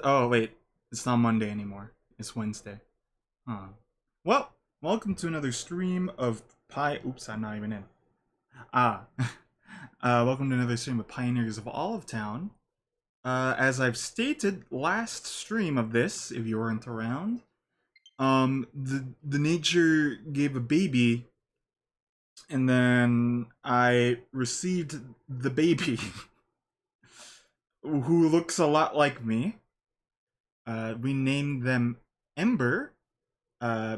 Oh, wait. It's not Monday anymore. It's Wednesday. Huh. Well, welcome to another stream of Oops, I'm not even in. Ah. Welcome to another stream of Pioneers of Olive Town. As I've stated last stream of this, if you weren't around, the nature gave a baby, and then I received the baby, who looks a lot like me. We named them Ember,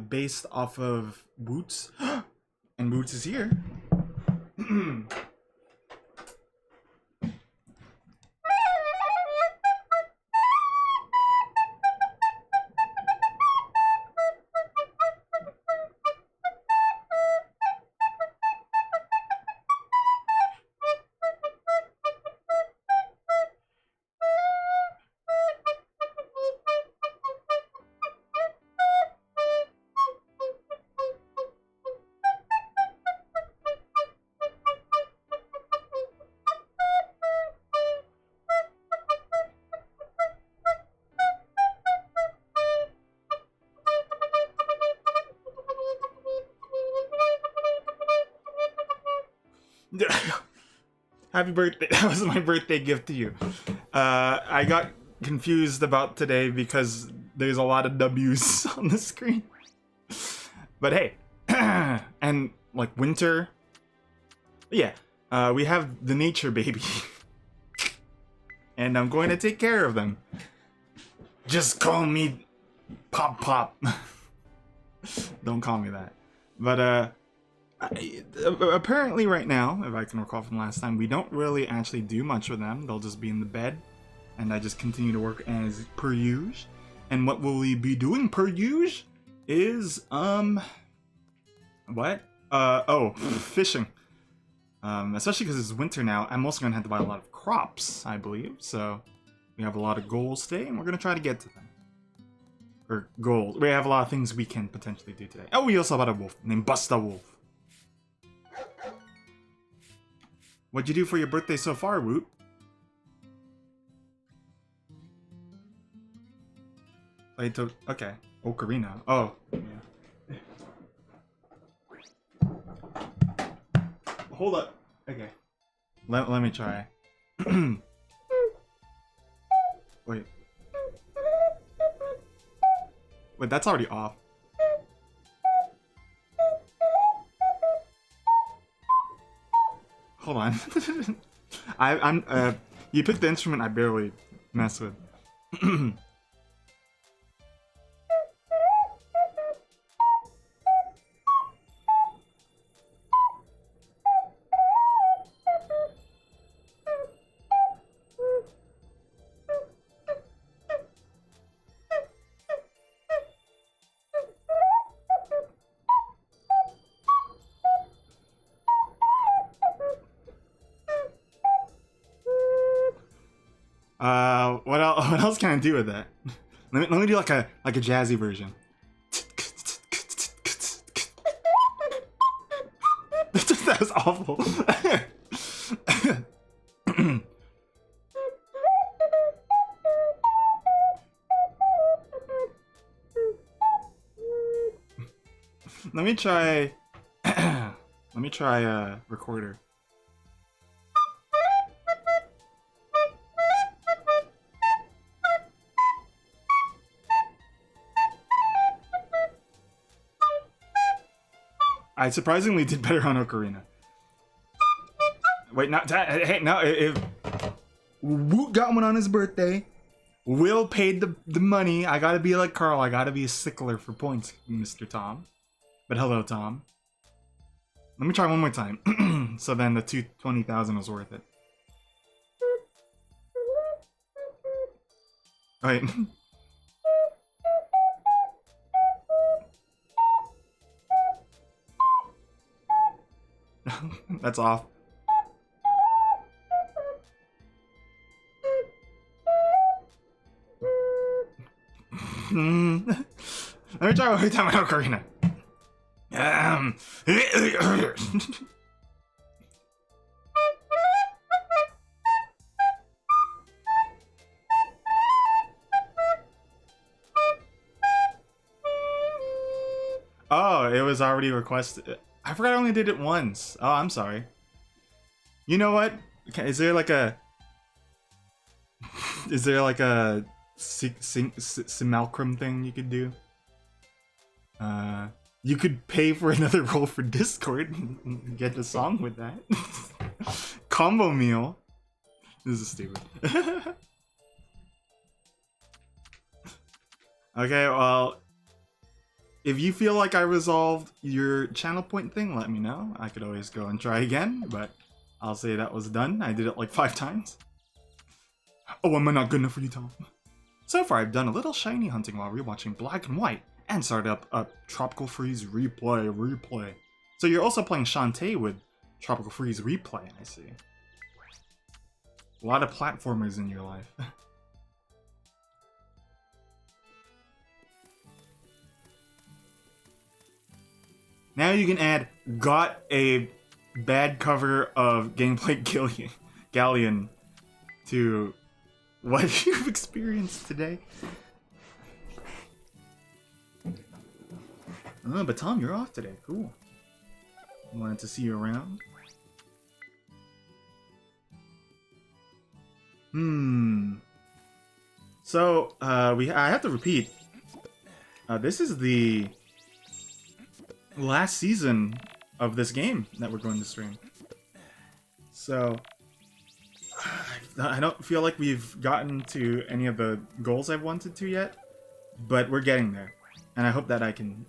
based off of Boots, and Boots is here. Happy birthday. That was my birthday gift to you. I got confused about today because there's a lot of W's on the screen. But hey, and like winter. Yeah, we have the nature baby. And I'm going to take care of them. Just call me Pop Pop. Don't call me that. But apparently right now, if I can recall from last time, we don't really actually do much with them. They'll just be in the bed, and I just continue to work as per usual. And what will we be doing per usual is fishing. Especially because it's winter now. I'm also gonna have to buy a lot of crops, I believe. So we have a lot of goals today, and we're gonna try to get to them. Or goals. We have a lot of things we can potentially do today. Oh, we also bought a wolf named Busta Wolf. What'd you do for your birthday so far, Woot? Played to... Okay. Ocarina. Oh. Yeah. Hold up. Okay. Let me try. Wait. Wait, that's already off. Hold on. You picked the instrument I barely mess with. What else can I do with that? Let me do like a jazzy version. That was awful. Let me try. Let me try a recorder. I surprisingly did better on Ocarina. Wait, not hey, no. If Woot got one on his birthday, Will paid the money. I gotta be like Carl. I gotta be a stickler for points, Mr. Tom. But hello, Tom. Let me try one more time. So then the 20,000 was worth it. Wait. That's off. Let me try one more time on Ocarina. Oh, it was already requested. I forgot I only did it once. Oh, I'm sorry. You know what? Is there like a... Is there like a simulacrum thing you could do? You could pay for another roll for Discord and get the song with that. Combo meal. This is stupid. Okay, well, if you feel like I resolved your channel point thing, let me know. I could always go and try again, but I'll say that was done. I did it like 5 times. Oh, am I not good enough for you, Tom? So far, I've done a little shiny hunting while rewatching Black and White, and started up a Tropical Freeze replay. So you're also playing Shantae with Tropical Freeze replay, I see. A lot of platformers in your life. Now you can add got a bad cover of Gameplay Galleon to what you've experienced today. Oh, but Tom, you're off today. Cool. Wanted to see you around. So, I have to repeat. This is the last season of this game that we're going to stream. So, I don't feel like we've gotten to any of the goals I've wanted to yet, but we're getting there. And I hope that I can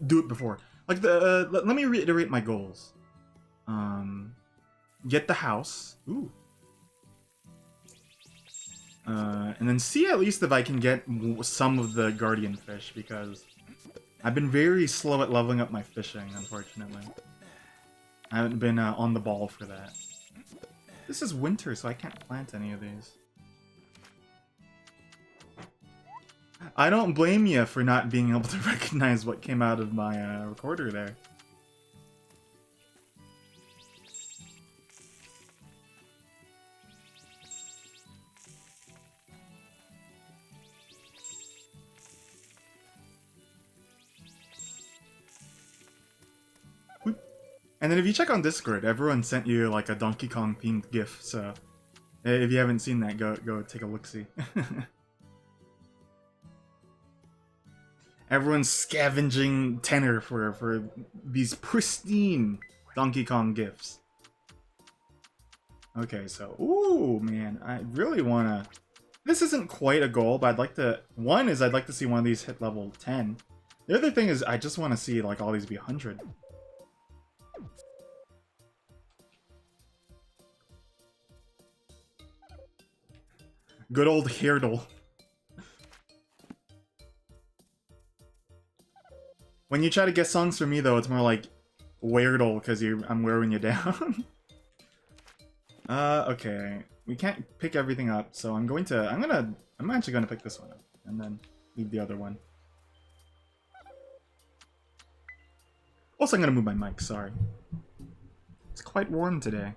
do it before. Like, let me reiterate my goals. Get the house. Ooh. And then see at least if I can get some of the guardian fish, because I've been very slow at leveling up my fishing, unfortunately. I haven't been on the ball for that. This is winter, so I can't plant any of these. I don't blame you for not being able to recognize what came out of my recorder there. And then if you check on Discord, everyone sent you like a Donkey Kong themed GIF, so if you haven't seen that, go take a look-see. Everyone's scavenging tenor for these pristine Donkey Kong GIFs. Okay, so, ooh, man, I really wanna... This isn't quite a goal, but I'd like to... One is I'd like to see one of these hit level 10. The other thing is I just want to see, like, all these be 100. Good old Heirdle. When you try to get songs from me, though, it's more like Weirdle, because I'm wearing you down. Okay. We can't pick everything up, so I'm actually gonna pick this one up, and then leave the other one. Also, I'm gonna move my mic, sorry. It's quite warm today.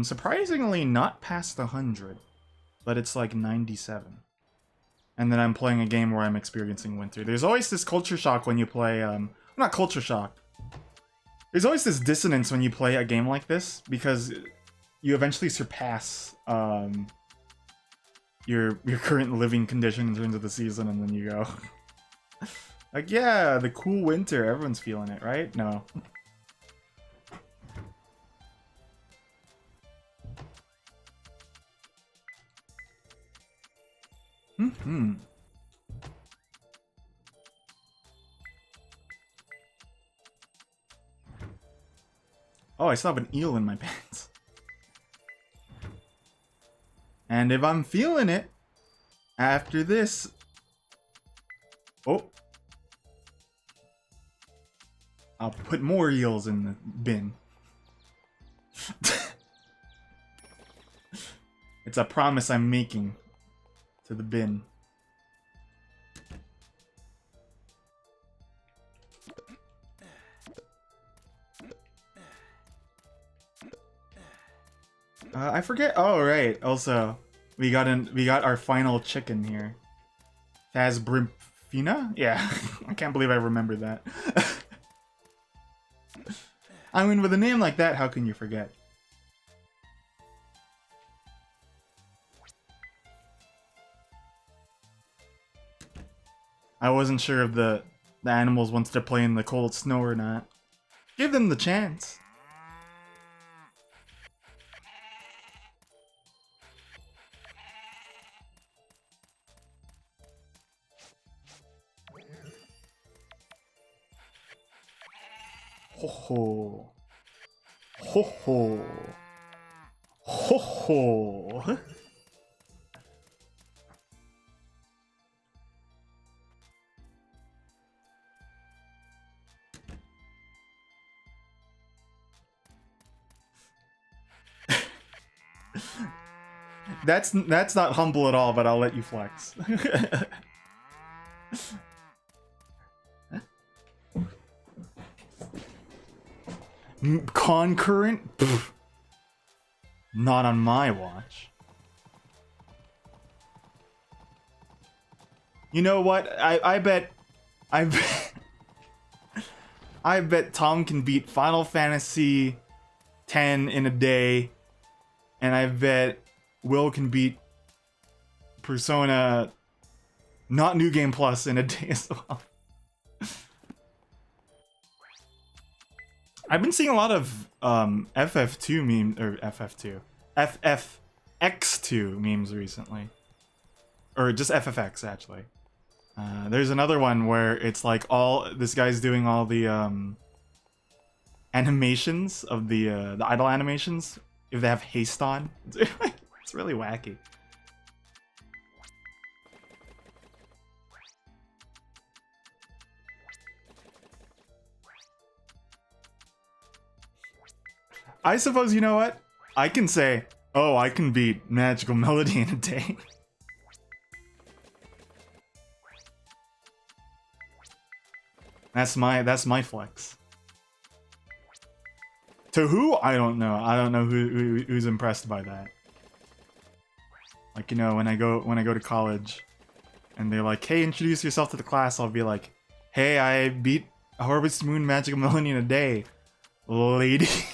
Surprisingly not past 100, but it's like 97. And then I'm playing a game where I'm experiencing winter. There's always this culture shock when you play, not culture shock. There's always this dissonance when you play a game like this, because you eventually surpass, your current living condition in terms of the season, and then you go... like, yeah, the cool winter, everyone's feeling it, right? No. Oh, I still have an eel in my pants. And if I'm feeling it, after this... Oh. I'll put more eels in the bin. It's a promise I'm making to the bin. I forget. Oh right. Also, we got our final chicken here. Taz Brimp Fina? Yeah, I can't believe I remembered that. I mean, with a name like that, how can you forget? I wasn't sure if the animals wanted to play in the cold snow or not. Give them the chance. Ho ho. Ho ho. Ho ho. That's not humble at all, but I'll let you flex. Concurrent? Pfft. Not on my watch. You know what? I bet I bet Tom can beat Final Fantasy X in a day, and I bet Will can beat Persona not New Game Plus in a day as well. I've been seeing a lot of FF2 memes, or FF2, FFX2 memes recently. Or just FFX, actually. There's another one where it's like this guy's doing all the animations of the idle animations if they have haste on. It's really wacky. I suppose, you know what? I can say, oh, I can beat Magical Melody in a day. That's my flex. To who? I don't know. I don't know who's impressed by that. Like, you know, when I go to college and they're like, hey, introduce yourself to the class, I'll be like, hey, I beat Harvest Moon Magical Melody in a day. Ladies.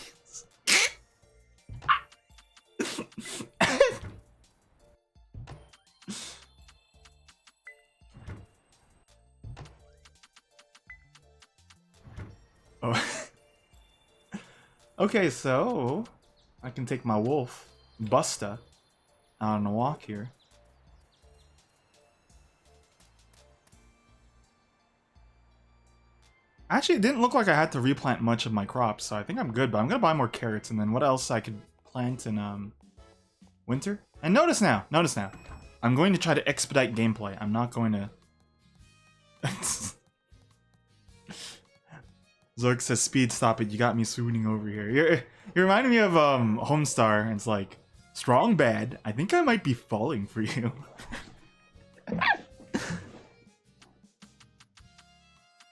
Oh. Okay, so I can take my wolf, Busta, out on a walk here. Actually, it didn't look like I had to replant much of my crops, so I think I'm good, but I'm gonna buy more carrots, and then what else I could plant in winter? And notice now, I'm going to try to expedite gameplay. I'm not going to... Zork says, speed, stop it, you got me swooning over here. You reminded me of Homestar, and it's like, strong bad, I think I might be falling for you.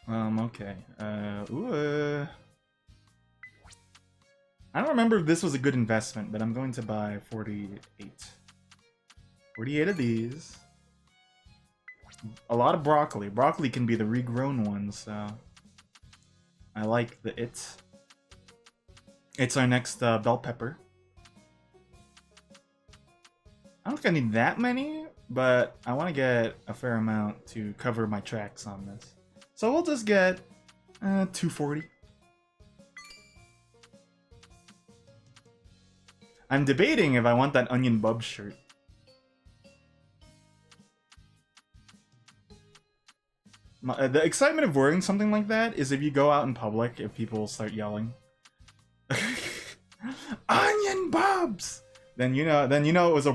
Okay. I don't remember if this was a good investment, but I'm going to buy 48. 48 of these. A lot of broccoli. Broccoli can be the regrown one, so... I like the it. It's our next bell pepper. I don't think I need that many, but I want to get a fair amount to cover my tracks on this. So we'll just get 240. I'm debating if I want that Onion Bub shirt. The excitement of wearing something like that is if you go out in public, if people start yelling, "Onion Bubs!" Then you know it was a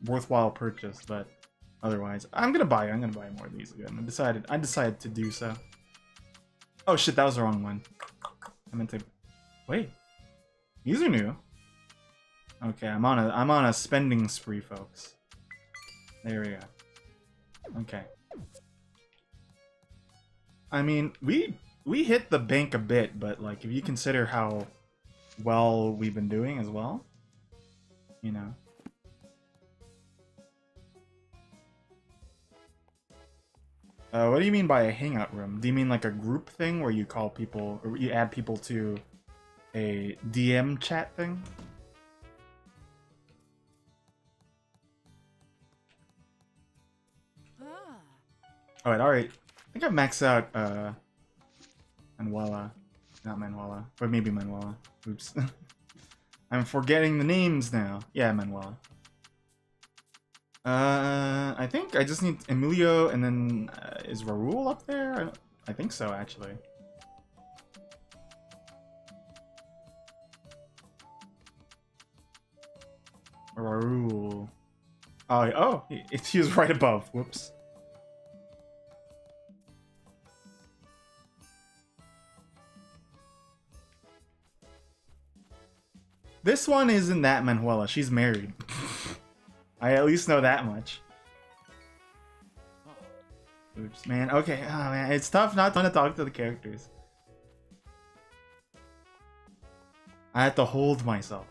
worthwhile purchase. But otherwise, I'm gonna buy more of these again. I decided to do so. Oh shit, that was the wrong one. I meant to. Wait, these are new. Okay, I'm on a spending spree, folks. There we go. Okay. I mean, we hit the bank a bit, but like if you consider how well we've been doing as well, you know. What do you mean by a hangout room? Do you mean like a group thing where you call people, or you add people to a DM chat thing? Alright, alright. I think I've maxed out, Manuela. Not Manuela, but maybe Manuela. Oops. I'm forgetting the names now. Yeah, Manuela. I think I just need Emilio, and then is Raul up there? I think so, actually. Raul. Oh, he was right above. Whoops. This one isn't that Manuela. She's married. I at least know that much. Oops, man. Okay, oh man, it's tough not to talk to the characters. I had to hold myself.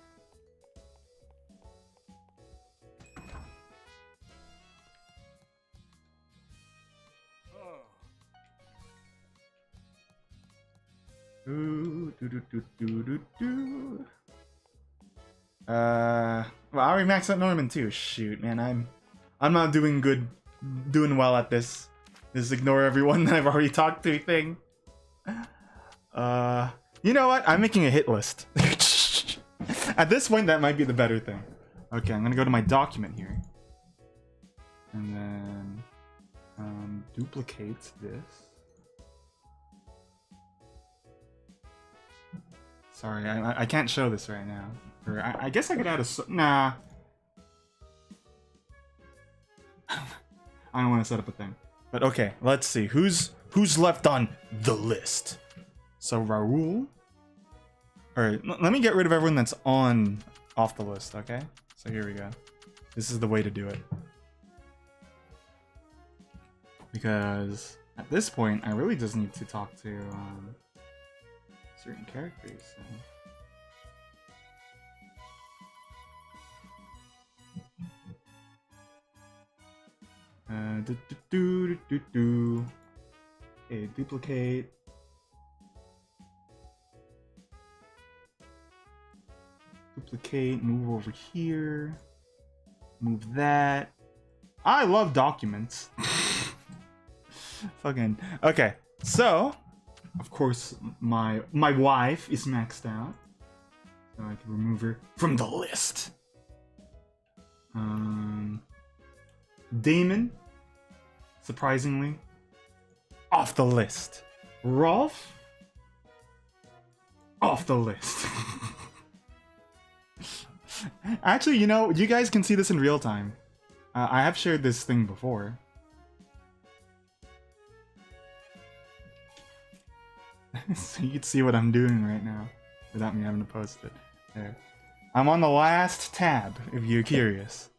Well, I already maxed out Norman too. Shoot, man, I'm not doing well at this. This ignore everyone that I've already talked to thing. You know what? I'm making a hit list. At this point, that might be the better thing. Okay, I'm gonna go to my document here, and then duplicate this. Sorry, I can't show this right now. Or I guess I could add a... Nah. I don't want to set up a thing. But okay, let's see. Who's left on the list? So Raul. Alright, let me get rid of everyone that's off the list, okay? So here we go. This is the way to do it. Because at this point, I really just need to talk to certain characters. So. Okay, duplicate. Duplicate, move over here. Move that. I love documents. Fucking. Okay, so, of course, my wife is maxed out. So I can remove her from the list. Damon, surprisingly, off the list. Rolf, off the list. Actually, you know, you guys can see this in real time. I have shared this thing before. So you can see what I'm doing right now without me having to post it. There. I'm on the last tab, if you're curious.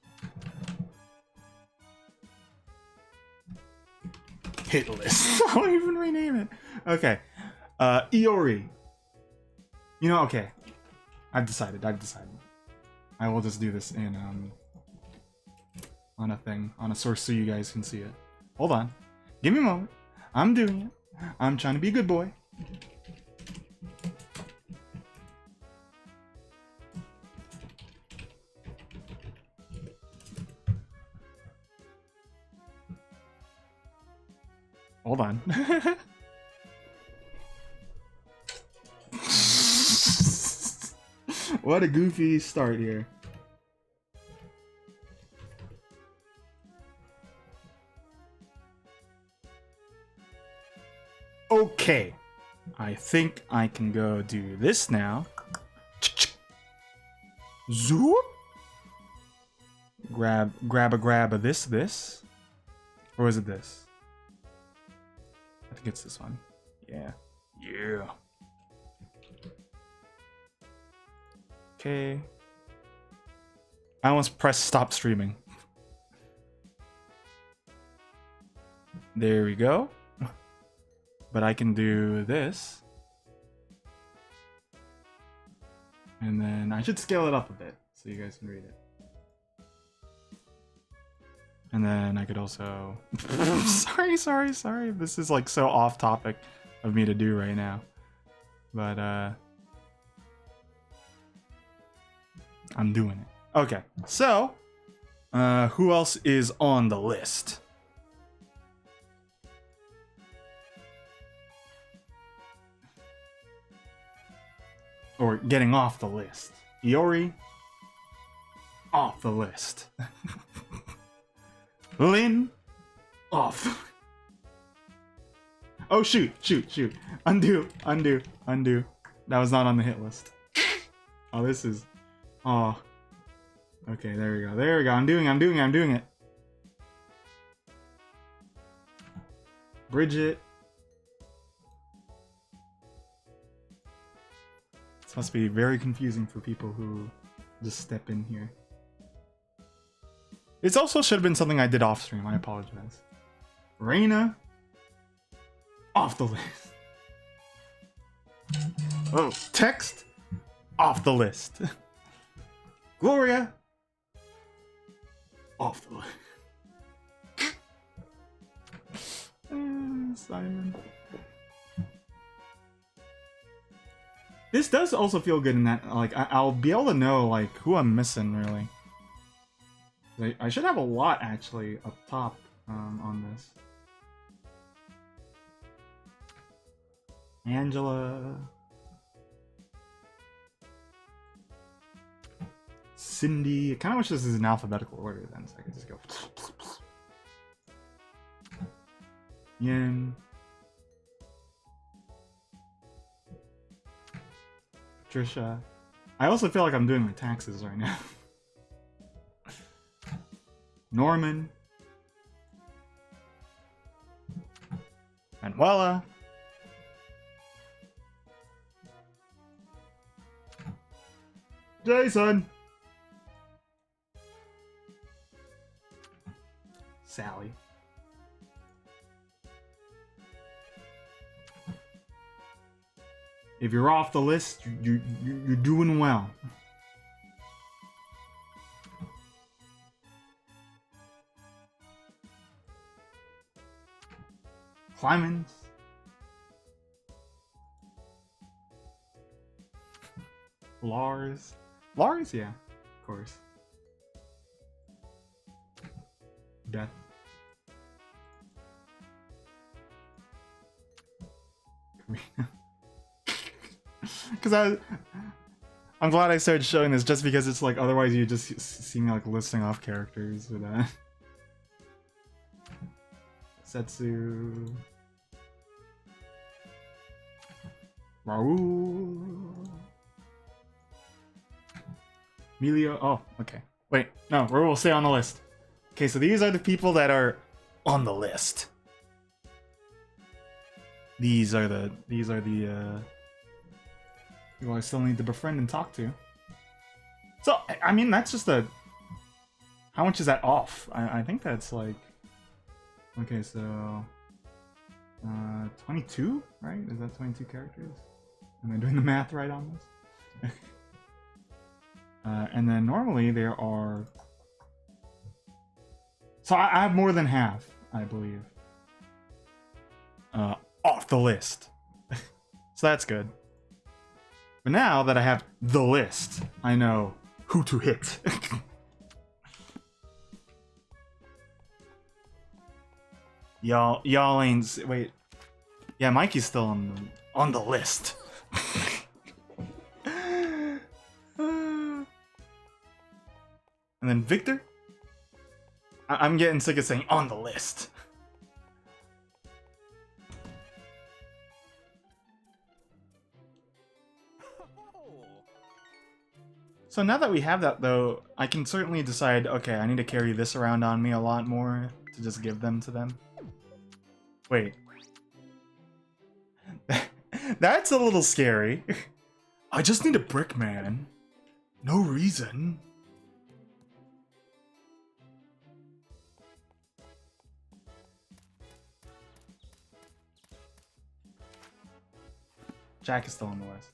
Hit list. I won't even rename it. Okay. Iori. You know, okay. I've decided. I will just do this in, on a thing, on a source so you guys can see it. Hold on. Give me a moment. I'm doing it. I'm trying to be a good boy. Hold on. What a goofy start here. Okay. I think I can go do this now. Zoop. Grab a this. Or is it this? I think it's this one. Yeah. Okay. I almost pressed stop streaming. There we go. But I can do this. And then I should scale it up a bit so you guys can read it. And then I could also... sorry. This is like so off topic of me to do right now. But, I'm doing it. Okay, so, who else is on the list? Or getting off the list. Iori, off the list. Lyn, off. Oh, shoot. Undo. That was not on the hit list. Oh, this is... Oh. Okay, there we go. I'm doing it. Bridget. This must be very confusing for people who just step in here. This also should have been something I did off stream. I apologize. Reina, off the list. Oh, Text, off the list. Gloria, off the list. Simon. This does also feel good in that, like, I'll be able to know, like, who I'm missing, really. I should have a lot, actually, up top on this. Angela. Cindy. I kind of wish this is in alphabetical order, then, so I could just go... Yin. Patricia. I also feel like I'm doing my taxes right now. Norman. Manuela. Jason. Sally. If you're off the list, you're doing well. Clemens. Lars. Lars, yeah, of course. Death. Because I'm glad I started showing this just because it's like otherwise you just see me like listing off characters with that. Setsu. Raul. Emilio. Oh, okay. Wait, no, Raul will stay on the list. Okay, so these are the people that are on the list. These are the people I still need to befriend and talk to. So, I mean, that's just a... How much is that off? I think that's like... Okay, so... 22, right? Is that 22 characters? Am I doing the math right on this? And then normally there are... So I have more than half, I believe. Off the list. So that's good. But now that I have the list, I know who to hit. Y'all ain't... Wait. Yeah, Mikey's still on the list. And then Victor? I'm getting sick of saying on the list. So now that we have that, though, I can certainly decide, okay, I need to carry this around on me a lot more to just give them to them. Wait. That's a little scary. I just need a brick, man. No reason. Jack is still on the list.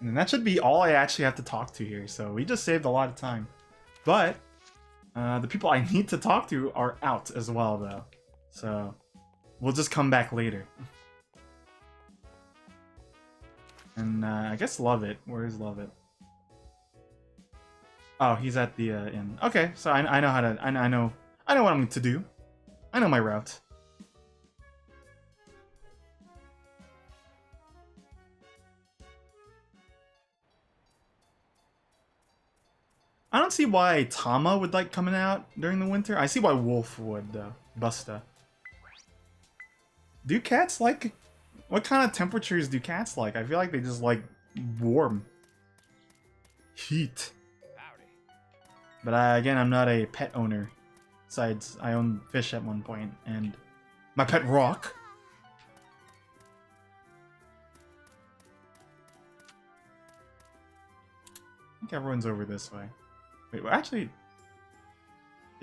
And that should be all I actually have to talk to here, so we just saved a lot of time. But The people I need to talk to are out as well, though. So, we'll just come back later. And I guess Lovett. Where is Lovett? Oh, he's at the inn. Okay, so I know how to. I know what I'm to do. I know my route. I don't see why Tama would like coming out during the winter. I see why Wolf would, though. Busta. Do cats like... What kind of temperatures do cats like? I feel like they just like warm. Heat. But again, I'm not a pet owner. Besides, I owned fish at one point, and my pet Rock. I think everyone's over this way. Wait, well, actually,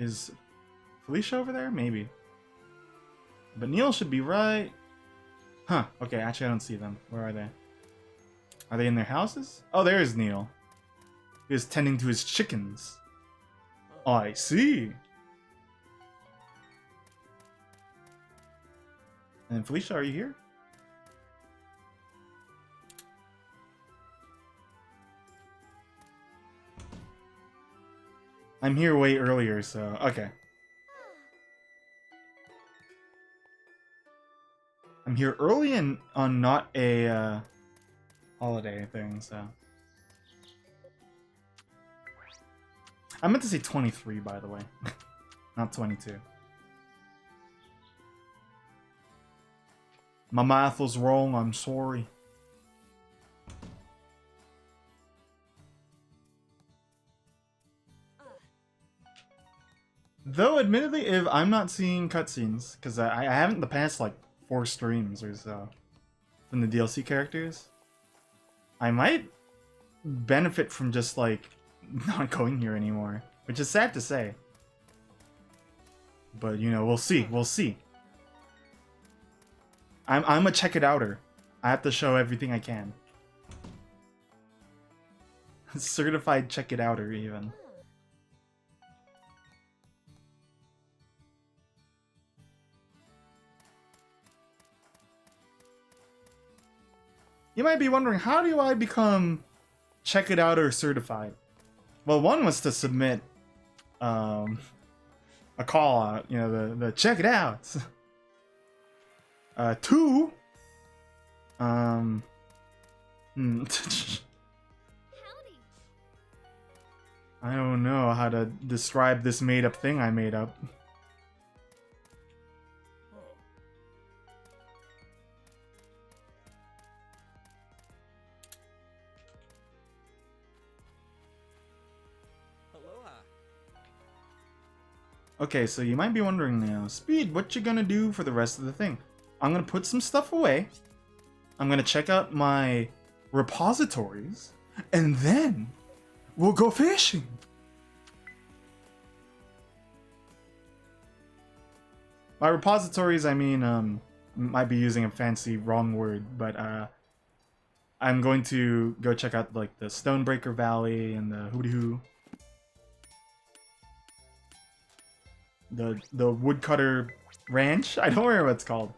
is Felicia over there? Maybe. But Neil should be right. Huh, okay, actually I don't see them. Where are they? Are they in their houses? Oh, there's Neil. He is tending to his chickens. I see. And Felicia, are you here? I'm here way earlier, so okay. I'm here early and on not a holiday thing, so. I meant to say 23, by the way, not 22. My math was wrong, I'm sorry. Though, admittedly, if I'm not seeing cutscenes, because I haven't in the past, like, 4 streams or so from the DLC characters, I might benefit from just, like, not going here anymore, which is sad to say. But, you know, we'll see, we'll see. I'm a check it outer. I have to show everything I can. Certified check it outer, even. You might be wondering, how do I become check it outer certified? Well, one was to submit a call out, you know, the check it out. 2, I don't know how to describe this made up thing I made up. Okay, so you might be wondering now, Speed, what you gonna do for the rest of the thing? I'm gonna put some stuff away. I'm gonna check out my repositories, and then we'll go fishing. By repositories, I mean, might be using a fancy wrong word, but I'm going to go check out like the Stonebreaker Valley and the Hooty Hoo. The Woodcutter Ranch? I don't remember what it's called.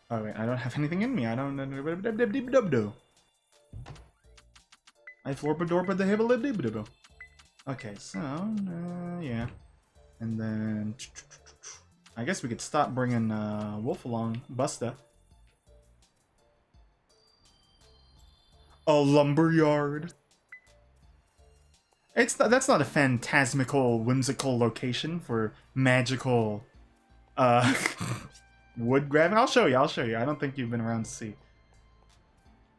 Oh wait, I don't have anything in me. I don't. I florpa the hibba. Okay, so yeah, and then I guess we could stop bringing Wolf along. Busta. A lumberyard. That's not a phantasmical, whimsical location for magical wood grabbing. I'll show you. I don't think you've been around to see.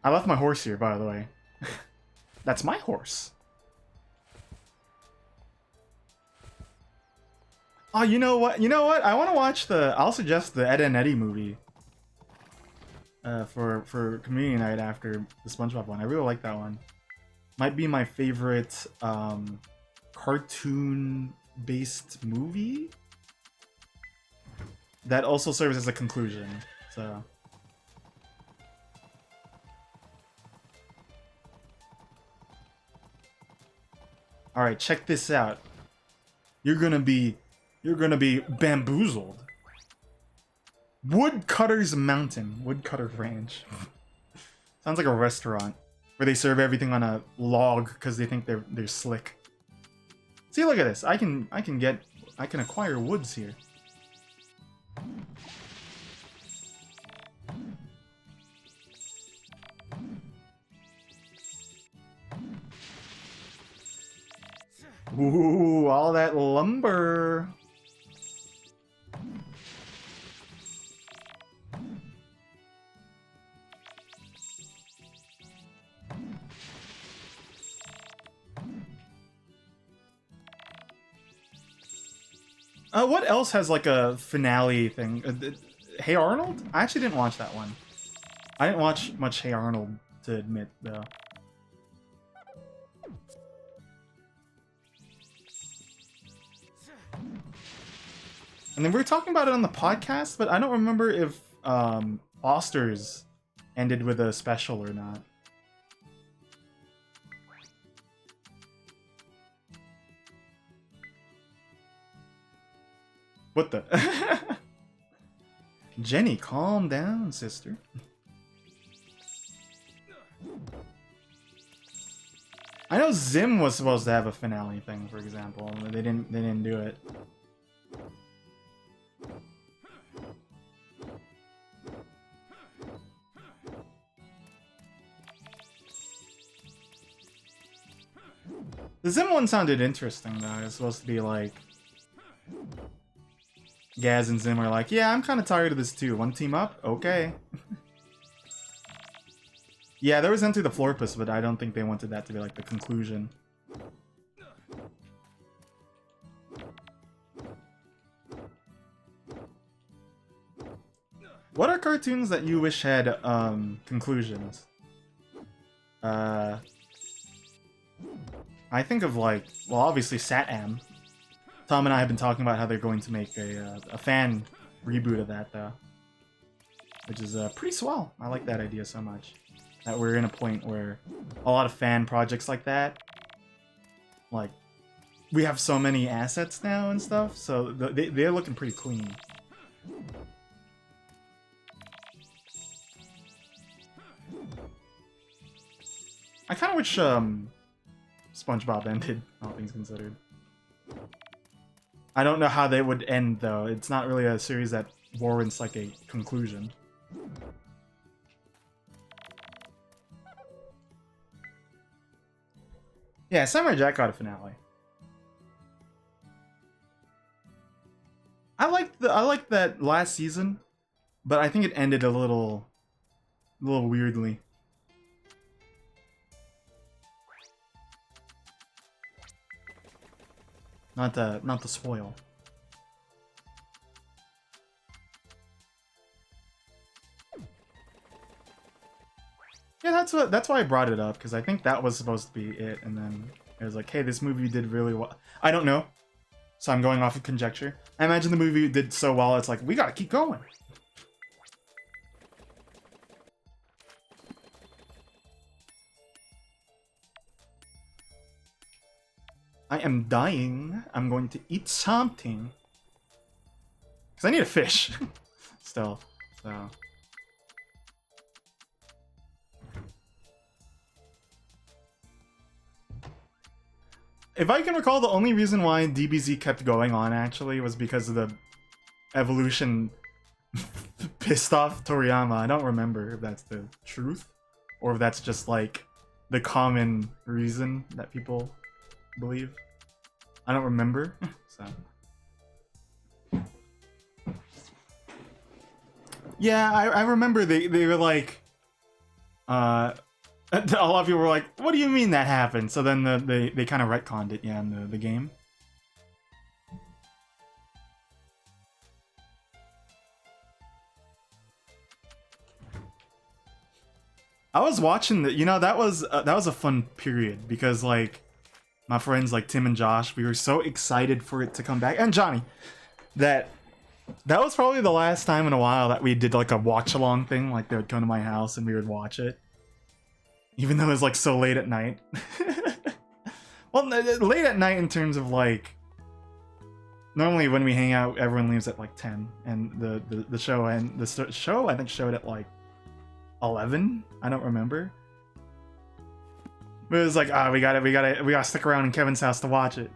I left my horse here, by the way. That's my horse. Oh, you know what? I want to watch I'll suggest the Ed and Eddie movie. For community night after the SpongeBob one. I really like that one. Might be my favorite cartoon based movie that also serves as a conclusion. So all right, check this out. You're gonna be bamboozled. Woodcutter's Mountain, Woodcutter Ranch. Sounds like a restaurant where they serve everything on a log because they think they're slick. See, look at this. I can acquire woods here. Ooh, all that lumber. What else has like a finale thing? Hey Arnold? I actually didn't watch that one. I didn't watch much Hey Arnold, to admit, though. And then we were talking about it on the podcast, but I don't remember if Foster's ended with a special or not. What the? Jenny, calm down, sister. I know Zim was supposed to have a finale thing, for example, but they didn't do it. The Zim one sounded interesting though. It's supposed to be like Gaz and Zim are like, yeah, I'm kind of tired of this too. Want to team up? Okay. Yeah, there was Enter the Florpus, but I don't think they wanted that to be like the conclusion. What are cartoons that you wish had conclusions? I think of like, well, obviously Sat-Am. Tom and I have been talking about how they're going to make a fan reboot of that, though. Which is pretty swell. I like that idea so much. That we're in a point where a lot of fan projects like that, like, we have so many assets now and stuff, so they're looking pretty clean. I kind of wish SpongeBob ended, all things considered. I don't know how they would end, though. It's not really a series that warrants, like, a conclusion. Yeah, Samurai Jack got a finale. I liked that last season, but I think it ended a little weirdly. Not to spoil. Yeah, that's why I brought it up, because I think that was supposed to be it, and then it was like, hey, this movie did really well. I don't know, so I'm going off of conjecture. I imagine the movie did so well, it's like, we gotta keep going. I am dying. I'm going to eat something. Because I need a fish. Still, so... If I can recall, the only reason why DBZ kept going on, actually, was because of the evolution pissed off Toriyama. I don't remember if that's the truth, or if that's just, like, the common reason that people believe. I don't remember, so... Yeah, I remember they were like... a lot of people were like, what do you mean that happened? So then they kind of retconned it, yeah, in the game. I was watching that, you know, that was a fun period, because, like, my friends like Tim and Josh, we were so excited for it to come back, and Johnny, that was probably the last time in a while that we did like a watch along thing. Like they would come to my house and we would watch it, even though it was like so late at night. Well, late at night in terms of like, normally when we hang out, everyone leaves at like 10, and the show and the show I think showed at like 11. I don't remember. But it was like, we gotta stick around in Kevin's house to watch it.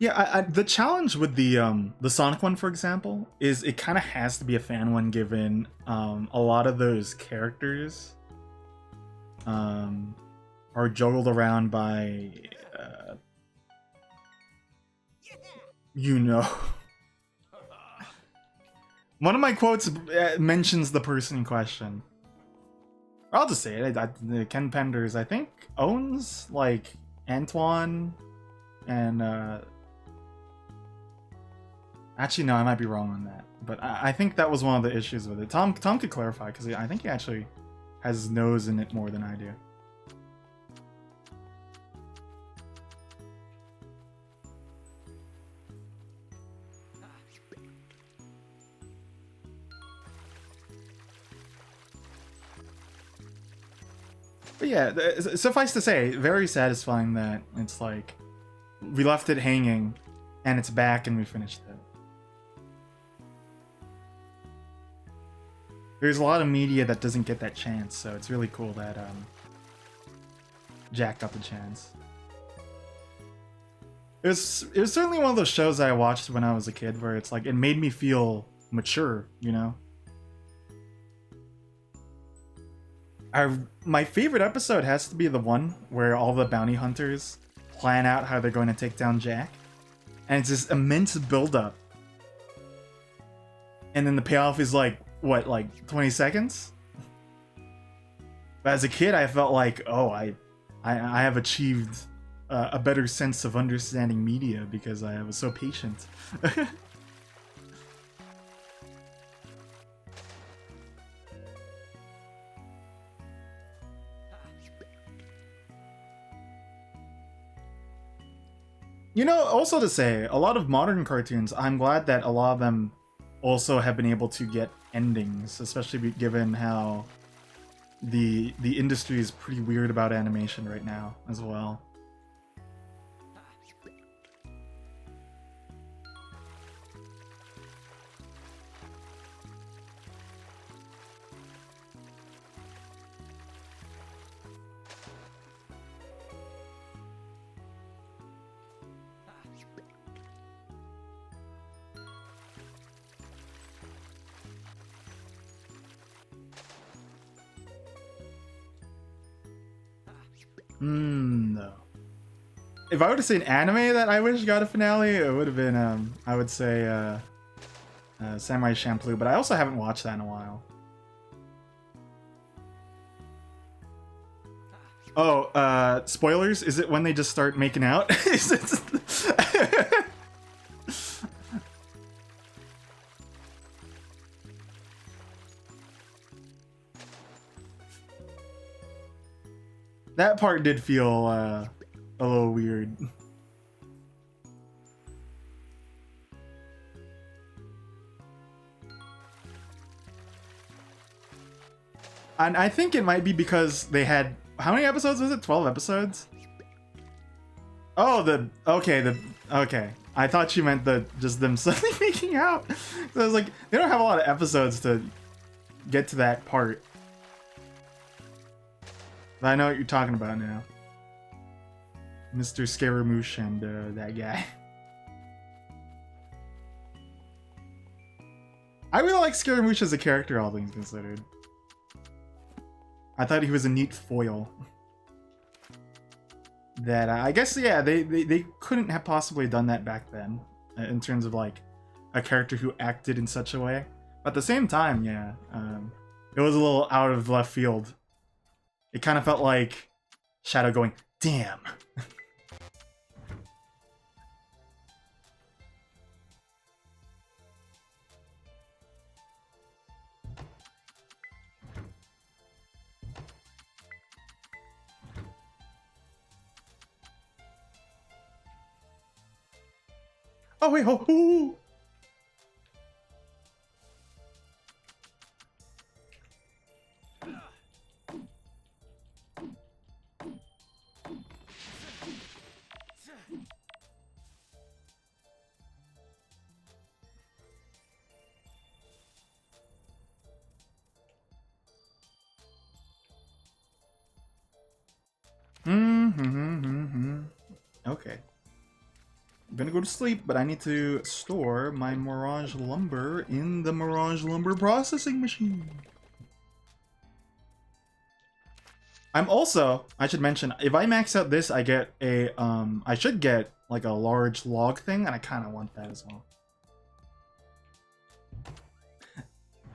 Yeah, the challenge with the Sonic one, for example, is it kind of has to be a fan one, given a lot of those characters are juggled around by you know. One of my quotes mentions the person in question. I'll just say it. Ken Penders, I think, owns like Antoine and actually, no, I might be wrong on that. But I think that was one of the issues with it. Tom could clarify, because I think he actually has his nose in it more than I do. But yeah, suffice to say, very satisfying that it's like, we left it hanging, and it's back, and we finished it. There's a lot of media that doesn't get that chance, so it's really cool that Jack got the chance. It was certainly one of those shows that I watched when I was a kid, where it's like, it made me feel mature, you know? My favorite episode has to be the one where all the bounty hunters plan out how they're going to take down Jack. And it's this immense buildup. And then the payoff is like, what, like 20 seconds? But as a kid, I felt like, oh, I have achieved a better sense of understanding media because I was so patient. You know, also to say, a lot of modern cartoons, I'm glad that a lot of them also have been able to get endings, especially given how the industry is pretty weird about animation right now as well. No. If I were to say an anime that I wish got a finale, it would have been, I would say, Samurai Champloo, but I also haven't watched that in a while. Oh, spoilers? Is it when they just start making out? That part did feel a little weird. And I think it might be because they had, how many episodes was it? 12 episodes? Oh, okay. I thought you meant just them suddenly making out. So I was like, they don't have a lot of episodes to get to that part. But I know what you're talking about now. Mr. Scaramouche and that guy. I really like Scaramouche as a character, all things considered. I thought he was a neat foil. That I guess, yeah, they couldn't have possibly done that back then in terms of like a character who acted in such a way. But at the same time, yeah, it was a little out of left field. It kind of felt like Shadow going, damn. Oh wait, oh, ooh. Okay. I'm gonna go to sleep, but I need to store my Mirage Lumber in the Mirage Lumber processing machine. I'm also, I should mention, if I max out this, I get a, I should get like a large log thing, and I kind of want that as well.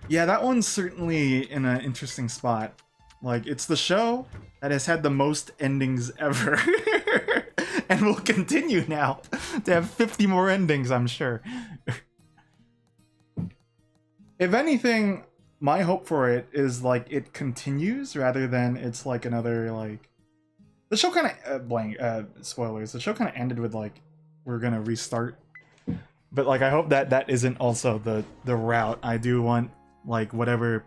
Yeah, that one's certainly in an interesting spot. Like, it's the show that has had the most endings ever. And will continue now to have 50 more endings, I'm sure. If anything, my hope for it is like it continues rather than it's like another like the show kind of spoilers. The show kind of ended with like we're gonna restart, but like I hope that that isn't also the route. I do want like whatever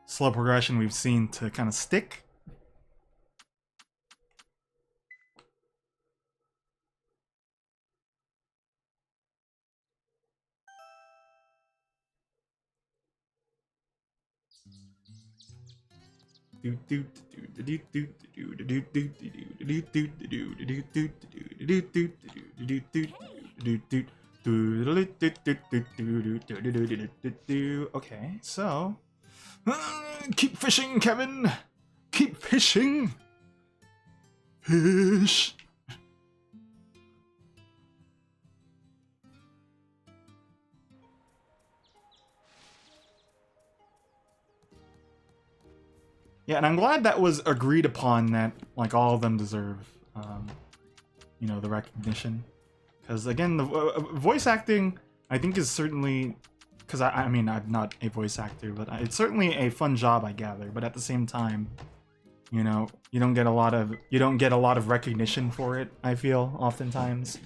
slow progression we've seen to kind of stick. Okay, so keep fishing, Kevin. Keep fishing. Fish. Yeah, and I'm glad that was agreed upon that, like, all of them deserve, you know, the recognition. Because, again, the voice acting, I think, is certainly... Because, I mean, I'm not a voice actor, but it's certainly a fun job, I gather. But at the same time, you know, you don't get a lot of recognition for it, I feel, oftentimes.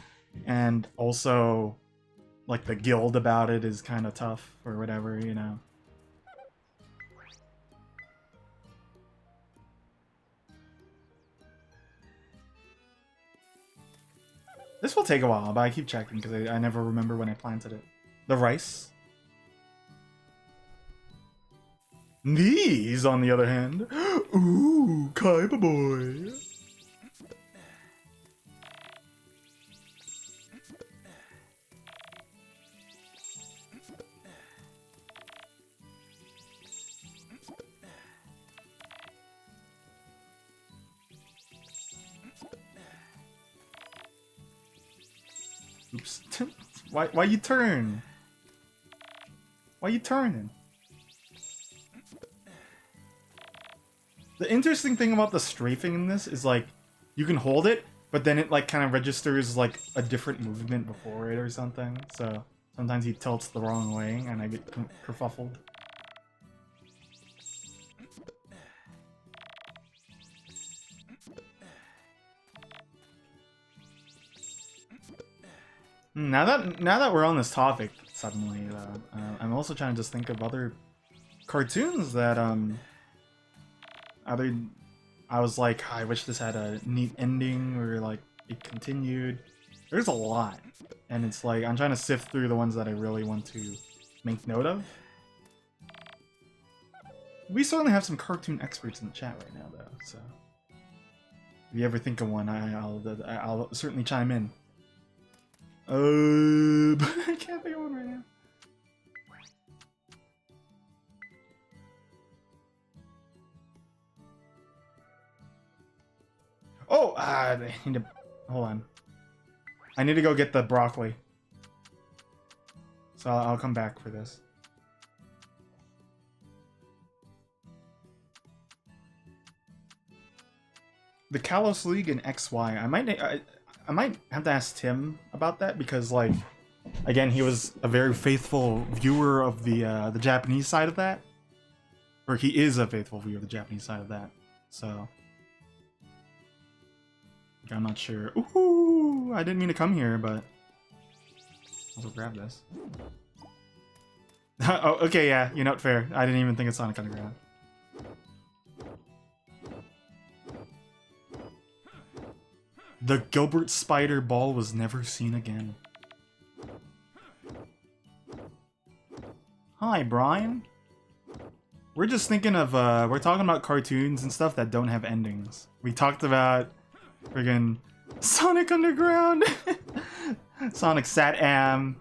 And also, like, the guild about it is kind of tough, or whatever, you know. This will take a while, but I keep checking because I never remember when I planted it. The rice. These, on the other hand. Ooh, Kaiba boy. Oops. Why you turn? Why you turning? The interesting thing about the strafing in this is like you can hold it, but then it like kind of registers like a different movement before it or something. So sometimes he tilts the wrong way and I get kerfuffled. Now that we're on this topic, suddenly, I'm also trying to just think of other cartoons that I was like, I wish this had a neat ending or like it continued. There's a lot, and it's like I'm trying to sift through the ones that I really want to make note of. We certainly have some cartoon experts in the chat right now, though. So if you ever think of one, I'll certainly chime in. But I can't think of one right now. Oh, I need to... Hold on. I need to go get the broccoli. So I'll come back for this. The Kalos League in XY. I might have to ask Tim about that because, like, again, he was a very faithful viewer of the Japanese side of that, or he is a faithful viewer of the Japanese side of that. So I'm not sure. Ooh, I didn't mean to come here, but I'll grab this. Oh, okay, yeah, you know what? Fair. I didn't even think of Sonic Underground. The Gilbert Spider ball was never seen again. Hi, Brian. We're just thinking of, we're talking about cartoons and stuff that don't have endings. We talked about friggin' Sonic Underground, Sonic Sat-Am,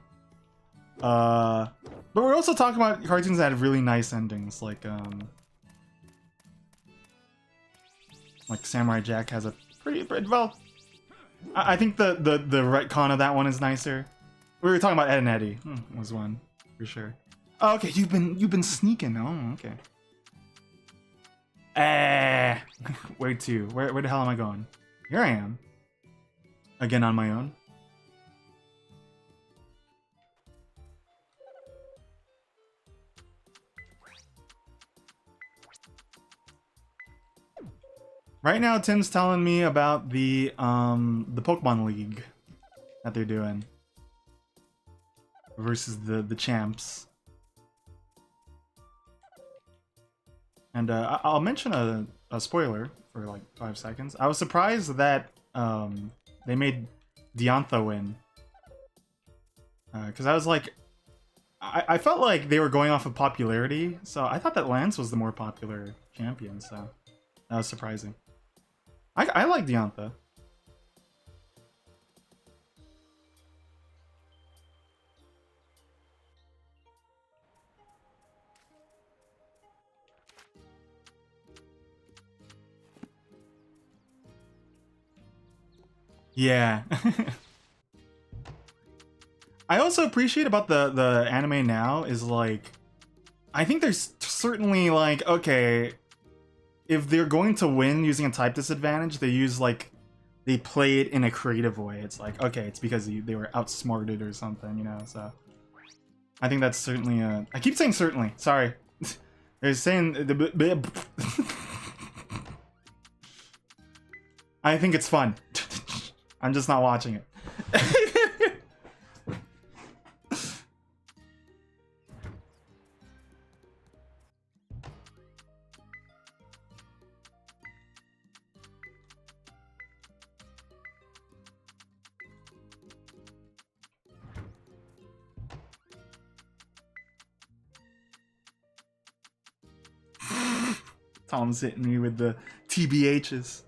but we're also talking about cartoons that have really nice endings, like Samurai Jack has a pretty well, I think the retcon of that one is nicer. We were talking about Ed and Eddie was one for sure. Oh, okay, you've been sneaking. Oh, okay. Where to? Where the hell am I going? Here I am. Again on my own. Right now, Tim's telling me about the Pokemon League that they're doing versus the champs. And I'll mention a spoiler for like 5 seconds. I was surprised that they made Diantha win. Because I was like, I felt like they were going off of popularity, so I thought that Lance was the more popular champion, so that was surprising. I like Diantha. Yeah. I also appreciate about the anime now is like, I think there's certainly like, okay, if they're going to win using a type disadvantage, they use like, they play it in a creative way. It's like, okay, it's because they were outsmarted or something, you know, so. I think that's certainly a... I keep saying certainly, sorry. They're saying... I think it's fun. I'm just not watching it. Tom's hitting me with the TBHs.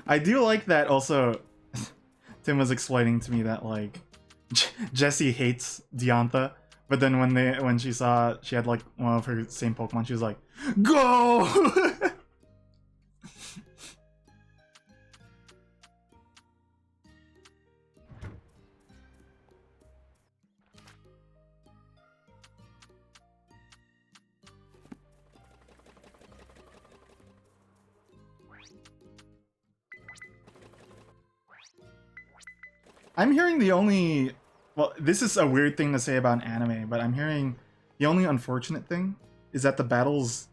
I do like that also. Tim was explaining to me that like Jessie hates Diantha, but then when she saw she had like one of her same Pokemon, she was like, "Go!" I'm hearing the only... Well, this is a weird thing to say about an anime, but I'm hearing the only unfortunate thing is that the battles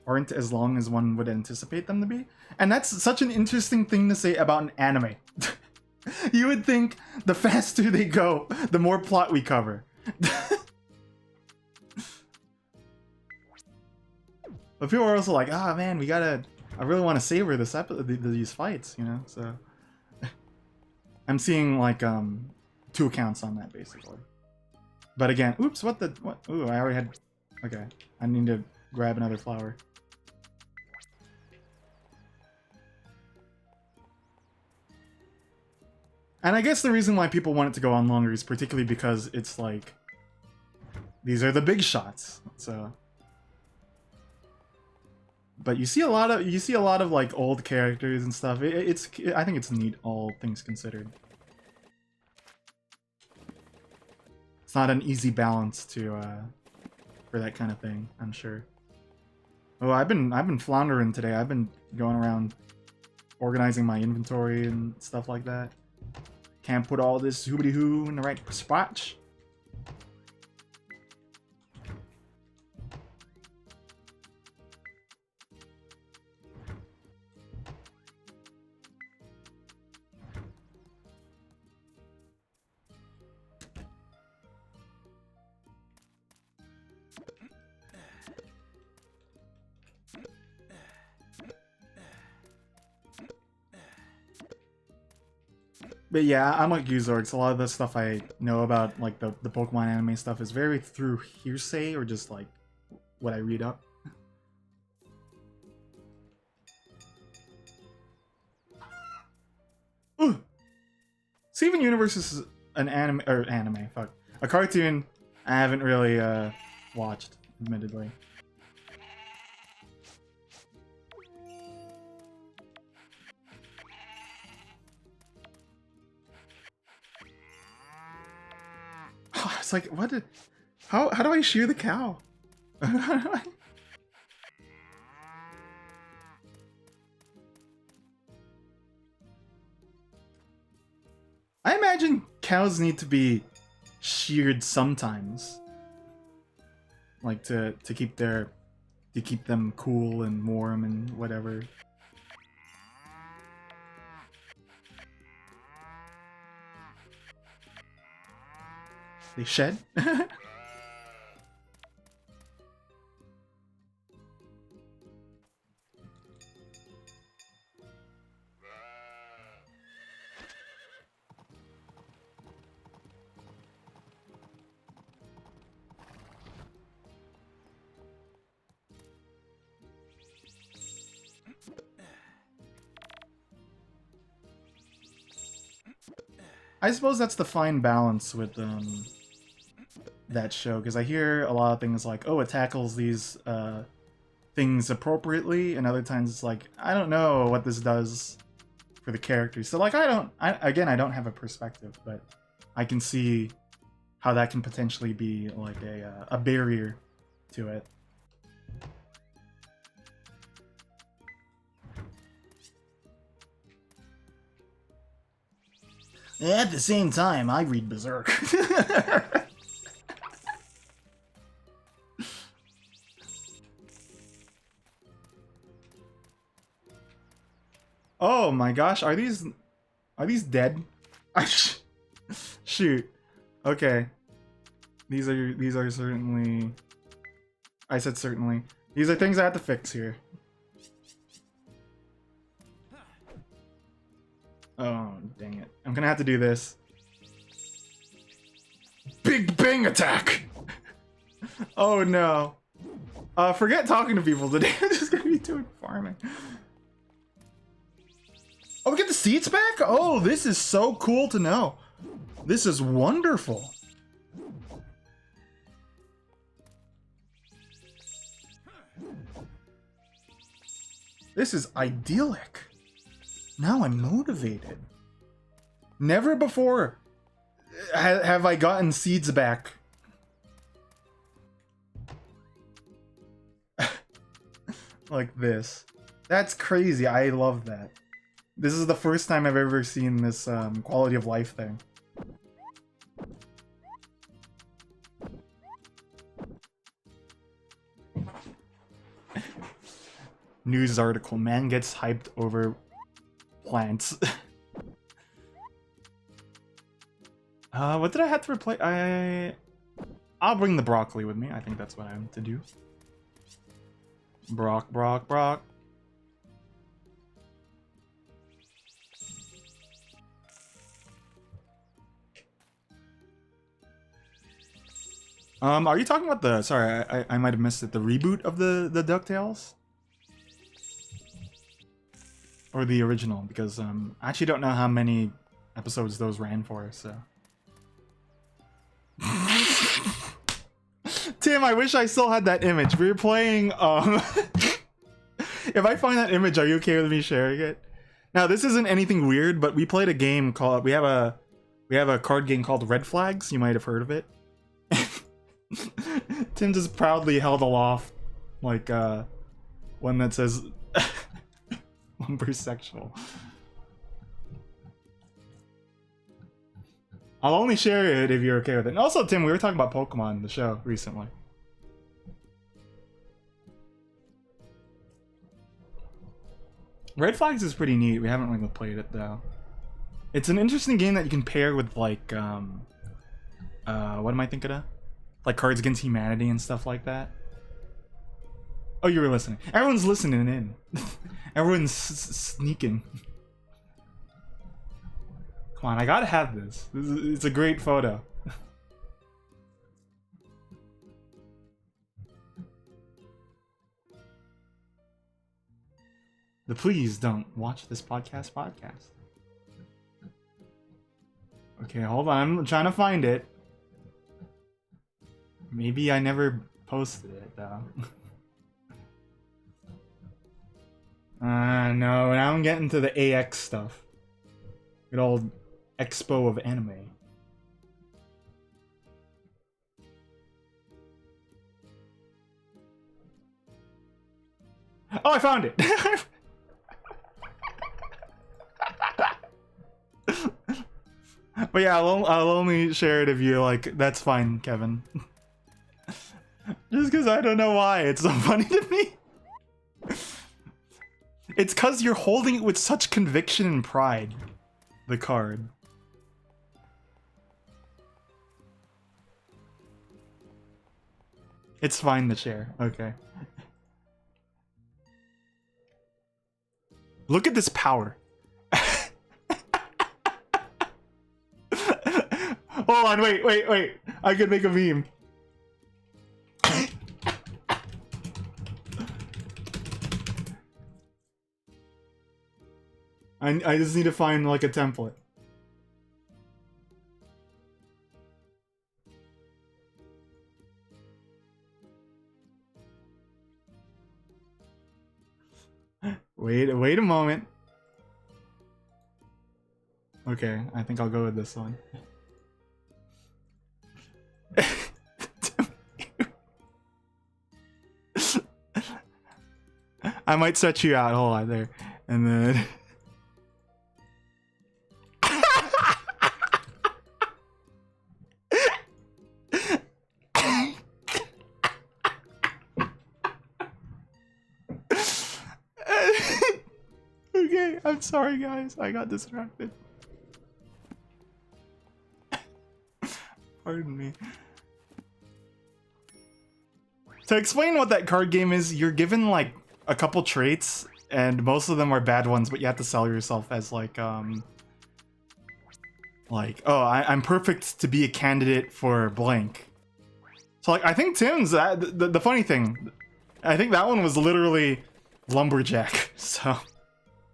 aren't as long as one would anticipate them to be. And that's such an interesting thing to say about an anime. You would think the faster they go, the more plot we cover. But people are also like, ah, man, I really want to savor these fights, you know, so... I'm seeing like 2 accounts on that basically. But again, oops, what? Ooh, I already had. Okay, I need to grab another flower. And I guess the reason why people want it to go on longer is particularly because it's like these are the big shots. So, but you see a lot of like old characters and stuff. I think it's neat, all things considered. It's not an easy balance to for that kind of thing, I'm sure. Oh, I've been floundering today. I've been going around organizing my inventory and stuff like that. Can't put all this hoobity-hoo in the right spot. But yeah, I'm like Uzorks. A lot of the stuff I know about, like the Pokemon anime stuff, is very through hearsay or just like what I read up. Ooh. Steven Universe is an anime, fuck. A cartoon I haven't really watched, admittedly. It's like, what did... How do I shear the cow? I imagine cows need to be sheared sometimes. Like to keep them cool and warm and whatever. They shed? I suppose that's the fine balance with that show, because I hear a lot of things like, oh, it tackles these things appropriately, and other times it's like, I don't know what this does for the characters. So like, I don't have a perspective, but I can see how that can potentially be like a barrier to it. At the same time, I read Berserk. Oh my gosh, are these dead? Shoot. Okay. These are certainly... I said certainly. These are things I have to fix here. Oh, dang it. I'm gonna have to do this. Big Bang Attack! Oh no. Forget talking to people today. I'm just gonna be doing farming. Oh, we get the seeds back? Oh, this is so cool to know. This is wonderful. This is idyllic. Now I'm motivated. Never before have I gotten seeds back. Like this. That's crazy. I love that. This is the first time I've ever seen this quality of life thing. News article, man gets hyped over plants. What did I have to replace? I'll bring the broccoli with me. I think that's what I'm to do. Brock. Are you talking about the... Sorry, I might have missed it. The reboot of the DuckTales? Or the original? Because, I actually don't know how many episodes those ran for, so. Tim, I wish I still had that image. We were playing, if I find that image, are you okay with me sharing it? Now, this isn't anything weird, but we played a game called, we have a card game called Red Flags. You might have heard of it. Tim just proudly held aloft, like, one that says, lumbersexual. I'll only share it if you're okay with it. And also, Tim, we were talking about Pokemon in the show recently. Red Flags is pretty neat. We haven't really played it though. It's an interesting game that you can pair with like what am I thinking of? Like Cards Against Humanity and stuff like that. Oh, you were listening. Everyone's listening in. Everyone's sneaking. Come on, I gotta have this. It's a great photo. The please don't watch this podcast. Okay, hold on. I'm trying to find it. Maybe I never posted it though. No, now I'm getting to the AX stuff. Good old Expo of Anime. Oh, I found it! But yeah, I'll only share it if you like. That's fine, Kevin. Just because I don't know why it's so funny to me. It's because you're holding it with such conviction and pride. The card. It's fine to share. Okay. Look at this power. Hold on, wait. I could make a meme. I just need to find like a template. Wait a moment. Okay, I think I'll go with this one. I might stretch you out. Hold on there. And then... Okay, I'm sorry guys. I got distracted. Pardon me. To explain what that card game is, you're given like a couple traits, and most of them are bad ones, but you have to sell yourself as like, oh, I'm perfect to be a candidate for blank. So like, I think Tim's, the funny thing, I think that one was literally lumberjack, so.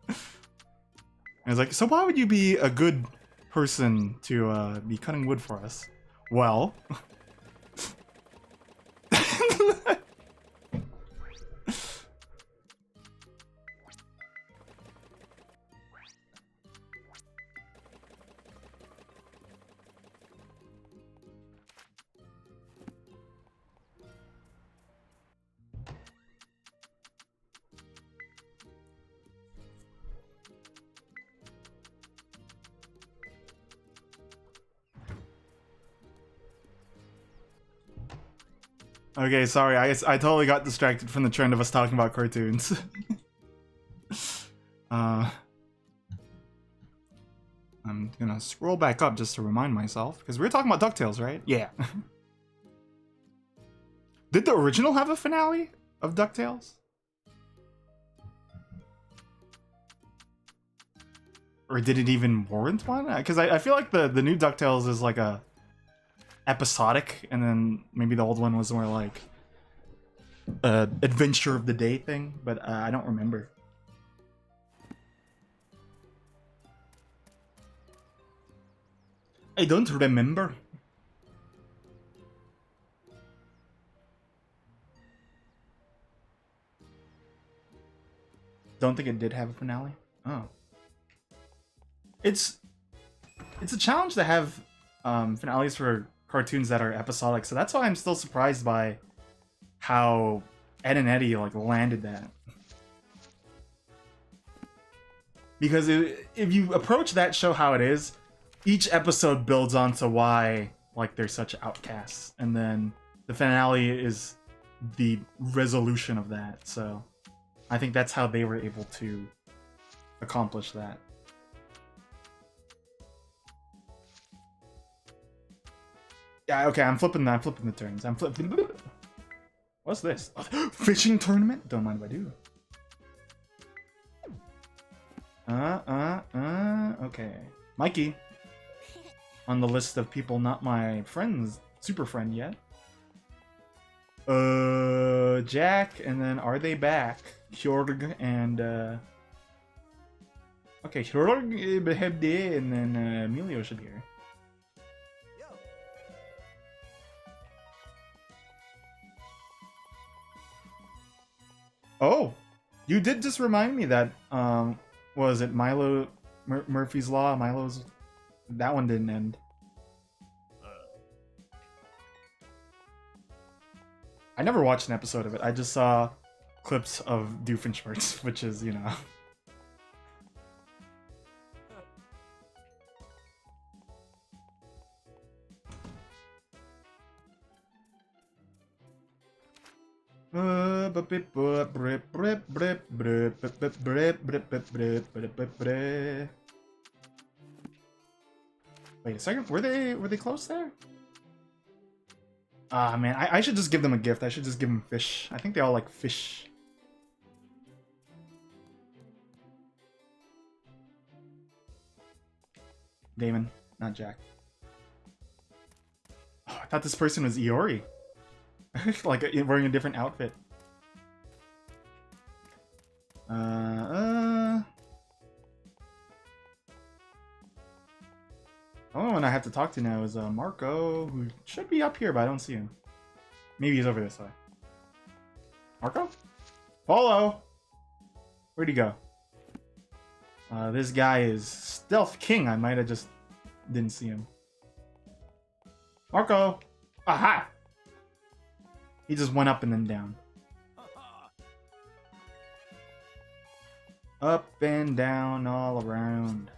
I was like, so why would you be a good person to be cutting wood for us? Well... Okay, sorry, I totally got distracted from the trend of us talking about cartoons. I'm gonna scroll back up just to remind myself, because we were talking about DuckTales, right? Yeah. Did the original have a finale of DuckTales? Or did it even warrant one? Because I feel like the new DuckTales is like a episodic, and then maybe the old one was more like adventure of the day thing, but I don't remember. I don't remember. Don't think it did have a finale. Oh. It's a challenge to have finales for cartoons that are episodic, so that's why I'm still surprised by how Ed and Eddie like landed that. Because if you approach that show how it is, each episode builds onto why like they're such outcasts, and then the finale is the resolution of that. So I think that's how they were able to accomplish that. Yeah, okay, I'm flipping the turns. I'm flipping. What's this? Fishing tournament? Don't mind if I do. Okay. Mikey. On the list of people not my friends, super friend yet. Jack, and then are they back? Hjorg and, okay, Hjorg, Behebde, and then, Emilio should be here. Oh! You did just remind me that, was it Milo, Murphy's Law? Milo's... That one didn't end. I never watched an episode of it. I just saw clips of Doofenshmirtz, which is, you know... Wait a second, were they close there? Ah man, I should just give them a gift. I should just give them fish. I think they all like fish. Damon, not Jack. Oh, I thought this person was Iori. Like wearing a different outfit. Only one I have to talk to now is Marco, who should be up here, but I don't see him. Maybe he's over this way. Marco? Polo! Where'd he go? This guy is Stealth King. I might have just didn't see him. Marco! Aha! He just went up and then down. Up and down all around.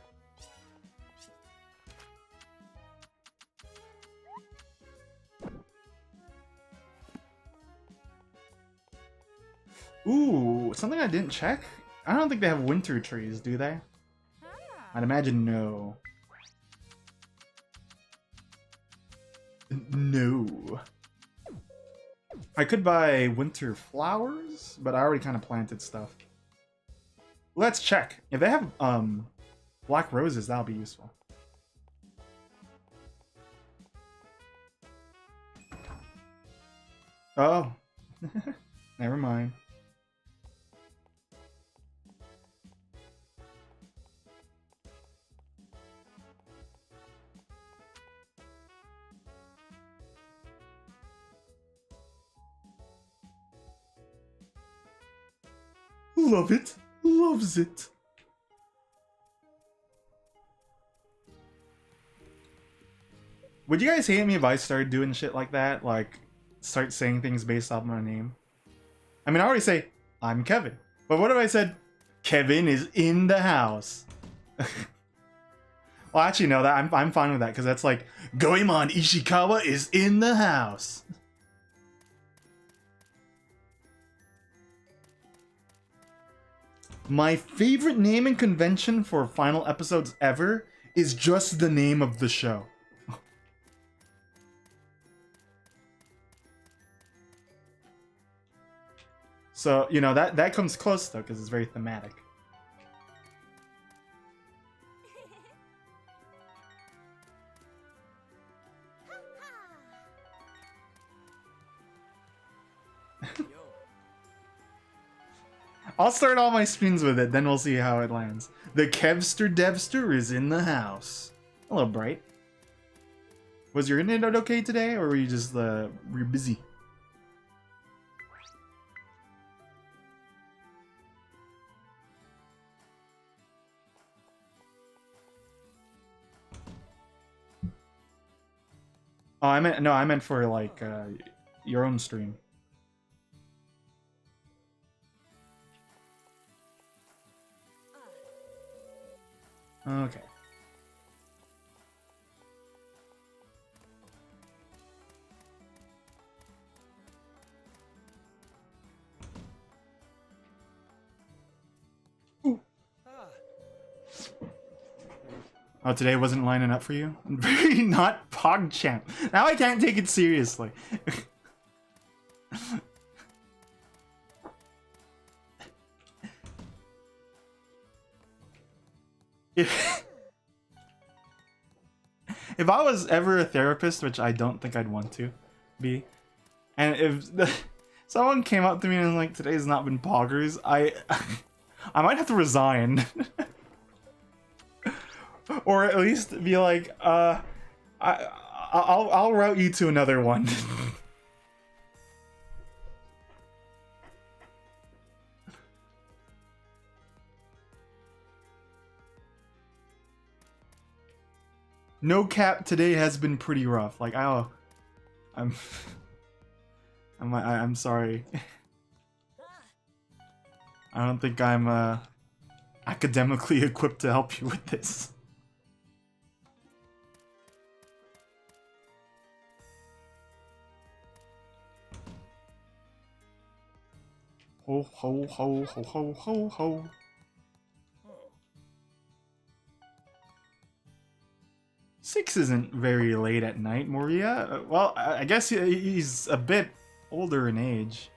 Ooh, something I didn't check? I don't think they have winter trees, do they? I'd imagine no. No. I could buy winter flowers, but I already kind of planted stuff. Let's check. If they have black roses, that'll be useful. Oh. Never mind. Love it. Loves it. Would you guys hate me if I started doing shit like that? Like, start saying things based off my name? I mean, I already say, I'm Kevin. But what if I said, Kevin is in the house? Well, actually, no, that I'm fine with that, because that's like, Goemon Ishikawa is in the house. My favorite naming convention for final episodes ever is just the name of the show. So, you know, that comes close though, because it's very thematic. I'll start all my streams with it, then we'll see how it lands. The Kevster Devster is in the house. Hello, Bright. Was your internet okay today, or were you just were you busy? Oh, I meant for like your own stream. Okay. Oh, today wasn't lining up for you? Very not PogChamp. Now I can't take it seriously. if I was ever a therapist, which I don't think I'd want to be, and if someone came up to me and was like, today's not been poggers, I might have to resign. Or at least be like, I'll route you to another one. No cap, today has been pretty rough. Like, I'm sorry. I don't think I'm academically equipped to help you with this. Ho ho ho ho ho ho ho. Six isn't very late at night, Moria. Well, I guess he's a bit older in age.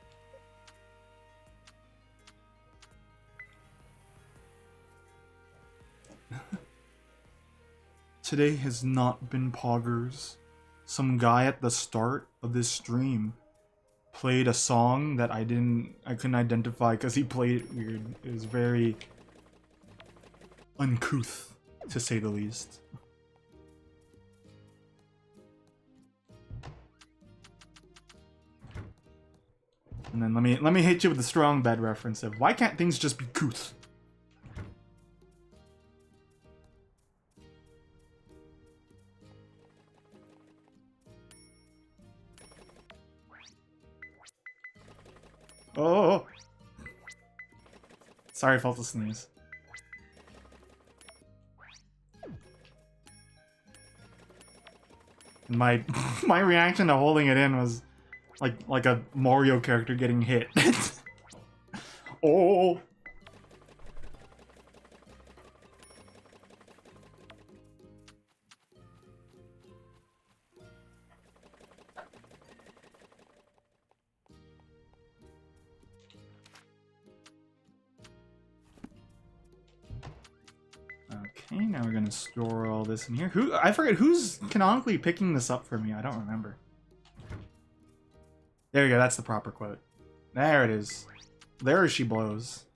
Today has not been poggers. Some guy at the start of this stream played a song that I couldn't identify because he played it weird. It was very uncouth, to say the least. And then let me hit you with the strong bed reference of why can't things just be couth? Oh! Sorry, I felt a sneeze. My my reaction to holding it in was like a Mario character getting hit. Oh! Okay, now we're gonna store all this in here. I forget who's canonically picking this up for me. I don't remember. There you go. That's the proper quote. There it is. There she blows.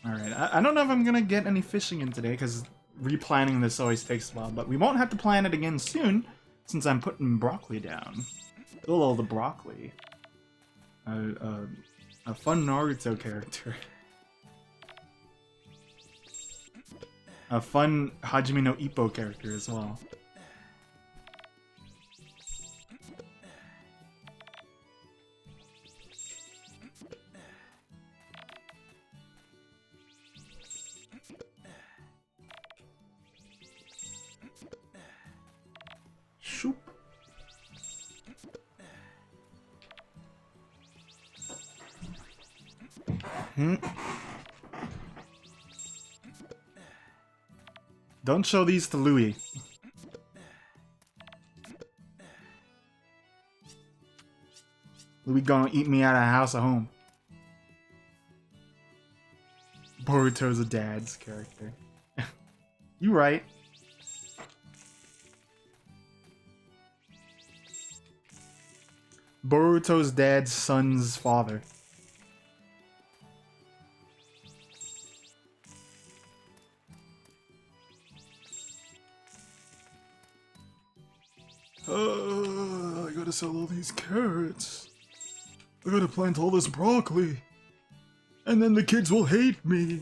Alright, I don't know if I'm gonna get any fishing in today, because replanning this always takes a while, but we won't have to plan it again soon, since I'm putting broccoli down. Oh, the broccoli. A fun Naruto character. A fun Hajime no Ippo character as well. Shoop. Don't show these to Louis. Louis gonna eat me out of house at home. Boruto's a dad's character. You right. Boruto's dad's son's father. gotta sell all these carrots. I gotta plant all this broccoli. And then the kids will hate me.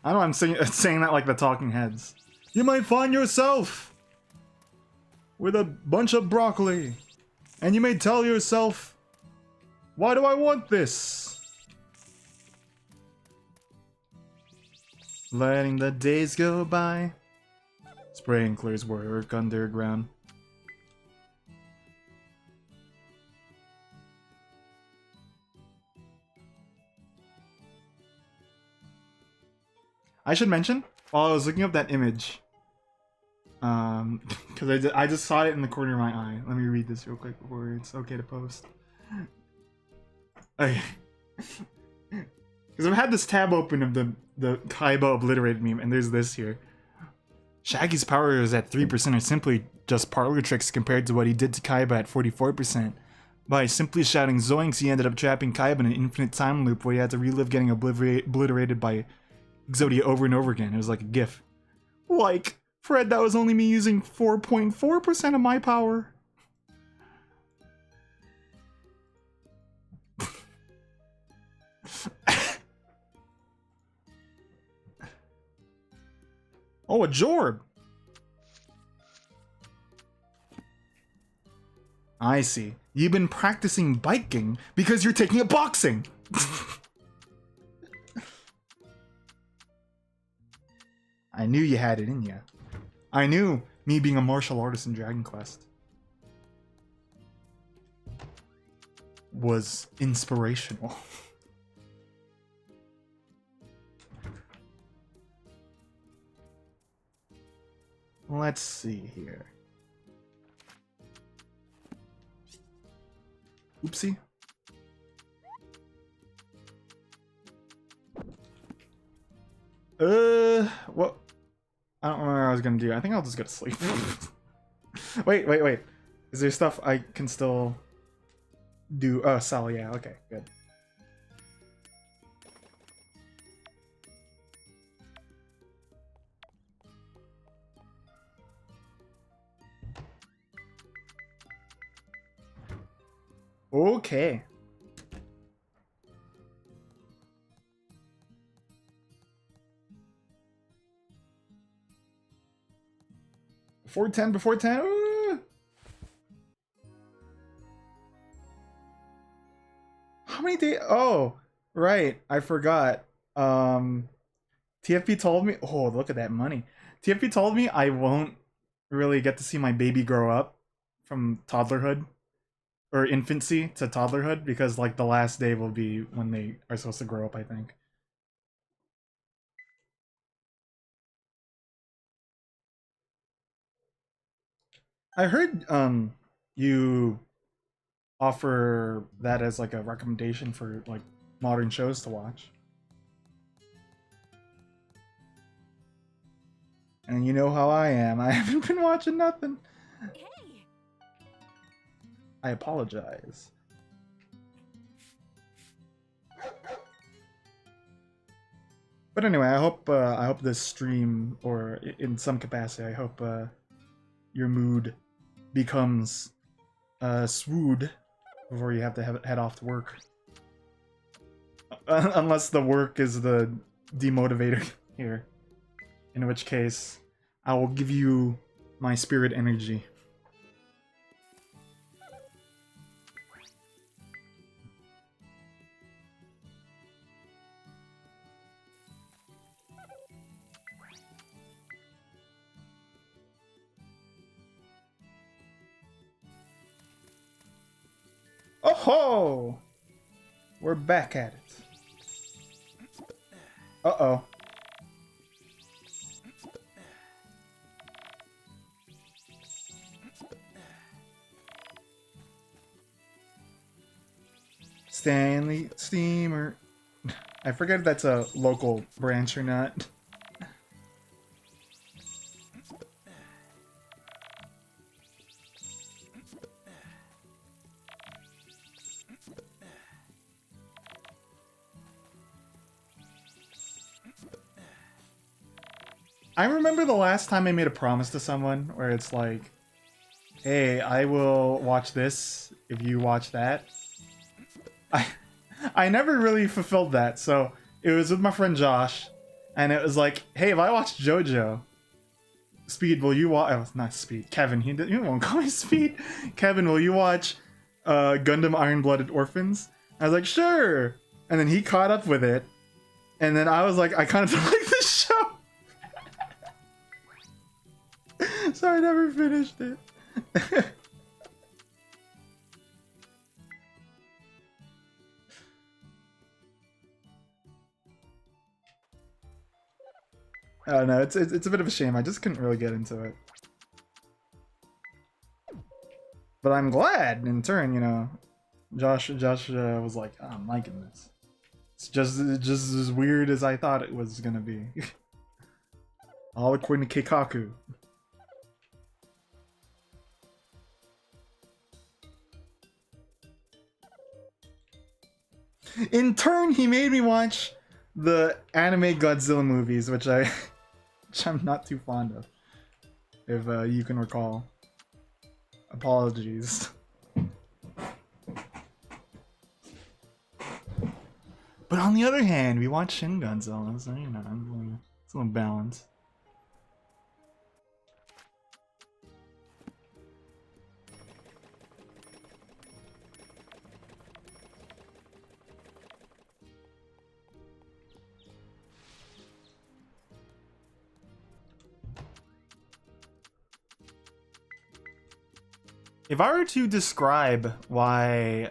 I know I'm saying that like the Talking Heads. You might find yourself with a bunch of broccoli. And you may tell yourself, why do I want this? Letting the days go by. Sprinklers work underground. I should mention, while I was looking up that image, because I just saw it in the corner of my eye. Let me read this real quick before it's okay to post. Okay. Because I've had this tab open of the Kaiba obliterated meme, and there's this here. Shaggy's power is at 3% are simply just parlor tricks compared to what he did to Kaiba at 44%. By simply shouting Zoinks, he ended up trapping Kaiba in an infinite time loop where he had to relive getting obliterated by Exodia over and over again. It was like a gif. Like, Fred, that was only me using 4.4% of my power. Oh, a Jorb! I see. You've been practicing biking because you're taking up boxing! I knew you had it in you. I knew me being a martial artist in Dragon Quest was inspirational. Let's see here. Oopsie. What? I don't know what I was gonna do. I think I'll just go to sleep. Wait. Is there stuff I can still do? Oh, sell, yeah, okay, good. Okay. Before 10. How many days? Oh, right. I forgot. TFP told me. Oh, look at that money. TFP told me I won't really get to see my baby grow up from toddlerhood or infancy to toddlerhood because like the last day will be when they are supposed to grow up, I think. I heard you offer that as like a recommendation for like modern shows to watch. And you know how I am. I haven't been watching nothing. Hey. I apologize. But anyway, I hope this stream, or in some capacity, I hope your mood becomes swood before you have to head off to work. Unless the work is the demotivator here. In which case, I will give you my spirit energy. Oh ho! We're back at it. Uh-oh. Stanley Steamer. I forget if that's a local branch or not. I remember the last time I made a promise to someone where it's like, hey, I will watch this if you watch that. I never really fulfilled that, so it was with my friend Josh, and it was like, hey, if I watch JoJo, Speed, will you watch? Oh, not Speed. Kevin, he won't call me Speed. Kevin, will you watch Gundam Iron-Blooded Orphans? I was like, sure. And then he caught up with it, and then I was like, I kind of don't like this show. So I never finished it. I don't know, it's a bit of a shame. I just couldn't really get into it. But I'm glad, in turn, you know, Josh was like, oh, I'm liking this. It's just as weird as I thought it was gonna be. All according to Keikaku. In turn, he made me watch the anime Godzilla movies, which I'm not too fond of, if you can recall. Apologies. But on the other hand, we watched Shin Godzilla, so you know, it's a little balance. If I were to describe why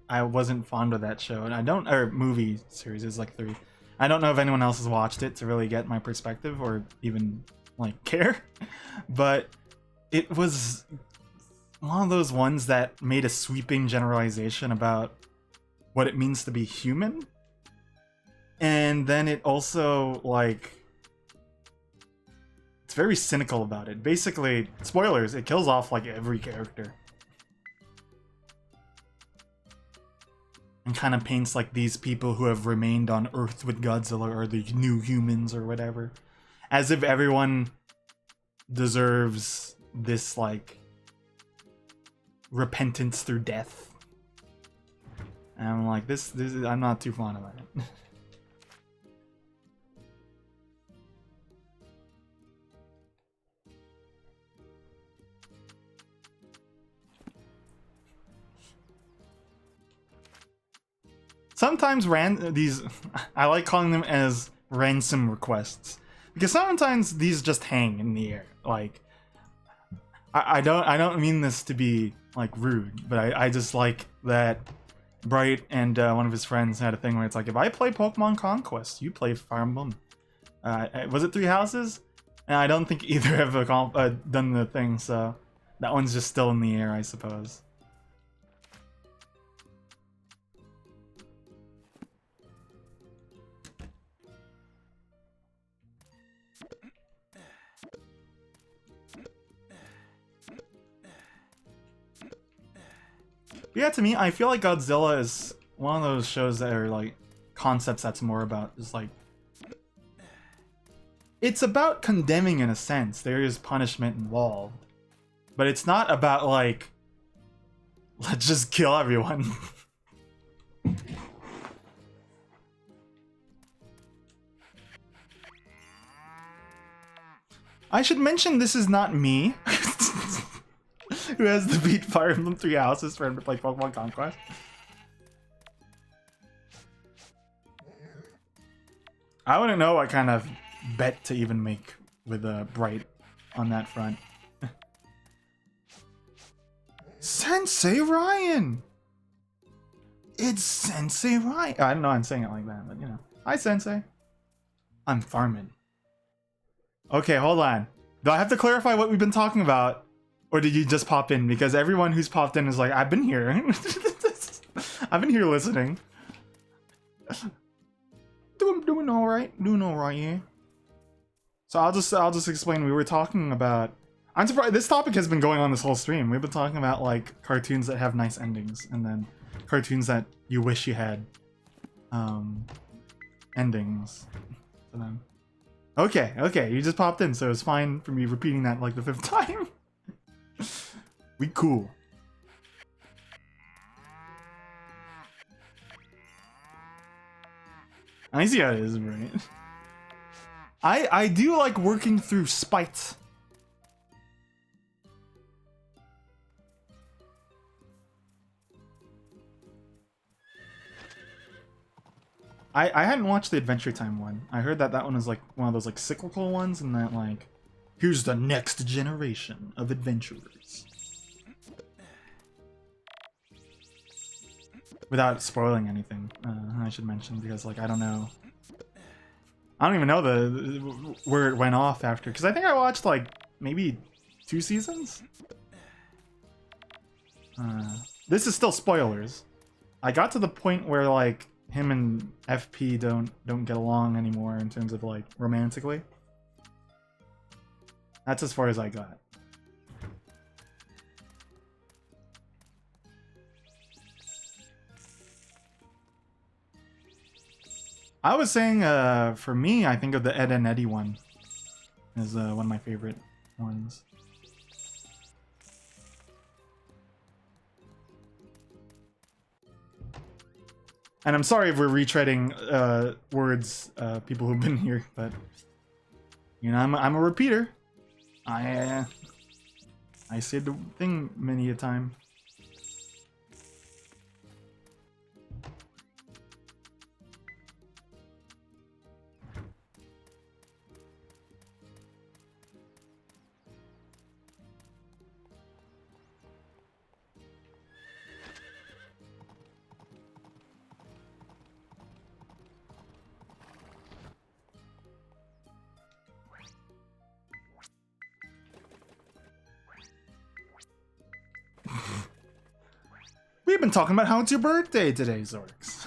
I wasn't fond of that show, and I don't, or movie series is like 3. I don't know if anyone else has watched it to really get my perspective or even like care, but it was one of those ones that made a sweeping generalization about what it means to be human, and then it also like it's very cynical about it. Basically, spoilers, it kills off like every character. And kind of paints like these people who have remained on Earth with Godzilla are the new humans or whatever. As if everyone deserves this like repentance through death. And I'm like, this is, I'm not too fond of it. Sometimes these I like calling them as ransom requests, because sometimes these just hang in the air. Like I don't mean this to be like rude, but I just like that Bright and one of his friends had a thing where it's like, if I play Pokemon Conquest, you play Fire Emblem. Was it 3 Houses? And I don't think either have done the thing, so that one's just still in the air, I suppose. Yeah, to me, I feel like Godzilla is one of those shows that are like concepts that's more about just like it's about condemning in a sense. There is punishment involved, but it's not about like let's just kill everyone. I should mention this is not me. Who has to beat Fire Emblem 3 Houses for him to play Pokemon Conquest. I wouldn't know what kind of bet to even make with Bright on that front. Sensei Ryan! It's Sensei Ryan! I don't know I'm saying it like that, but you know. Hi, Sensei. I'm farming. Okay, hold on. Do I have to clarify what we've been talking about? Or did you just pop in? Because everyone who's popped in is like, I've been here. I've been here listening. Doing all right. Doing all right, yeah. So I'll just explain. We were talking about. I'm surprised this topic has been going on this whole stream. We've been talking about like cartoons that have nice endings, and then cartoons that you wish you had endings to them. Okay, okay, you just popped in, so it's fine for me repeating that like the 5th time. We cool. I see how it is, right? I do like working through spite. I hadn't watched the Adventure Time one. I heard that that one is like one of those like cyclical ones, and that like, here's the next generation of adventurers. Without spoiling anything, I should mention, because like I don't know. I don't even know the where it went off after, because I think I watched like maybe 2 seasons. This is still spoilers. I got to the point where like him and FP don't get along anymore in terms of like romantically. That's as far as I got. I was saying, for me, I think of the Ed and Eddie one as one of my favorite ones. And I'm sorry if we're retreading words, people who've been here, but you know, I'm a repeater. I say the thing many a time. We've been talking about how it's your birthday today, Zorks.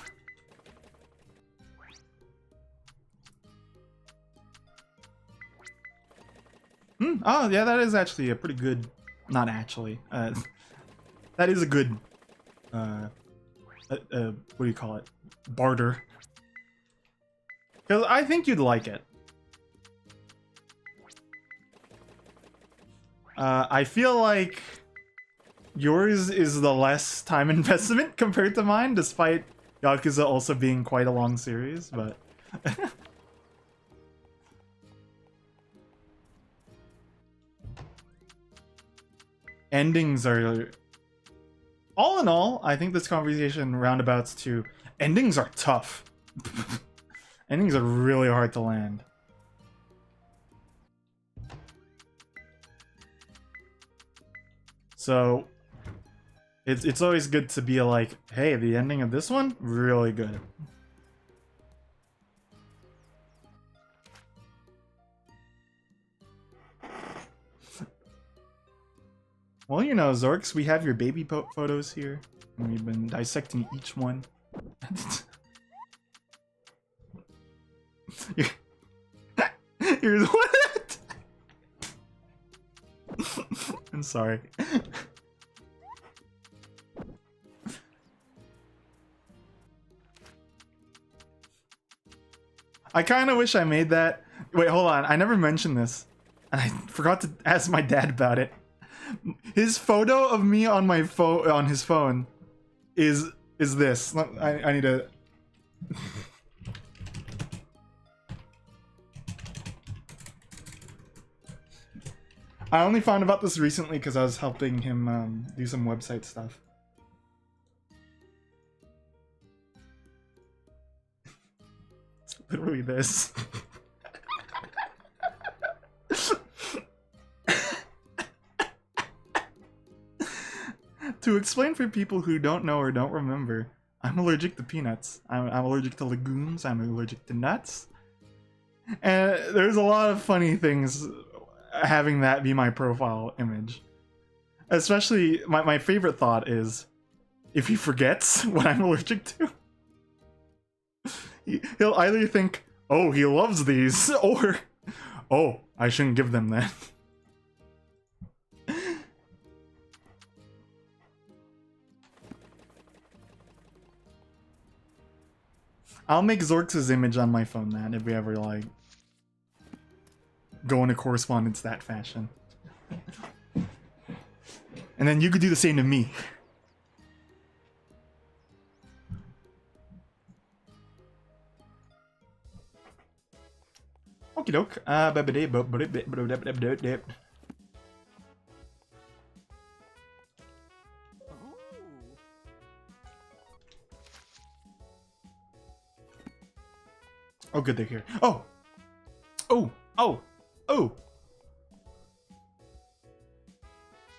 Oh, yeah, that is actually a pretty good... Not actually. That is a good... what do you call it? Barter. Because I think you'd like it. I feel like yours is the less time investment compared to mine, despite Yakuza also being quite a long series, but... Endings are... All in all, I think this conversation roundabouts to... Endings are tough. Endings are really hard to land. So... It's always good to be like, hey, the ending of this one, really good. Well, you know, Zorks, we have your baby photos here, and we've been dissecting each one. Here's what? I'm sorry. I kind of wish I made that. Wait, hold on. I never mentioned this, and I forgot to ask my dad about it. His photo of me on my phone, on his phone, is this. I need to. I only found about this recently because I was helping him do some website stuff. It's literally this. To explain for people who don't know or don't remember, I'm allergic to peanuts. I'm allergic to legumes. I'm allergic to nuts. And there's a lot of funny things having that be my profile image. Especially, my favorite thought is, if he forgets what I'm allergic to, he'll either think, oh, he loves these, or, oh, I shouldn't give them that. I'll make Zorks' image on my phone, man, if we ever, like, go into correspondence that fashion. And then you could do the same to me. Okie doke. Oh, good, they're here. Oh! Oh! Oh! Oh!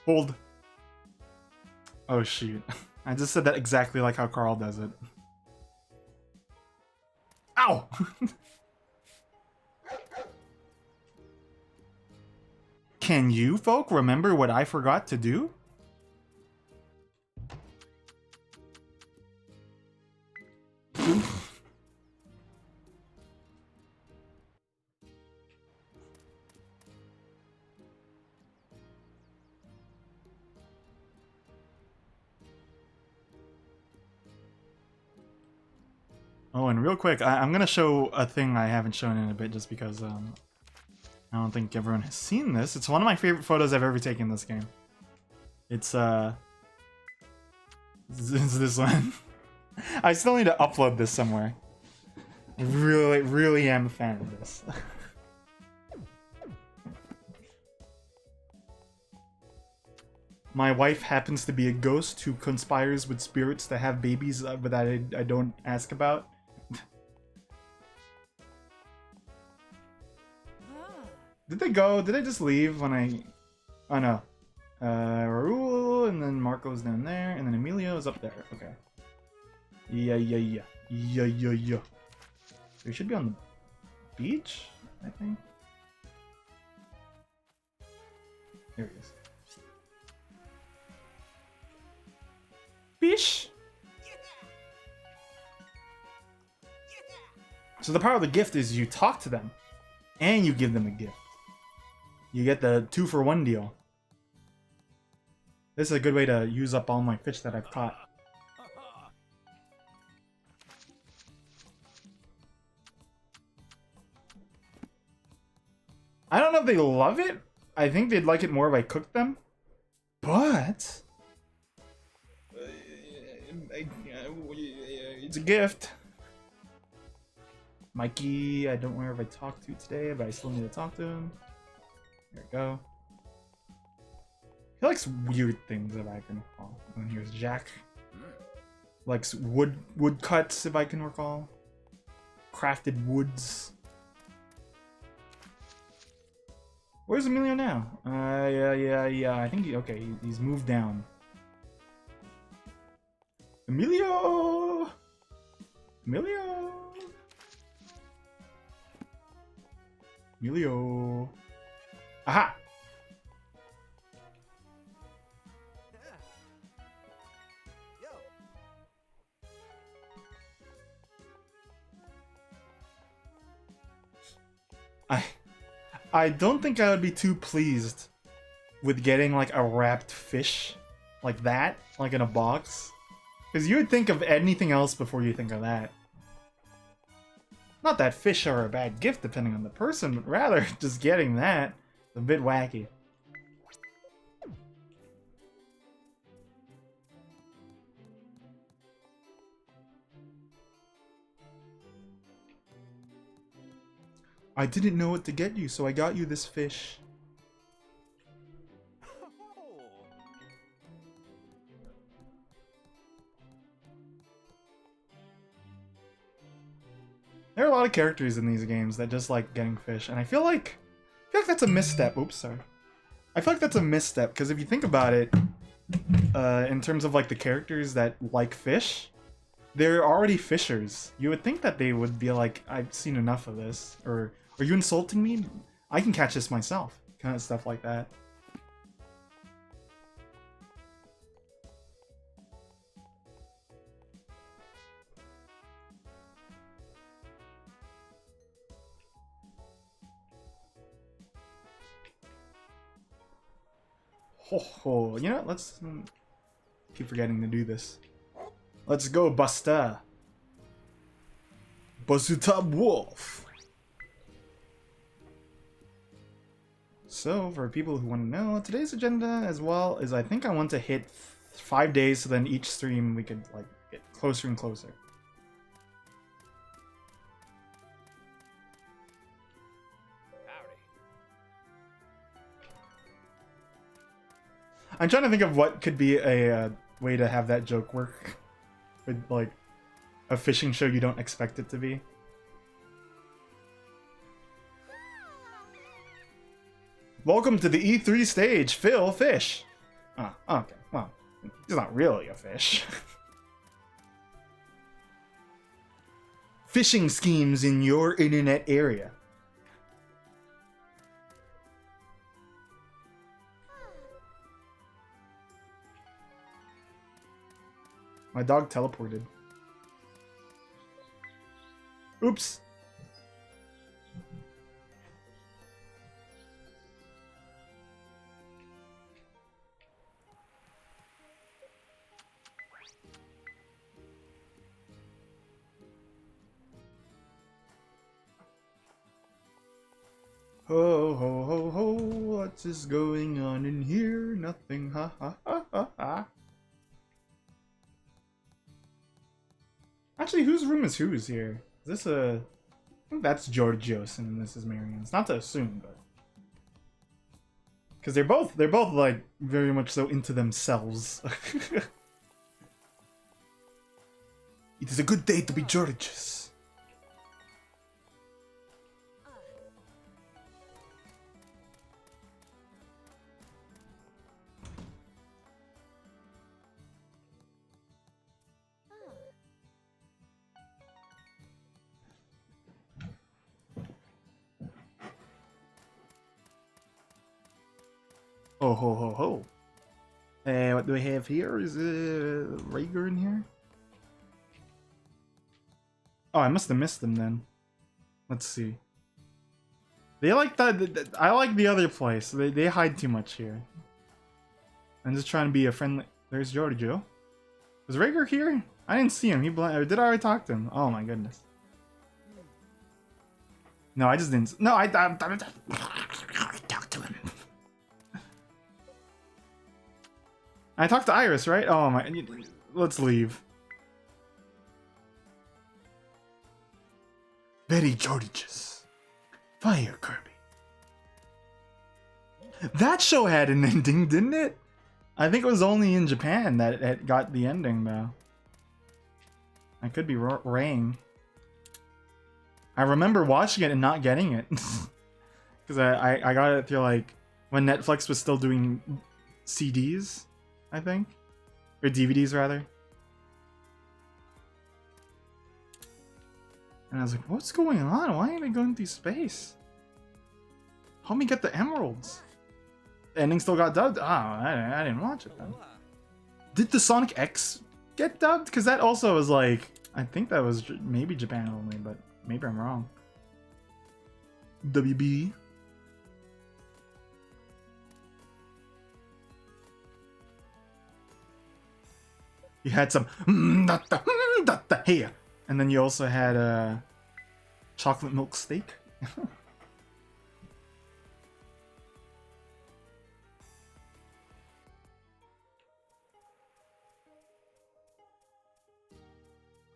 Hold. Oh, shoot. I just said that exactly like how Carl does it. Ow! Can you folk remember what I forgot to do? Oh, and real quick, I'm gonna show a thing I haven't shown in a bit just because I don't think everyone has seen this. It's one of my favorite photos I've ever taken in this game. It's this one. I still need to upload this somewhere. I really am a fan of this. My wife happens to be a ghost who conspires with spirits to have babies but that I don't ask about. Did they go? Did they just leave when I... Oh no. Raul, and then Marco's down there, and then Emilio is up there. Okay. Yeah. We should be on the beach, I think. There he is. Beach! So the power of the gift is you talk to them, and you give them a gift. You get the 2-for-1 deal. This is a good way to use up all my fish that I've caught. I don't know if they love it. I think they'd like it more if I cooked them. But... it's a gift. Mikey, I don't remember if I talked to today, but I still need to talk to him. There we go. He likes weird things, if I can recall. And here's Jack. Likes wood cuts, if I can recall. Crafted woods. Where's Emilio now? Yeah. I think he's moved down. Emilio! Aha! I don't think I would be too pleased with getting like a wrapped fish like that, like in a box. Because you would think of anything else before you think of that. Not that fish are a bad gift depending on the person, but rather just getting that is a bit wacky. I didn't know what to get you, so I got you this fish. There are a lot of characters in these games that just like getting fish, and I feel like that's a misstep. Oops, sorry. I feel like that's a misstep, because if you think about it, in terms of like the characters that like fish, they're already fishers. You would think that they would be like, I've seen enough of this, or are you insulting me? I can catch this myself. Kind of stuff like that. Ho, you know what? Let's keep forgetting to do this. Let's go, Buster. Bazooka Wolf. So, for people who want to know, today's agenda as well is I think I want to hit 5 days, so then each stream we could like get closer and closer. I'm trying to think of what could be a way to have that joke work with like a fishing show you don't expect it to be. Welcome to the E3 stage, Phil Fish. Oh, okay. Well, he's not really a fish. Fishing schemes in your internet area. My dog teleported. Oops. Ho ho ho ho, what is going on in here? Nothing, ha ha ha ha ha. Actually, whose room is whose here? Is this a... I think that's Georgios and this is Marian's. Not to assume, but... Because they're both like very much so into themselves. It is a good day to be Georgios. Oh ho ho ho. What do we have here? Is Rhaegar in here? Oh, I must have missed them then. Let's see. They like that. I like the other place. They hide too much here. I'm just trying to be a friendly. There's Giorgio. Was Rhaegar here? I didn't see him. Or did I already talk to him? Oh my goodness. No, I just didn't. No, I talked to him. I talked to Iris, right? Oh my. Let's leave. Very Georgious. Fire Kirby. That show had an ending, didn't it? I think it was only in Japan that it got the ending, though. I could be wrong. I remember watching it and not getting it. Because I got it through, like, when Netflix was still doing CDs, I think. Or DVDs, rather. And I was like, what's going on? Why ain't I going through space? Help me get the emeralds. The ending still got dubbed? Oh, I didn't watch it then. Did the Sonic X get dubbed? Because that also was like, I think that was maybe Japan only, but maybe I'm wrong. WB. You had some here. And then you also had a chocolate milk steak.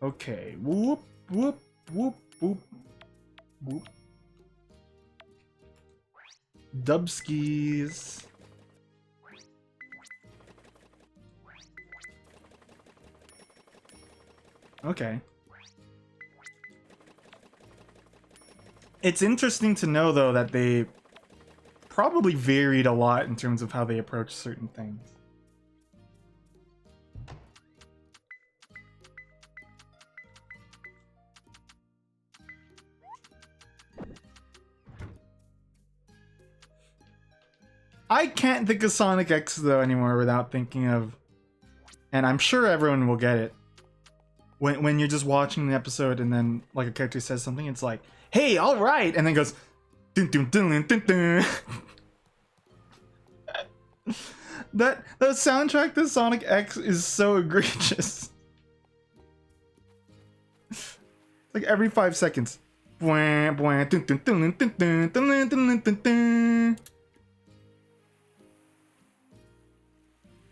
Okay. Whoop, whoop, whoop, whoop, whoop. Dubskis. Okay. It's interesting to know, though, that they probably varied a lot in terms of how they approach certain things. I can't think of Sonic X, though, anymore without thinking of... And I'm sure everyone will get it. When you're just watching the episode and then, like, a character says something, it's like, hey, alright! And then goes... Dun, dun, dun, dun, dun. The soundtrack to Sonic X is so egregious. It's like every 5 seconds.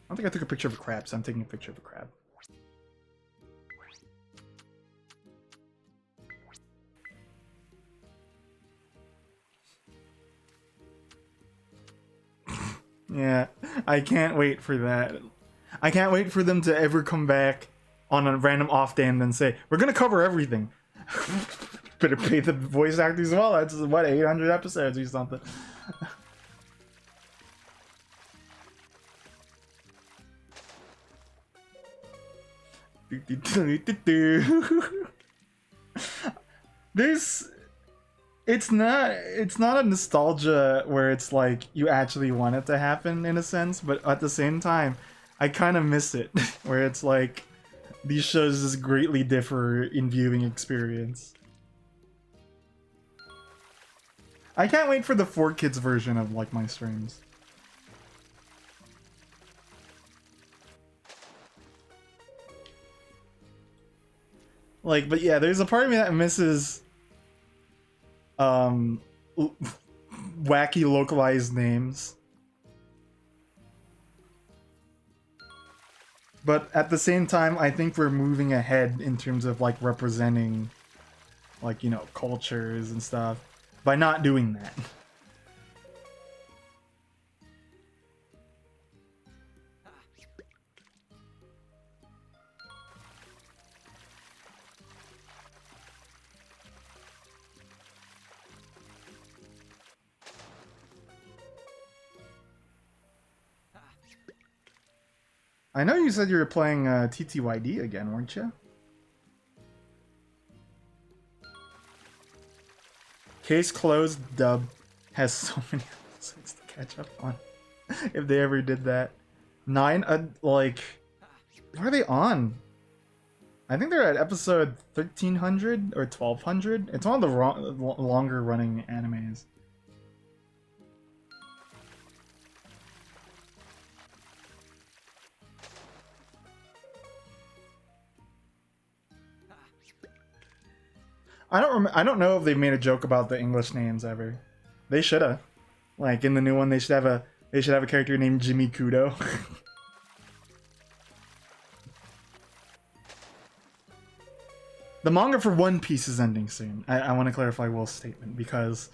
don't think I took a picture of a crab, so I'm taking a picture of a crab. Yeah, I can't wait for that. I can't wait for them to ever come back on a random off day and then say, we're gonna cover everything. Better pay the voice actors as well. That's what, 800 episodes or something. There's it's not a nostalgia where it's like you actually want it to happen in a sense, but at the same time, I kind of miss it where it's like these shows just greatly differ in viewing experience. I can't wait for the 4Kids version of like my streams. Like, but yeah, there's a part of me that misses um wacky localized names. But at the same time, I think we're moving ahead in terms of like representing like, you know, cultures and stuff by not doing that. I know you said you were playing TTYD again, weren't you? Case closed dub has so many episodes to catch up on. If they ever did that. 9, like, what are they on? I think they're at episode 1300 or 1200. It's one of the longer running animes. I don't know if they made a joke about the English names ever. They shoulda. Like in the new one, they should have a character named Jimmy Kudo. The manga for One Piece is ending soon. I want to clarify Will's statement because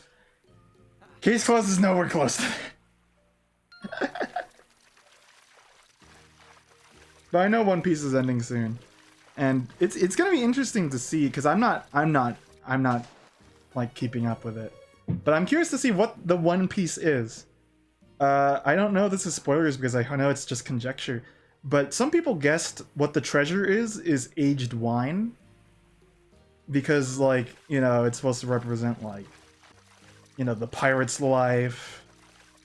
Case Closed is nowhere close to that. But I know One Piece is ending soon, and it's gonna be interesting to see because I'm not like keeping up with it, but I'm curious to see what the One Piece is. I don't know if this is spoilers because I know it's just conjecture, but some people guessed what the treasure is aged wine. Because, like, you know, it's supposed to represent, like, you know, the pirate's life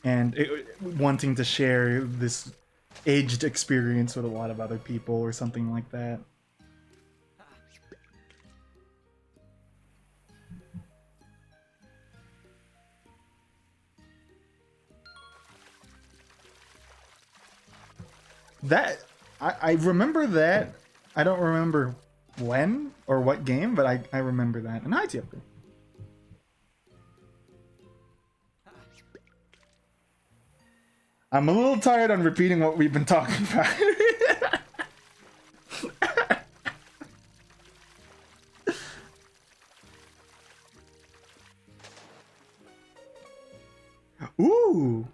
and wanting to share this aged experience with a lot of other people or something like that. That I remember that. I don't remember when or what game, but I remember that. And hi, Tiapu. I'm a little tired on repeating what we've been talking about. Ooh,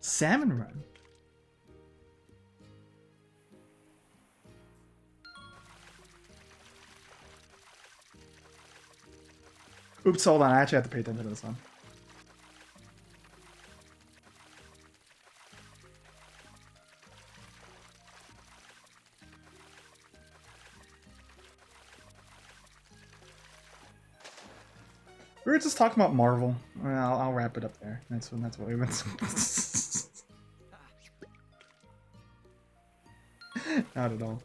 Salmon Run. Oops, hold on. I actually have to pay attention to this one. We were just talking about Marvel. I'll wrap it up there. That's what we went. Not at all.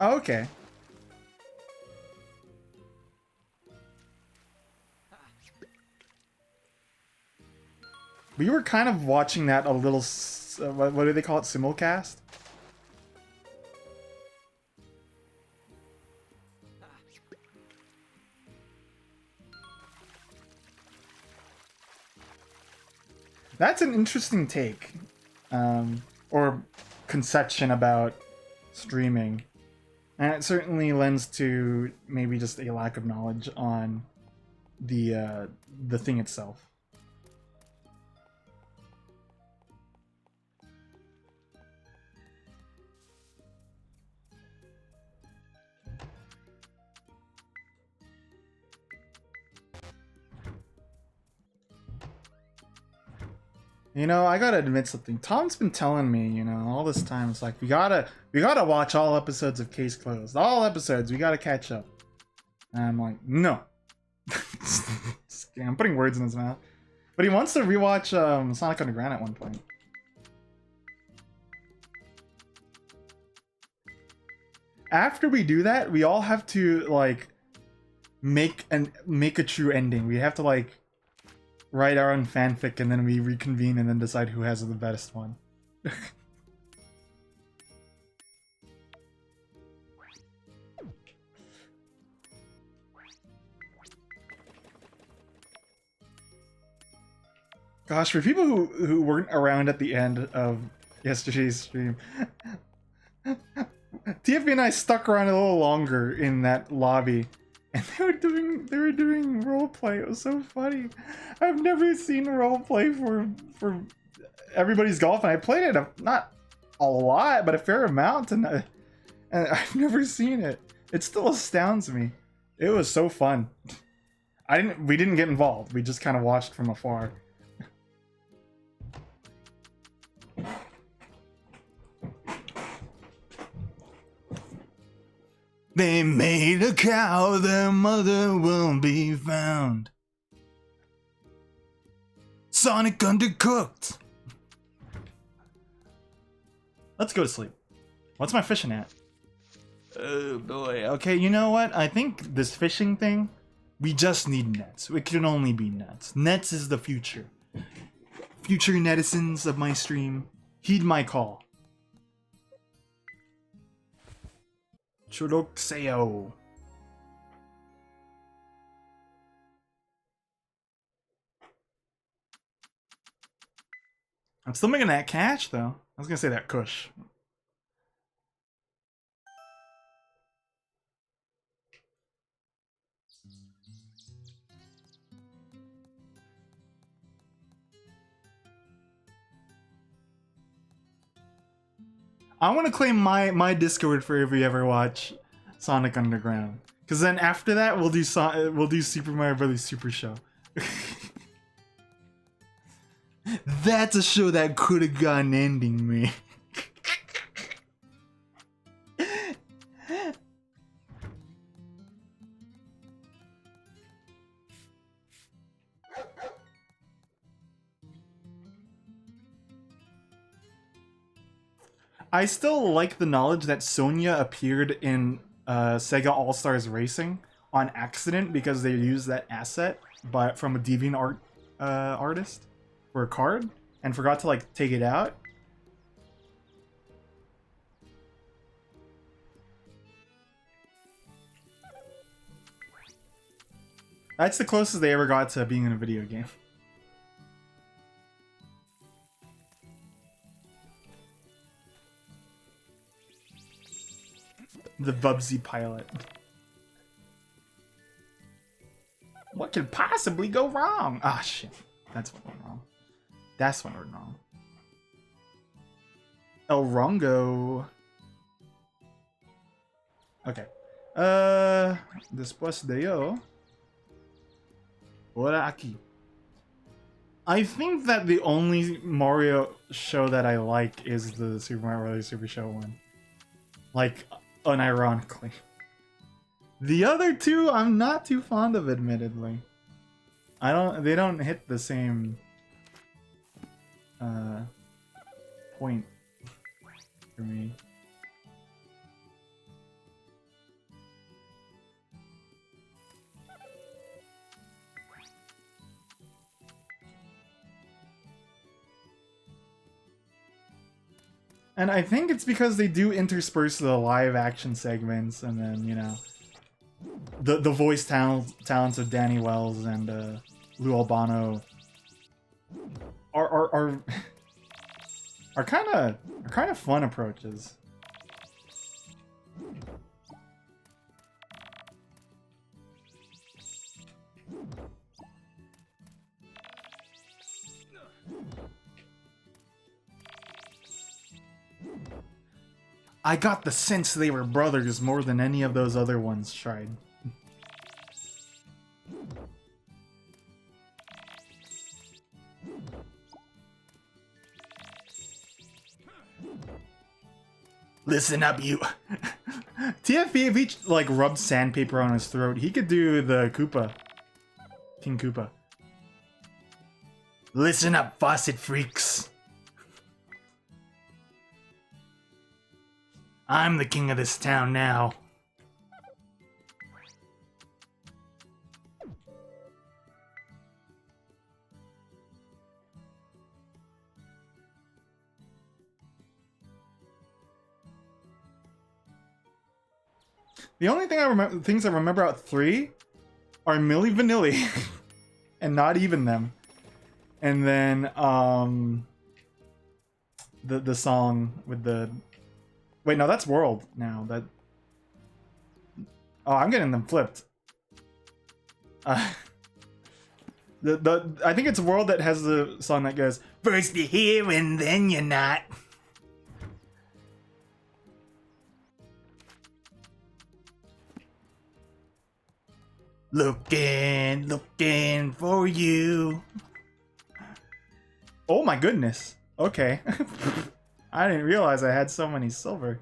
Oh, okay. We were kind of watching that a little. What do they call it? Simulcast. That's an interesting take, or conception about streaming, and it certainly lends to maybe just a lack of knowledge on the thing itself. You know, I gotta admit something. Tom's been telling me, you know, all this time. It's like we gotta watch all episodes of Case Closed. All episodes. We gotta catch up. And I'm like, no. I'm putting words in his mouth. But he wants to rewatch Sonic Underground at one point. After we do that, we all have to like make a true ending. We have to like write our own fanfic and then we reconvene and then decide who has the best one. Gosh, for people who weren't around at the end of yesterday's stream, TFB and I stuck around a little longer in that lobby, and they were doing roleplay. It was so funny. I've never seen roleplay for Everybody's Golf, and I played it not a lot, but a fair amount, and I've never seen it. It still astounds me. It was so fun. We didn't get involved. We just kind of watched from afar. They made a cow, their mother will be found. Sonic Undercooked. Let's go to sleep. What's my fishing at? Oh boy. Okay, you know what? I think this fishing thing, we just need nets. It can only be nets. Nets is the future. Future netizens of my stream, heed my call. Chorokseo. I'm still making that cash though. I was gonna say that kush. I want to claim my Discord for if we ever watch Sonic Underground, because then after that we'll do Super Mario Brothers Super Show. That's a show that could have gotten ending me. I still like the knowledge that Sonya appeared in Sega All-Stars Racing on accident because they used that asset from a DeviantArt artist for a card and forgot to like take it out. That's the closest they ever got to being in a video game. The Bubsy pilot. What could possibly go wrong? Ah, shit. That's what went wrong. That's what went wrong. El Rongo. Okay. Después de yo. Ahora aquí. I think that the only Mario show that I like is the Super Mario Bros. Super Show one. Like, unironically. The other two, I'm not too fond of, admittedly. They don't hit the same point for me. And I think it's because they do intersperse the live action segments, and then, you know, the voice talents of Danny Wells and Lou Albano are are kind of fun approaches. I got the sense they were brothers more than any of those other ones tried. Listen up, you. TFP, if he like rubbed sandpaper on his throat, he could do the Koopa. King Koopa. Listen up, faucet freaks. I'm the king of this town now. The only thing things I remember out 3 are Milli Vanilli and Not Even Them. And then the song with the wait, no, that's World now. That oh, I'm getting them flipped. I think it's World that has the song that goes, "First you're here and then you're not." Looking for you. Oh my goodness. Okay. I didn't realize I had so many silver.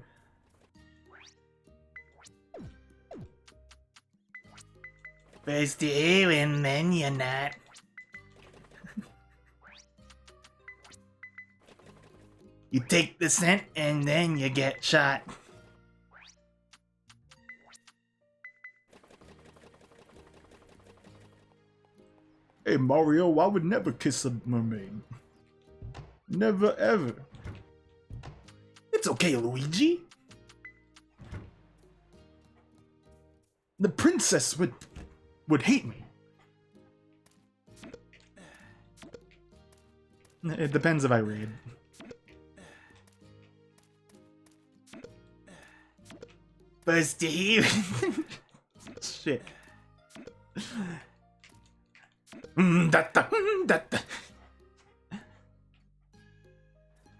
First you're here and then you're not. You take the scent and then you get shot. Hey Mario, I would never kiss a mermaid. Never ever. It's okay, Luigi. The princess would hate me. It depends if I read. First you hear. Shit.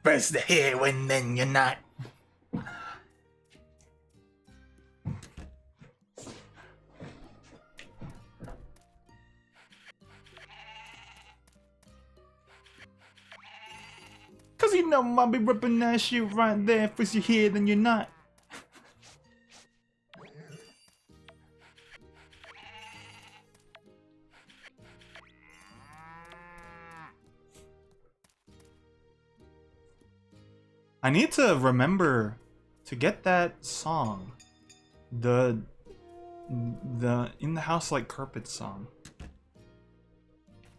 First the hair and then you're not. Cause you know I'll be ripping that shit right there. First you're here, then you're not. I need to remember to get that song. The In the House Like Carpet song.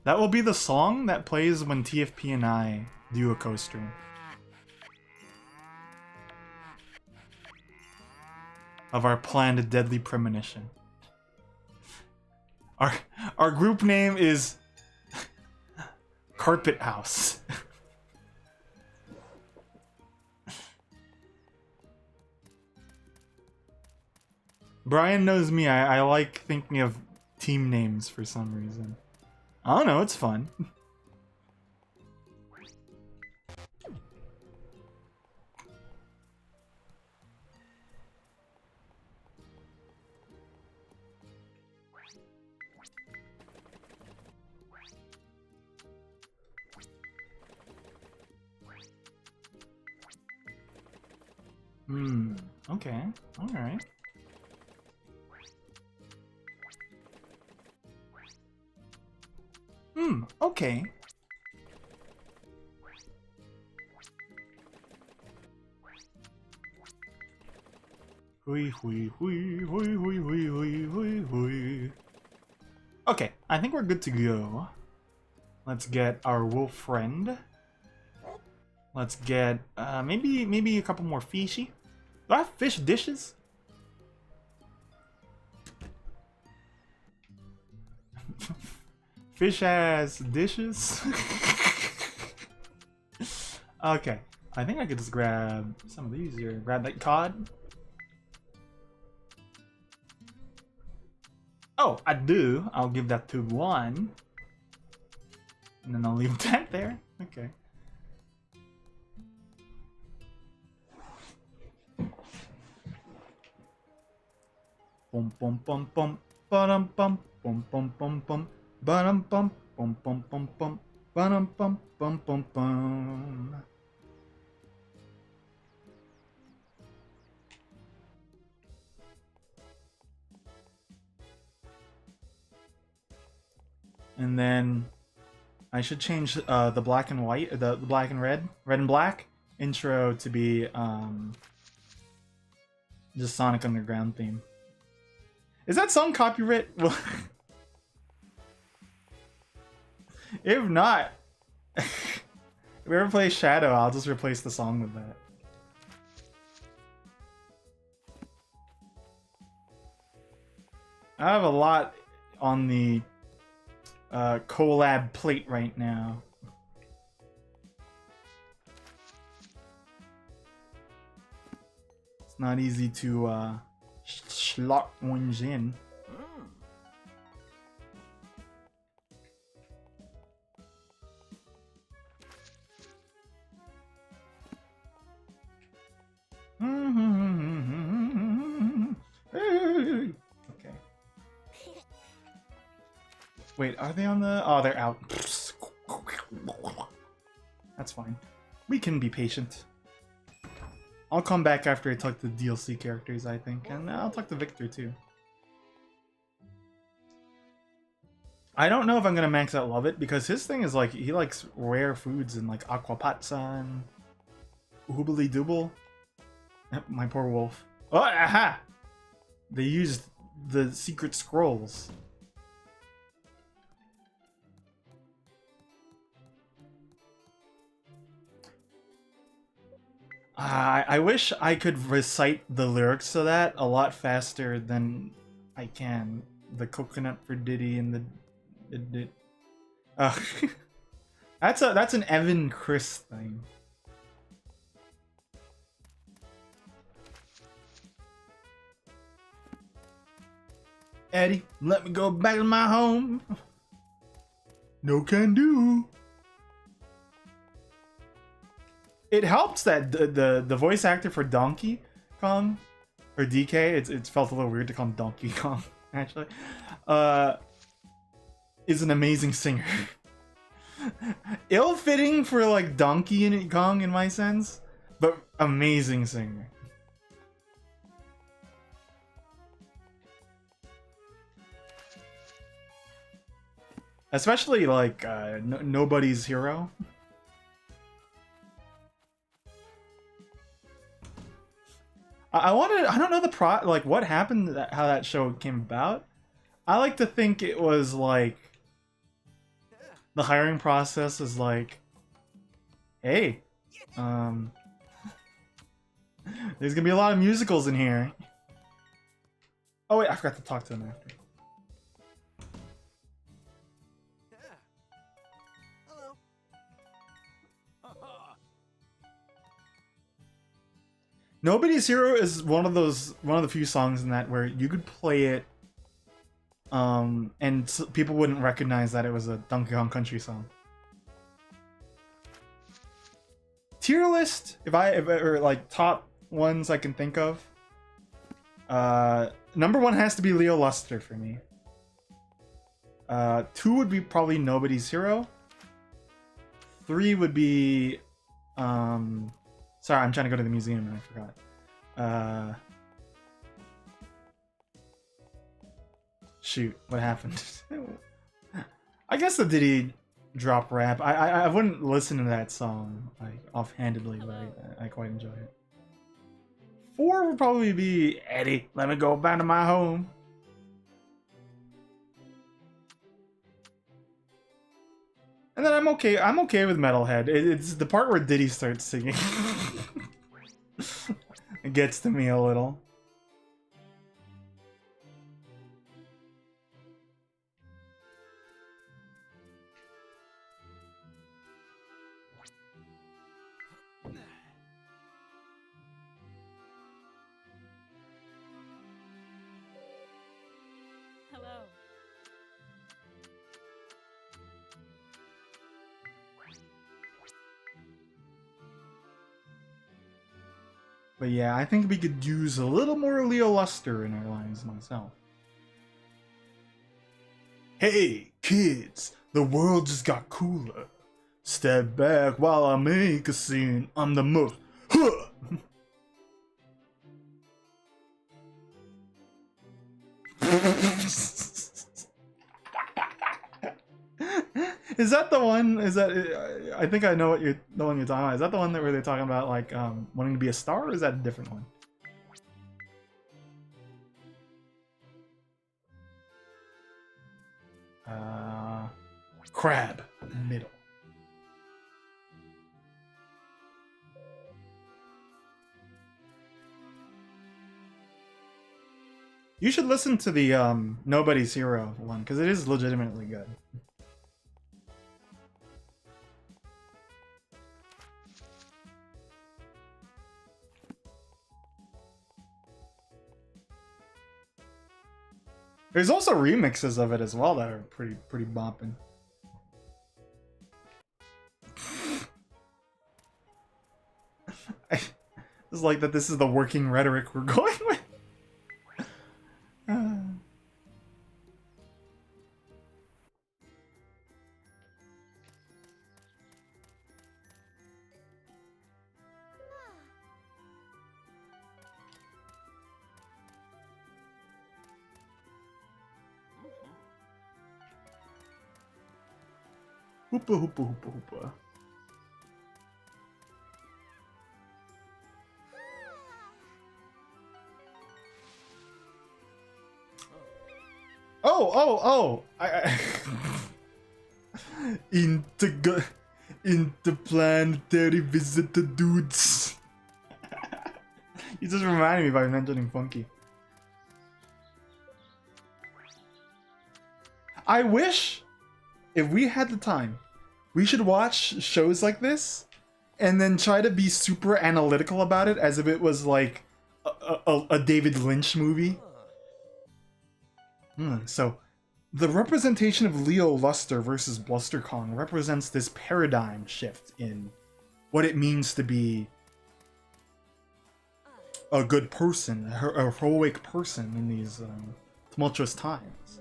That will be the song that plays when TFP and I do a co-stream. Of our planned Deadly Premonition. Our group name is Carpet House. Brian knows me, I like thinking of team names for some reason. I don't know, it's fun. Okay, alright. Okay. Okay, I think we're good to go. Let's get our wolf friend. Let's get maybe a couple more fishy. Do I have fish dishes? Fish ass dishes? Okay, I think I could just grab some of these here. Grab that cod. Oh, I do. I'll give that to one. And then I'll leave that there. Okay. Bum bum bum bum. Ba-dum bum bum bum bum bum. Ba-dum bum bum bum bum bum. Ba-dum bum bum bum bum. And then I should change the black and white, the black and red and black intro to be just Sonic Underground theme. Is that song copyright? If not, if we ever play Shadow, I'll just replace the song with that. I have a lot on the collab plate right now. It's not easy to slot ones in. Okay. Wait, are they on the... Oh, they're out. That's fine. We can be patient. I'll come back after I talk to the DLC characters, I think. And I'll talk to Victor, too. I don't know if I'm gonna max out Love It, because his thing is like, he likes rare foods and like Aquapatsa and Hoobly Dooble. My poor wolf. Oh, aha! They used the secret scrolls. I wish I could recite the lyrics to that a lot faster than I can. The coconut for Diddy and the that's an Evan Chris thing. Eddie, let me go back to my home. No can do. It helps that the voice actor for Donkey Kong, or DK, it's felt a little weird to call him Donkey Kong, actually, is an amazing singer. Ill-fitting for like Donkey Kong in my sense, but amazing singer. Especially like Nobody's Hero. I don't know like what happened, how that show came about. I like to think it was like the hiring process is like, hey, there's gonna be a lot of musicals in here. Oh wait, I forgot to talk to him after. Nobody's Hero is one of the few songs in that where you could play it, and people wouldn't recognize that it was a Donkey Kong Country song. Tier list, or like top ones I can think of. Number 1 has to be Leo Luster for me. 2 would be probably Nobody's Hero. 3 would be sorry, I'm trying to go to the museum and I forgot. Shoot, what happened? I guess the Diddy drop rap. I wouldn't listen to that song like offhandedly, but I quite enjoy it. 4 would probably be Eddie, let me go back to my home. And then I'm okay with Metalhead. It's the part where Diddy starts singing. It gets to me a little. But yeah, I think we could use a little more Leo Luster in our lives myself. Hey, kids, the world just got cooler. Step back while I make a scene. I'm the most. Huh! Is that the one? Is that? I think I know what you're the one you're talking about. Is that the one that where they're talking about like wanting to be a star, or is that a different one? Crab middle. You should listen to the Nobody's Hero one because it is legitimately good. There's also remixes of it as well that are pretty bopping. It's like that this is the working rhetoric we're going with. Hoopa hoopa hoopa hoopa. Oh! Interplanetary visitor dudes. You just reminded me by mentioning Funky. I wish, if we had the time, we should watch shows like this and then try to be super analytical about it as if it was like a David Lynch movie. So, the representation of Leo Luster versus Bluster Kong represents this paradigm shift in what it means to be a good person, a heroic person in these tumultuous times.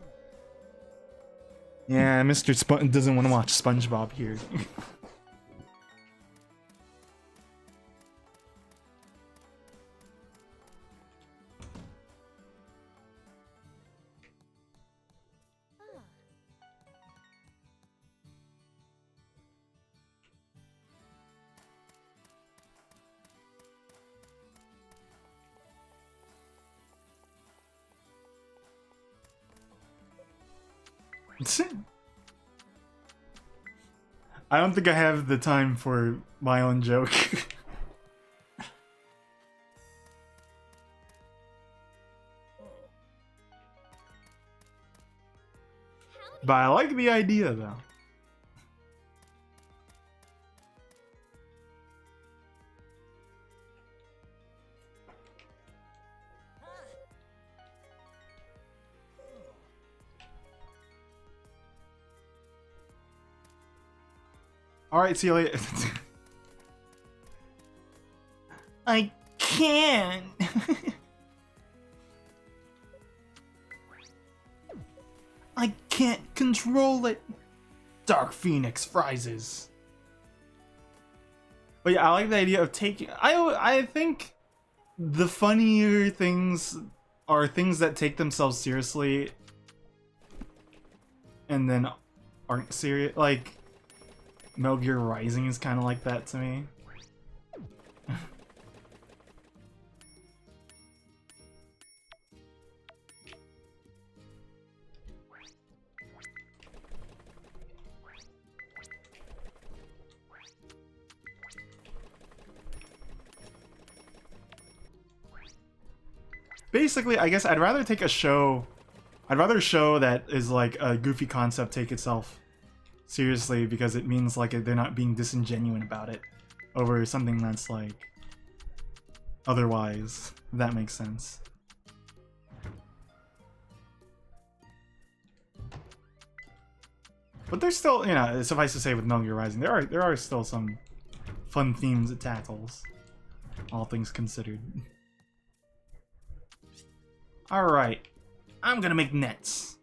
Yeah, Mr. doesn't want to watch SpongeBob here. I don't think I have the time for my own joke. But I like the idea, though. Alright, see you later. I can't. I can't control it. Dark Phoenix rises. But yeah, I like the idea of taking. I think the funnier things are things that take themselves seriously and then aren't serious. Like Metal Gear Rising is kind of like that to me. Basically, I guess I'd rather take a show. I'd rather a show that is like a goofy concept take itself seriously because it means like they're not being disingenuous about it over something that's like otherwise, if that makes sense. But there's still, you know, suffice to say with Metal Gear Rising, there are still some fun themes it tackles. All things considered. Alright. I'm gonna make nets.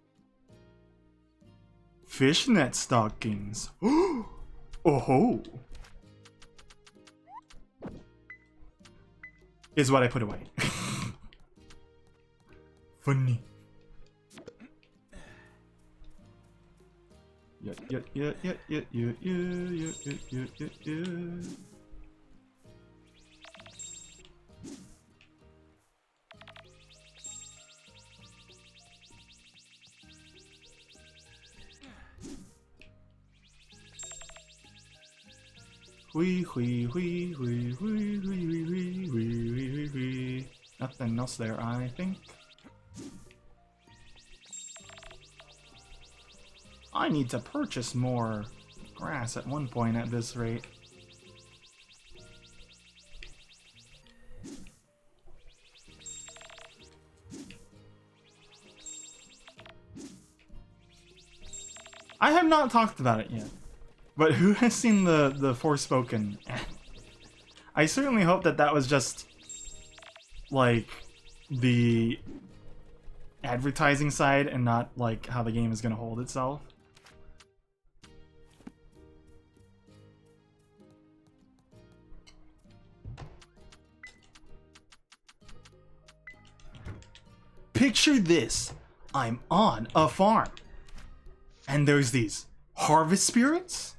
Fishnet stockings. Oh ho! Is what I put away. Funny. Yeah. Nothing else there, I think. I need to purchase more grass at one point at this rate. I have not talked about it yet, but who has seen the Forspoken? I certainly hope that that was just like the advertising side and not like how the game is going to hold itself. Picture this. I'm on a farm. And there's these harvest spirits?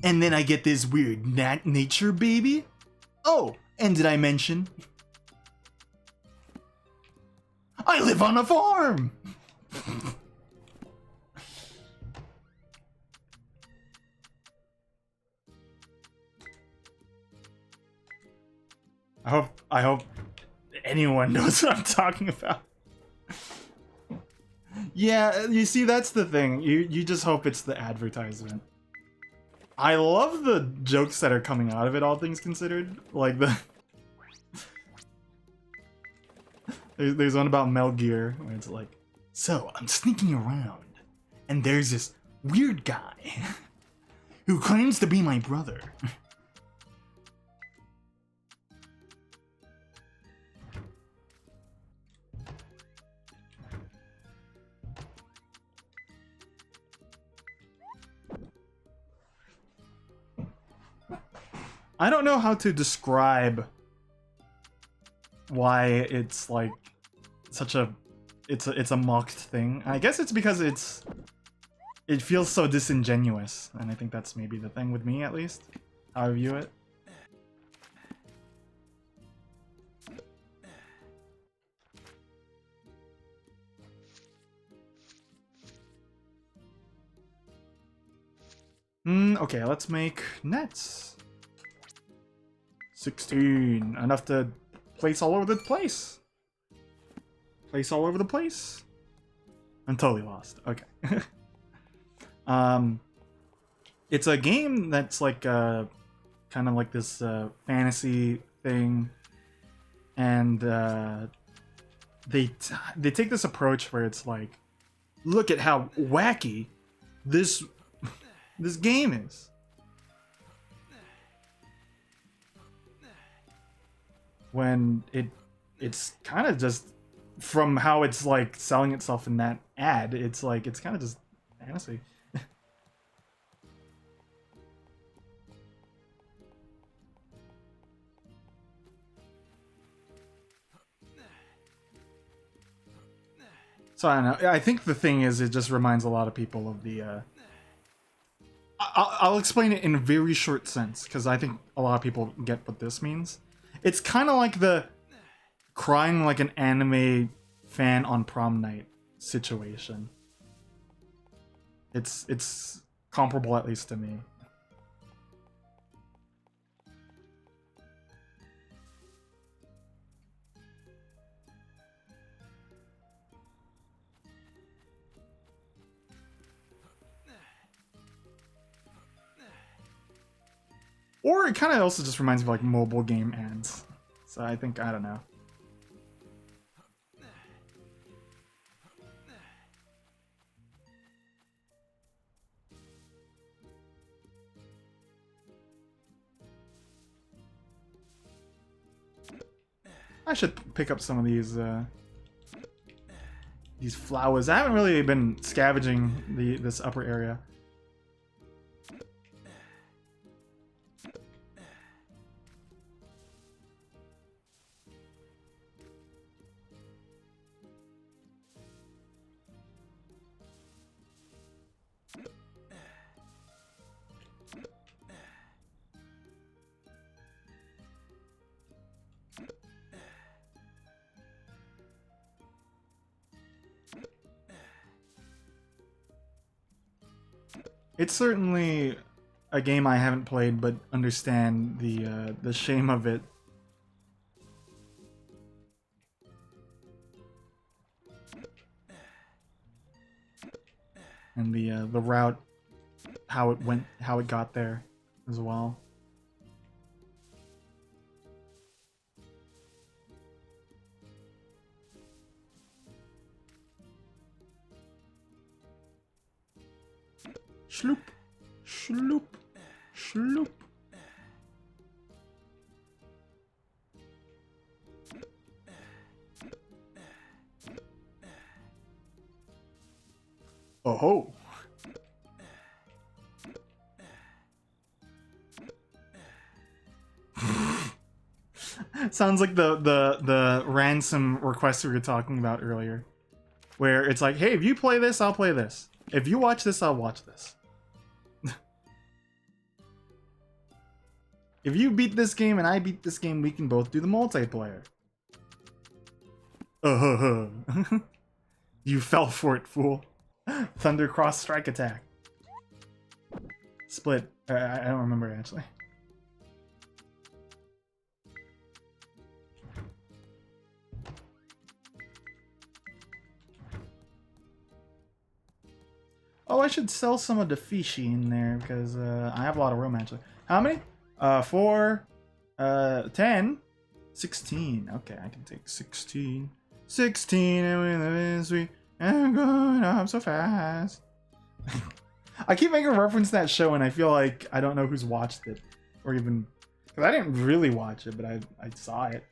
And then I get this weird nature baby? Oh, and did I mention? I live on a farm! I hope anyone knows what I'm talking about. Yeah, you see, that's the thing. You just hope it's the advertisement. I love the jokes that are coming out of it, all things considered. Like there's one about Metal Gear where it's like, so I'm sneaking around, and there's this weird guy who claims to be my brother. I don't know how to describe why it's like such a it's a mocked thing. I guess it's because it feels so disingenuous, and I think that's maybe the thing with me, at least how I view it. Okay, let's make nets. 16. Enough to place all over the place. Place all over the place. I'm totally lost. Okay. It's a game that's like kind of like this fantasy thing, and they take this approach where it's like, look at how wacky this game is. When it's kind of just, from how it's like selling itself in that ad, it's like it's kind of just fantasy. So I don't know. I think the thing is, it just reminds a lot of people of the. I'll explain it in a very short sense, because I think a lot of people get what this means. It's kind of like the crying like an anime fan on prom night situation. It's comparable, at least to me. Or it kind of also just reminds me of like mobile game ads. So I think, I don't know. I should pick up some of these flowers. I haven't really been scavenging this upper area. It's certainly a game I haven't played, but understand the shame of it. And the route, how it went, how it got there, as well. Shloop, shloop, shloop. Oh ho. Sounds like the ransom request we were talking about earlier, where it's like, hey, if you play this, I'll play this. If you watch this, I'll watch this. If you beat this game and I beat this game, we can both do the multiplayer. You fell for it, fool. Thunder Cross Strike Attack. Split. I don't remember, actually. Oh, I should sell some of the fishy in there because I have a lot of room, actually. How many? 4, 10, 16. Okay, I can take 16. 16, and we live in sweet and going up so fast. I keep making reference to that show, and I feel like I don't know who's watched it, or even because I didn't really watch it, but I saw it.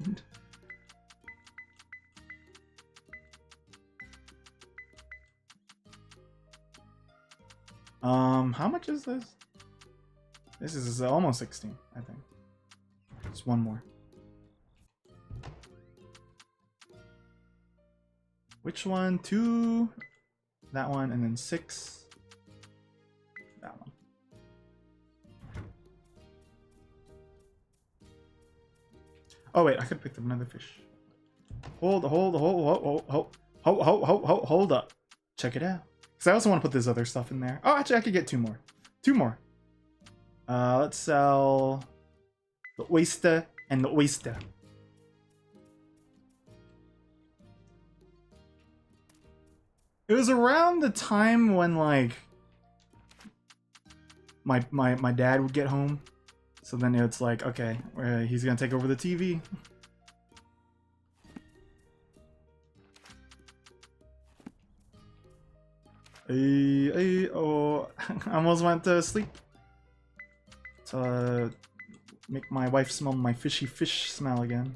How much is this? This is almost 16, I think. Just one more. Which one? 2. That one, and then 6. That one. Oh wait, I could pick up another fish. Hold up. Check it out. Because I also want to put this other stuff in there. Oh, actually, I could get 2 more. 2 more. Let's sell the oyster and the oyster. It was around the time when, like, my dad would get home. So then it's like, okay, he's gonna take over the TV. Oh, I almost went to sleep. To make my wife smell my fishy fish smell again.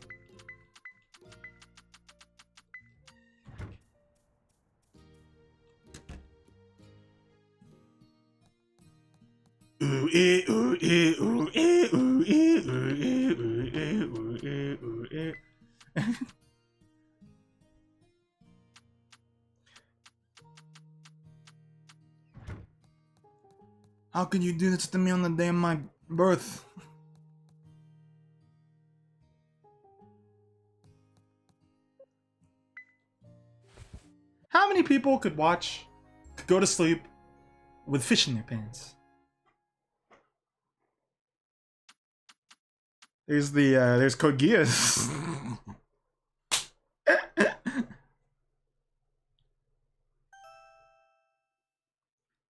How can you do this to me on the day of my birth? How many people could go to sleep with fish in their pants? There's Code Geass.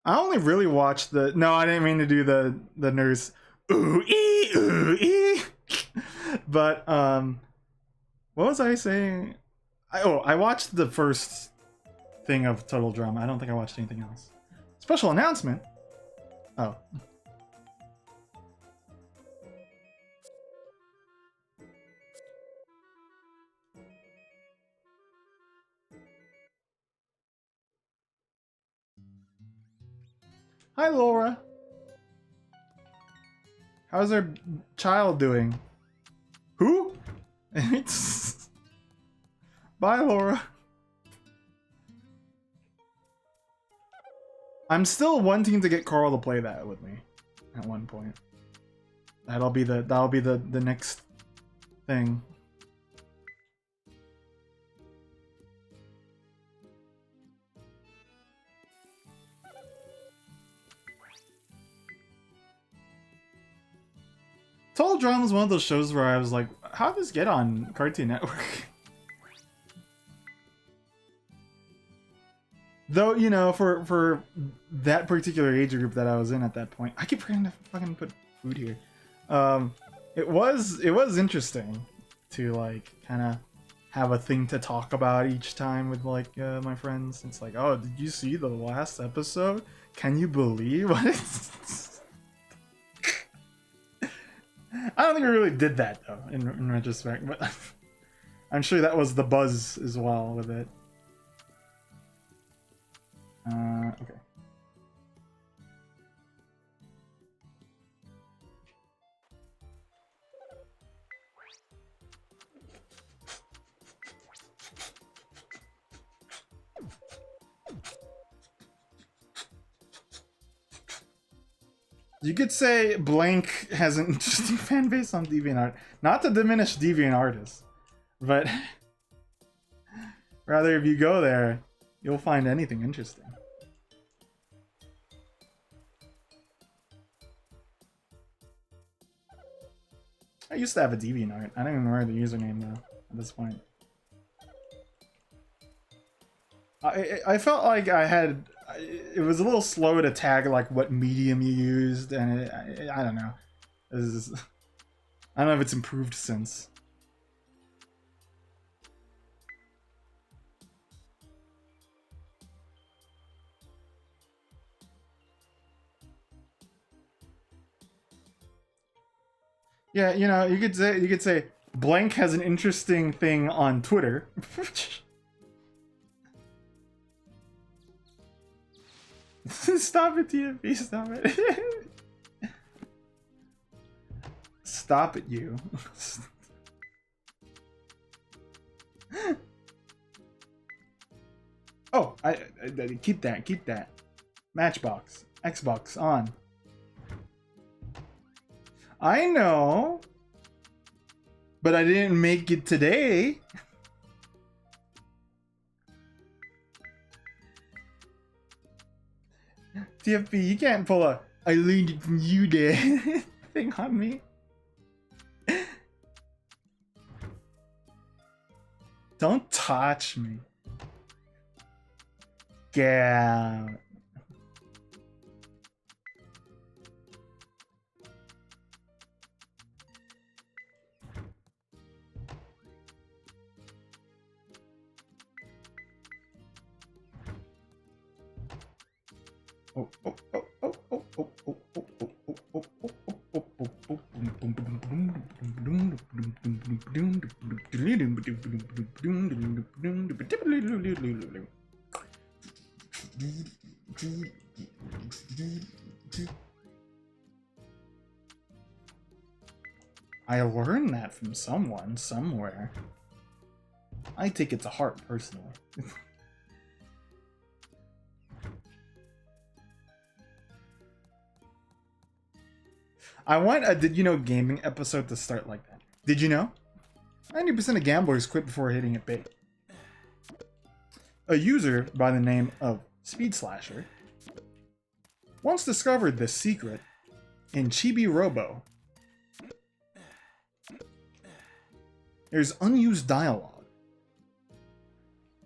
I only really watched no, I didn't mean to do the nurse ooh ee. But what was I saying? I watched the first thing of Total Drama. I don't think I watched anything else. Special announcement. Oh. Hi, Laura. How's our child doing? Who? Bye, Laura. I'm still wanting to get Carl to play that with me at one point. That'll be the next thing. Total Drama is one of those shows where I was like, how did this get on Cartoon Network? Though, you know, for that particular age group that I was in at that point, I keep forgetting to fucking put food here. It was interesting to like kind of have a thing to talk about each time with like my friends. It's like, oh, did you see the last episode? Can you believe what it's... I don't think we really did that though, in retrospect, but I'm sure that was the buzz as well with it. Okay. You could say Blank has an interesting fan base on DeviantArt. Not to diminish DeviantArtists, but rather if you go there, you'll find anything interesting. I used to have a DeviantArt. I don't even remember the username though at this point. I felt like I had... It was a little slow to tag like what medium you used, and I don't know. I don't know if it's improved since. Yeah, you know, you could say Blank has an interesting thing on Twitter. Stop it, TFB, stop it. Stop it, you. Oh, I keep that. Matchbox. Xbox on. I know. But I didn't make it today. TFB, you can't pull a I learned it from you there thing on me. Don't touch me. Get out. I learned that from someone, somewhere. I take it to heart, personally. I want a Did You Know Gaming episode to start like that. Did you know? 90% of gamblers quit before hitting it big. A user by the name of Speed Slasher once discovered this secret in Chibi Robo. There's unused dialogue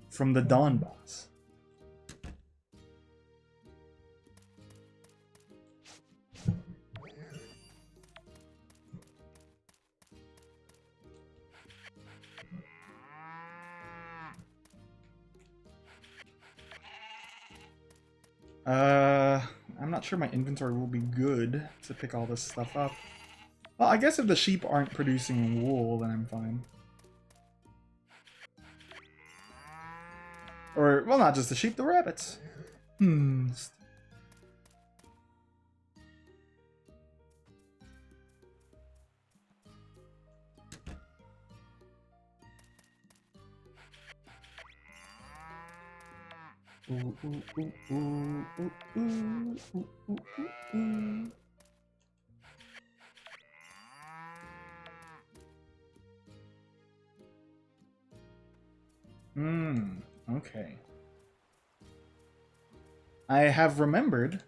from the Dawn boss. I'm not sure my inventory will be good to pick all this stuff up. Well, I guess if the sheep aren't producing wool, then I'm fine. Or, well, not just the sheep, the rabbits. Ooh, ooh, ooh, ooh, ooh, ooh, ooh, ooh, ooh. Okay. I have remembered.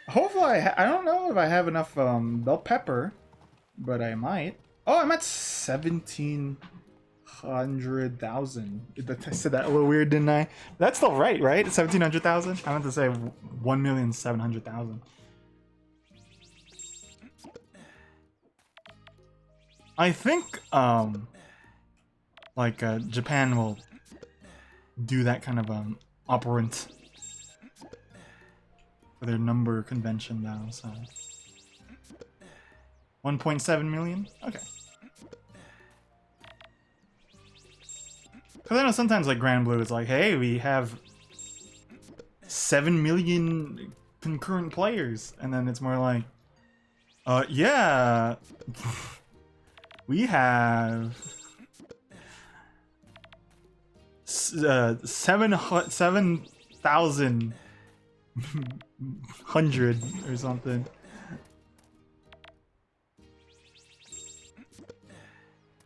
Hopefully, I don't know if I have enough bell pepper, but I might. Oh, I'm at 1,700,000. I said that a little weird, didn't I? That's still right, right? 1,700,000. I meant to say 1,700,000. I think like Japan will do that kind of operant for their number convention now. So 1.7 million. Okay. Because I know sometimes like Grand Blue is like, hey, we have 7 million concurrent players, and then it's more like, yeah, we have 7,000 hundred or something.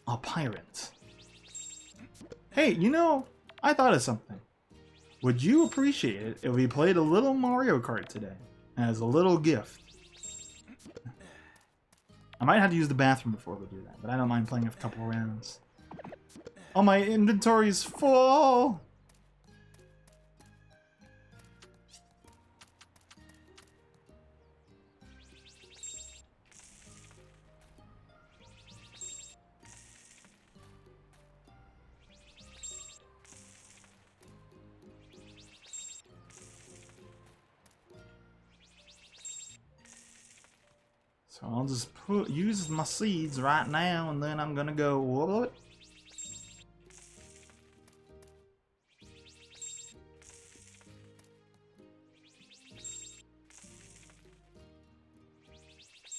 A pirate. Hey, you know, I thought of something. Would you appreciate it if we played a little Mario Kart today as a little gift? I might have to use the bathroom before we do that, but I don't mind playing a couple rounds. Oh, my inventory's full! So I'll just use my seeds right now, and then I'm gonna go. What?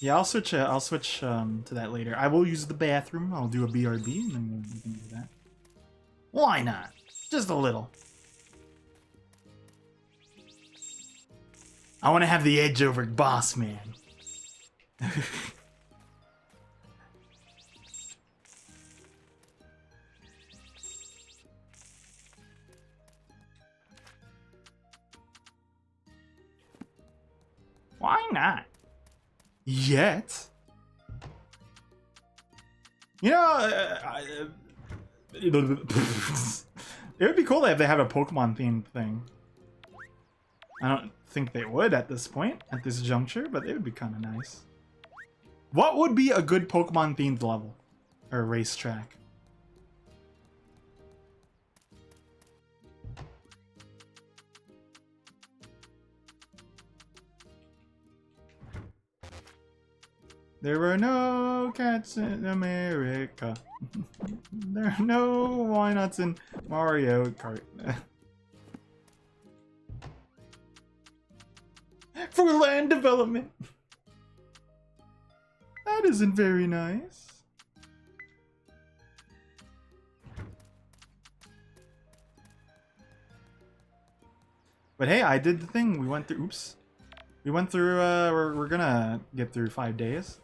Yeah, I'll switch. I'll switch to that later. I will use the bathroom. I'll do a BRB, and then we can do that. Why not? Just a little. I want to have the edge over Boss Man. Why not? Yet. You know, it would be cool if they have a Pokemon themed thing. I don't think they would at this point, at this juncture, but it would be kind of nice. What would be a good Pokemon themed level? Or racetrack? There are no cats in America. There are no why nots in Mario Kart. For land development. That isn't very nice. But hey, I did the thing. We went through. Oops. We went through. We're gonna get through 5 days.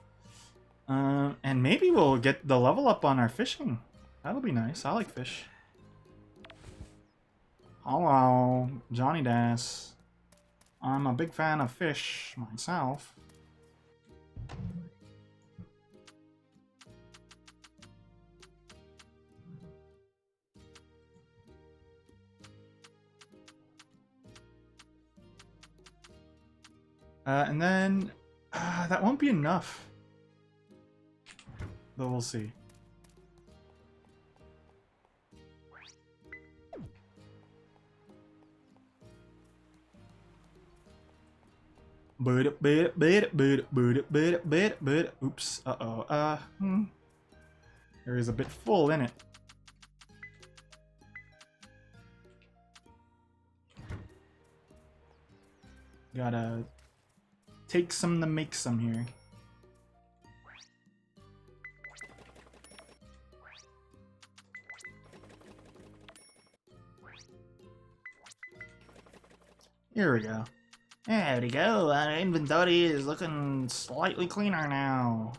And maybe we'll get the level up on our fishing. That'll be nice. I like fish. Hello, Johnny Das. I'm a big fan of fish myself. And then that won't be enough. But we'll see. Oops. Uh-oh. There is a bit full in it. Gotta take some to make some here. Here we go. There we go. Our inventory is looking slightly cleaner now.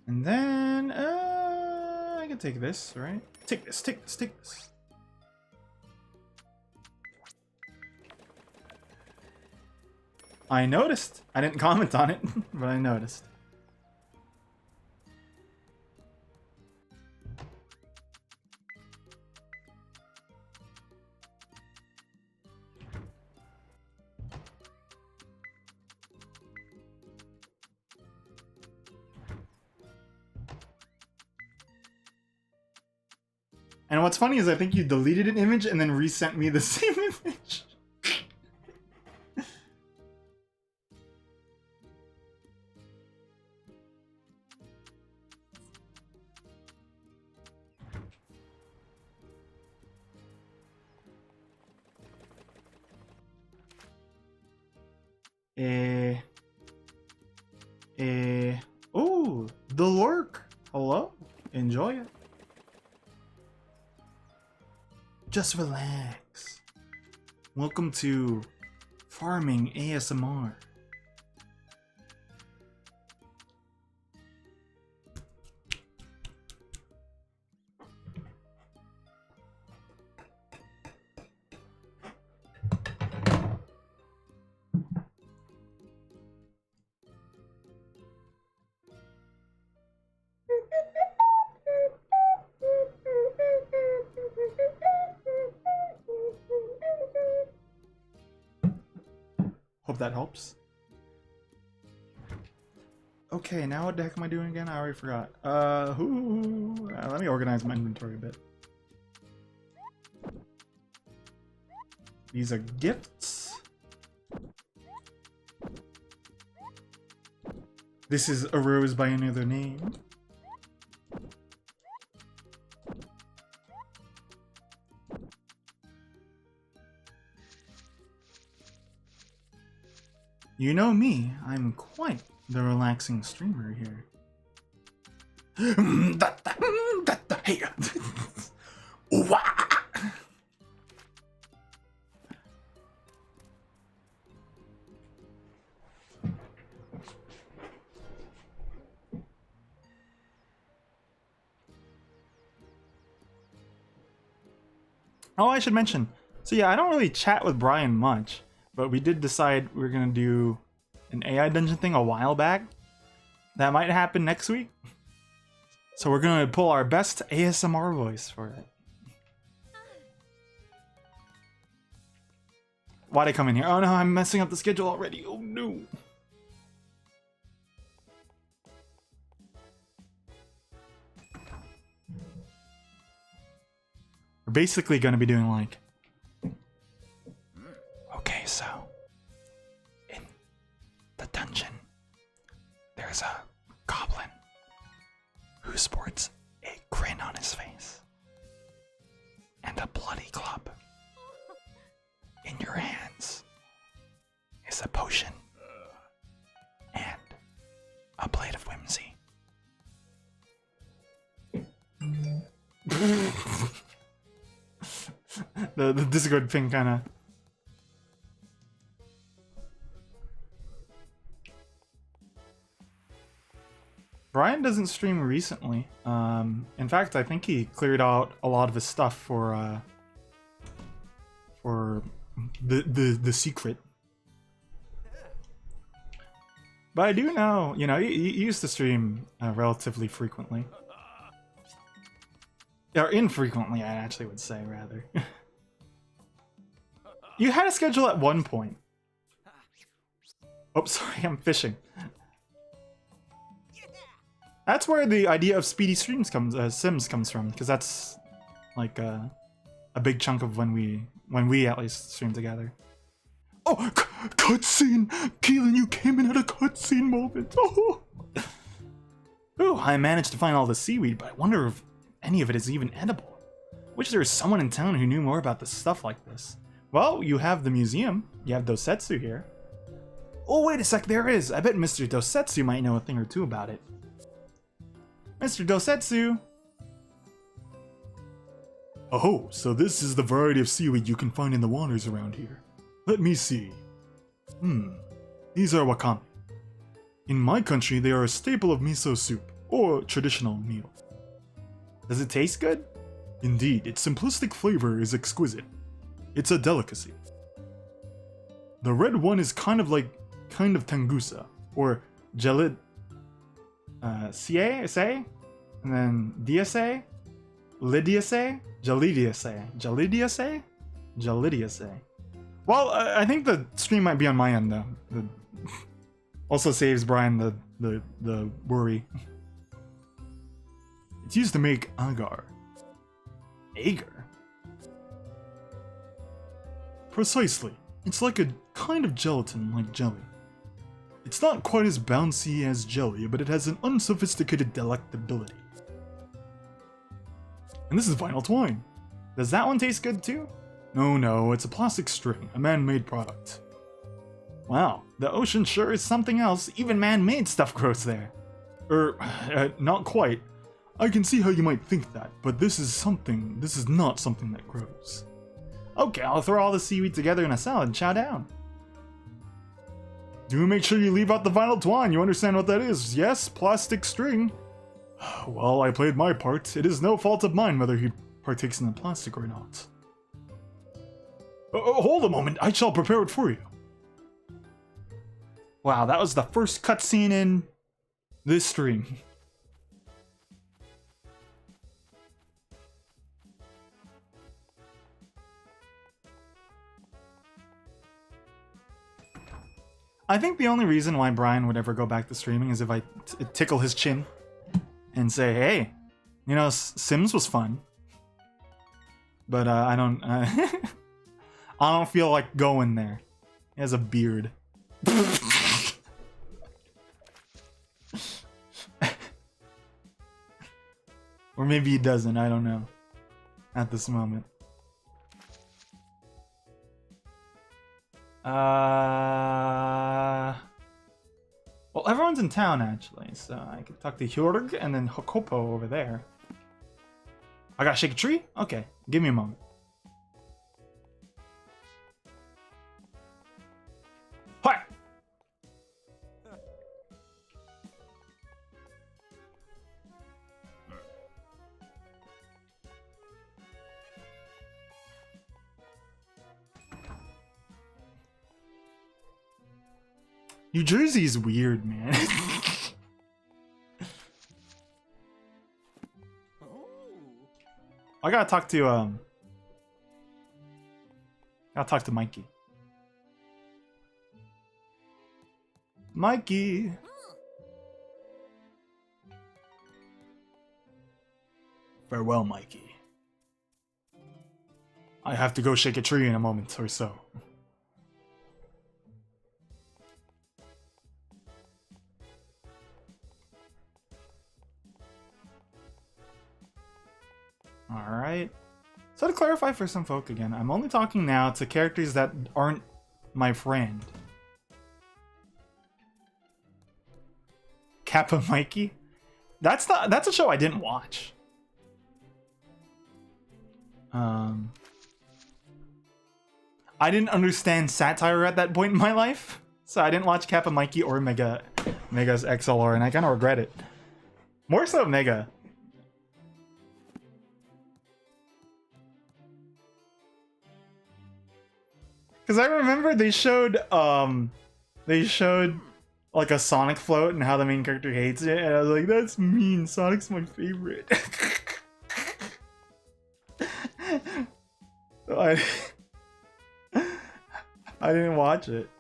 And then, I can take this, right? Take this, take this, take this. I noticed. I didn't comment on it, but I noticed. And what's funny is I think you deleted an image and then resent me the same image. Oh, the lurk. Hello, enjoy it. Just relax. Welcome to Farming ASMR. Hope that helps. Okay, now what the heck am I doing again? I already forgot. Let me organize my inventory a bit. These are gifts. This is a rose by another name. You know me, I'm quite the relaxing streamer here. Hey. Oh, I should mention. So yeah, I don't really chat with Brian much, but we did decide we were gonna do an AI dungeon thing a while back. That might happen next week. So we're gonna pull our best ASMR voice for it. Why'd I come in here? Oh no, I'm messing up the schedule already. Oh no. We're basically gonna be doing like... Okay, so... in the dungeon, there's a goblin who sports a grin on his face and a bloody club. In your hands is a potion and a blade of whimsy. the Discord ping kinda... Brian doesn't stream recently. In fact, I think he cleared out a lot of his stuff for the secret. But I do know, you know, he used to stream relatively frequently. Or infrequently, I actually would say, rather. You had a schedule at one point. Oh, sorry, I'm fishing. That's where the idea of speedy streams Sims comes from, because that's like a big chunk of when we at least stream together. Oh, cutscene! Keelan, you came in at a cutscene moment. Oh. Ooh, I managed to find all the seaweed, but I wonder if any of it is even edible. Wish there was someone in town who knew more about the stuff like this. Well, you have the museum. You have Dosetsu here. Oh, wait a sec, there is. I bet Mr. Dosetsu might know a thing or two about it. Mr. Dosetsu! Oh, so this is the variety of seaweed you can find in the waters around here. Let me see. These are wakame. In my country, they are a staple of miso soup, or traditional meal. Does it taste good? Indeed, its simplistic flavor is exquisite. It's a delicacy. The red one is kind of tengusa, or gelid... say? And then diase? Lidiase? Jalidiase? Well, I think the stream might be on my end, though. Also saves Brian the worry. It's used to make agar. Agar? Precisely. It's like a kind of gelatin, like jelly. It's not quite as bouncy as jelly, but it has an unsophisticated delectability. And this is vinyl twine. Does that one taste good too? No, it's a plastic string, a man-made product. Wow, the ocean sure is something else. Even man-made stuff grows there. Not quite. I can see how you might think that, but this is not something that grows. Okay, I'll throw all the seaweed together in a salad and chow down. Do make sure you leave out the vinyl twine, you understand what that is? Yes, plastic string. Well, I played my part. It is no fault of mine whether he partakes in the plastic or not. Hold a moment, I shall prepare it for you. Wow, that was the first cutscene in this stream. I think the only reason why Brian would ever go back to streaming is if I tickle his chin and say, hey, you know, Sims was fun. But I don't feel like going there. He has a beard. Or maybe he doesn't, I don't know. At this moment. Well, everyone's in town actually, so I could talk to Hjorg and then Hokopo over there. I gotta shake a tree? Okay, give me a moment. Hi! New Jersey's weird, man. I gotta talk to Mikey. Mikey. Farewell, Mikey. I have to go shake a tree in a moment or so. Alright. So to clarify for some folk again, I'm only talking now to characters that aren't my friend. Kappa Mikey? That's a show I didn't watch. I didn't understand satire at that point in my life, so I didn't watch Kappa Mikey or Mega's XLR, and I kind of regret it. More so Mega. Because I remember they showed like a Sonic float and how the main character hates it, and I was like, that's mean, Sonic's my favorite. So I didn't watch it.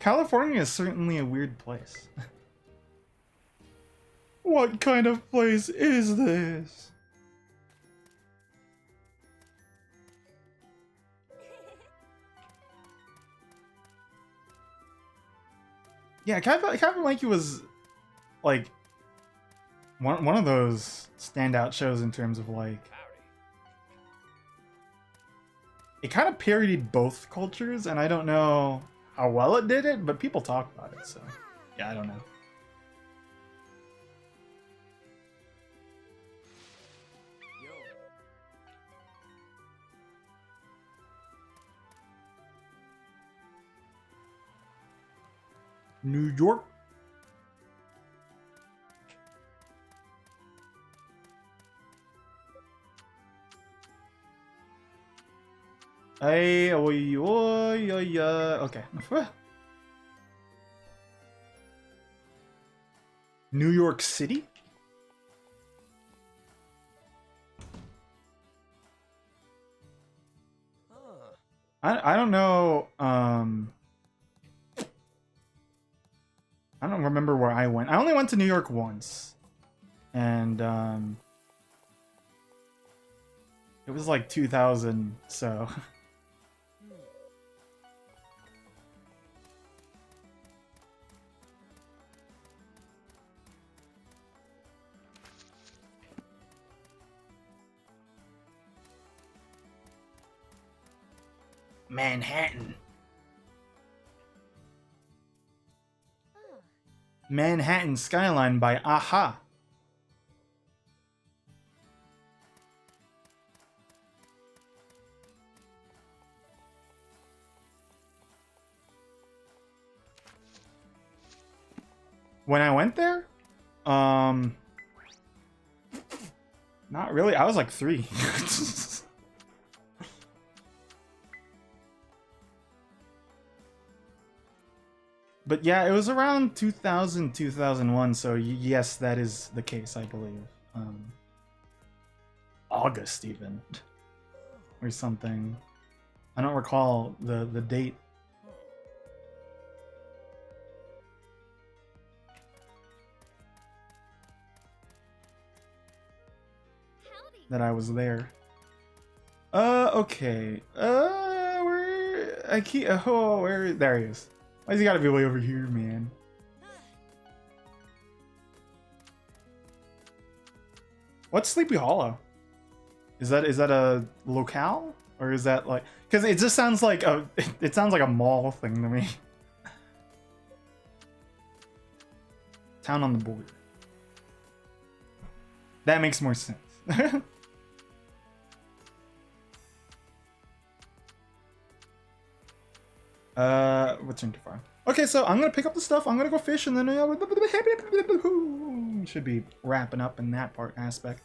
California is certainly a weird place. What kind of place is this? Yeah, Captain Lanky was like one of those standout shows in terms of like it kind of parodied both cultures, and I don't know how well it did it, but people talk about it, so yeah, I don't know. New York. Hey, oi, oi, oi, okay. New York City? I don't know, I don't remember where I went. I only went to New York once. And, it was like 2000, so... Manhattan. Manhattan Skyline by Aha. When I went there? Not really. I was like 3. But yeah, it was around 2000, 2001, so yes, that is the case, I believe. August, even. Or something. I don't recall the date. That I was there. Okay. Where, there he is. Why's he gotta be way over here, man? What's Sleepy Hollow? Is that a locale? Or is that like... Because it just sounds like a... It sounds like a mall thing to me. Town on the border. That makes more sense. Return to farm. Okay, so I'm gonna pick up the stuff. I'm gonna go fish, and then should be wrapping up in that part aspect.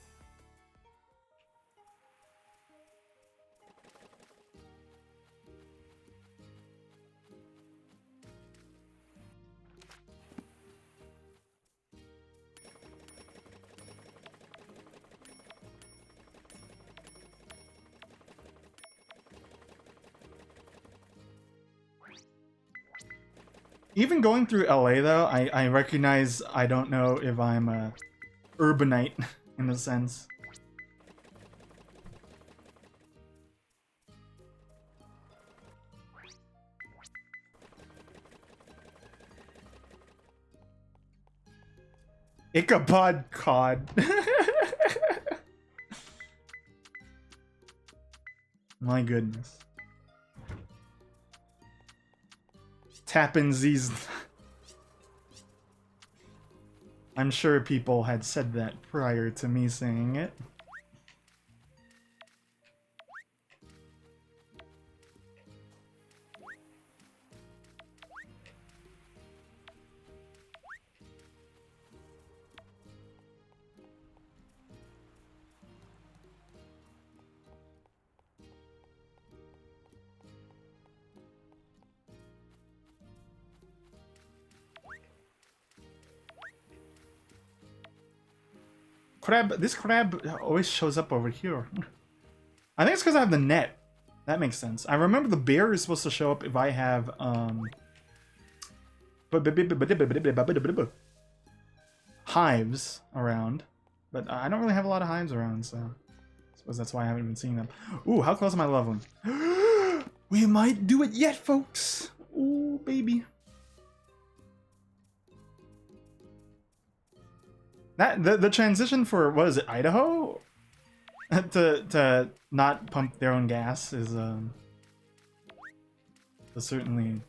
Even going through LA though, I recognize I don't know if I'm a urbanite in a sense. Ichabod Cod. My goodness. Tapping these. I'm sure people had said that prior to me saying it. This crab always shows up over here. I think it's because I have the net. That makes sense. I remember the bear is supposed to show up if I have, hives around, but I don't really have a lot of hives around, so I suppose that's why I haven't been seeing them. Ooh, how close am I leveling? We might do it yet, folks. Ooh, baby. That the transition for, what is it, Idaho? to not pump their own gas is certainly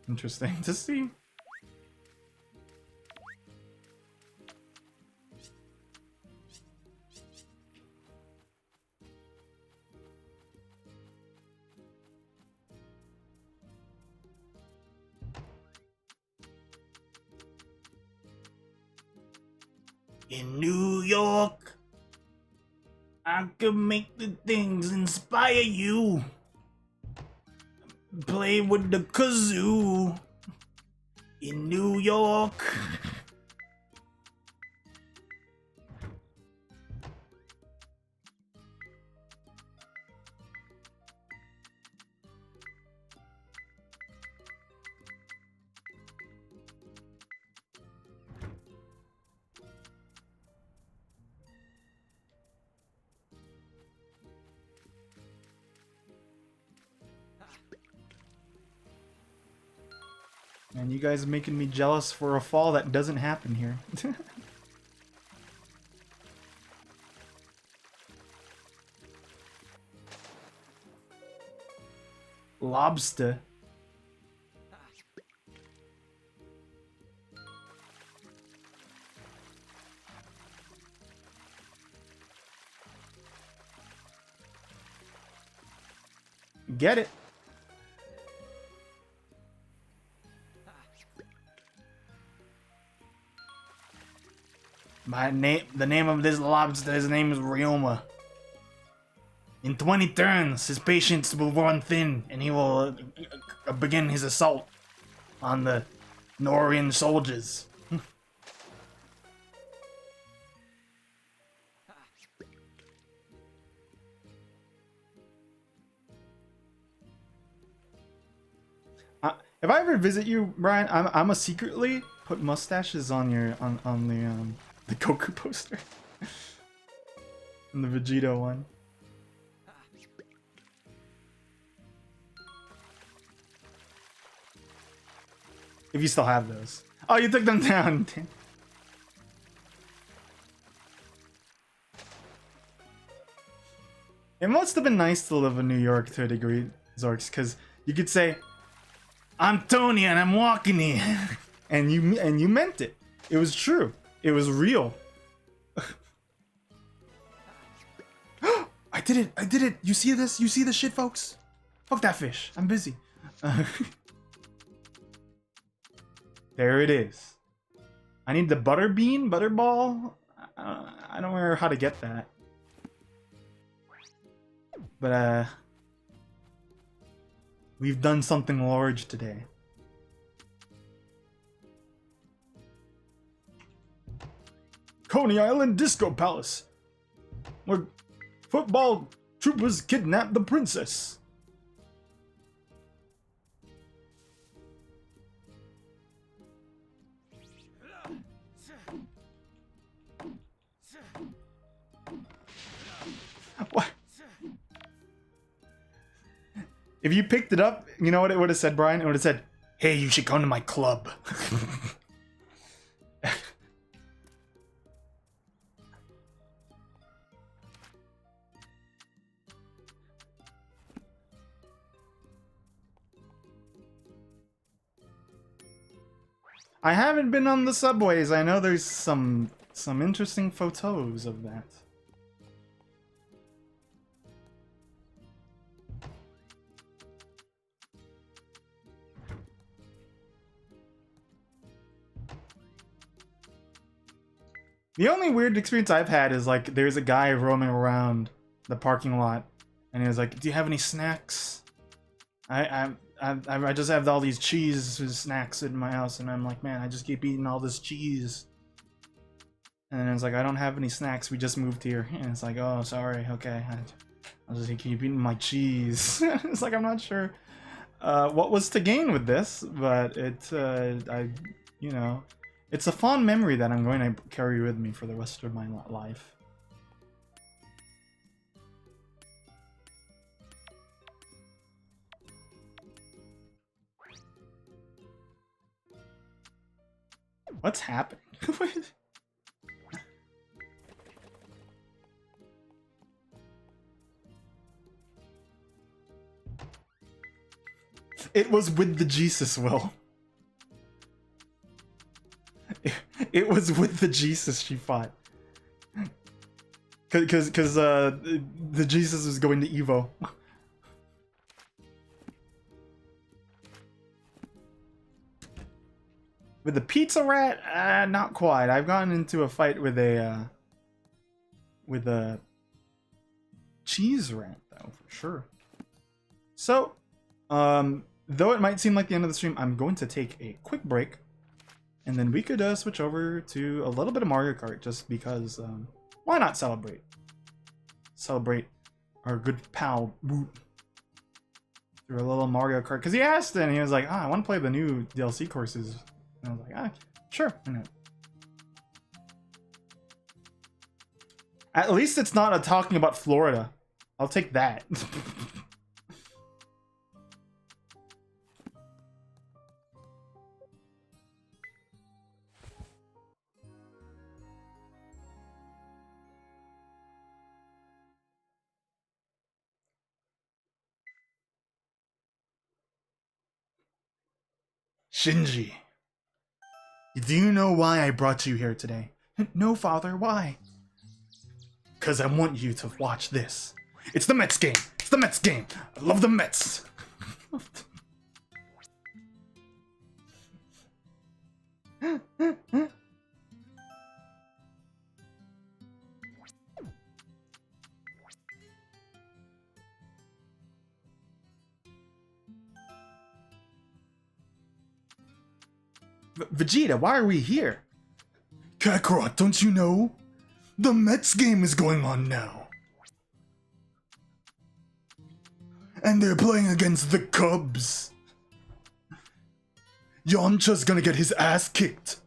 interesting to see. In New York, I could make the things inspire you. Play with the kazoo. In New York. And you guys are making me jealous for a fall that doesn't happen here. Lobster. Get it. The name of this lobster, his name is Ryoma. In 20 turns, his patience will run thin, and he will begin his assault on the Norian soldiers. If I ever visit you, Brian, I'ma secretly put mustaches on your on the Goku poster. And the Vegeta one. If you still have those. Oh, you took them down. It must have been nice to live in New York to a degree, Zorks, because you could say, I'm Tony and I'm walking here. and you meant it. It was true. It was real. I did it. I did it. You see this? You see this shit, folks? Fuck that fish. I'm busy. There it is. I need the butterball. I don't know how to get that. But we've done something large today. Coney Island Disco Palace, where football troopers kidnapped the princess. What? If you picked it up, you know what it would have said, Brian? It would have said, hey, you should come to my club. I haven't been on the subways. I know there's some interesting photos of that. The only weird experience I've had is like there's a guy roaming around the parking lot, and he was like, "Do you have any snacks?" I just have all these cheese snacks in my house, and I'm like, man, I just keep eating all this cheese. And it's like, I don't have any snacks. We just moved here, and it's like, oh, sorry, okay. I'll just keep eating my cheese. It's like I'm not sure what was to gain with this, but it, you know. It's a fond memory that I'm going to carry with me for the rest of my life. What's happening? It was with the Jesus Will. It was with the Jesus she fought. Cause the Jesus was going to Evo. With the pizza rat, not quite. I've gotten into a fight with a cheese rat though, for sure. So, though it might seem like the end of the stream, I'm going to take a quick break, and then we could switch over to a little bit of Mario Kart, just because. Why not celebrate? Celebrate our good pal Woot through a little Mario Kart, because he asked and he was like, "I want to play the new DLC courses." And I was like, sure. At least it's not talking about Florida. I'll take that. Shinji, do you know why I brought you here today? No, father, why? Because I want you to watch this. It's the Mets game. It's the Mets game. I love the Mets. Vegeta, why are we here? Kakarot, don't you know? The Mets game is going on now. And they're playing against the Cubs. Yamcha's gonna get his ass kicked.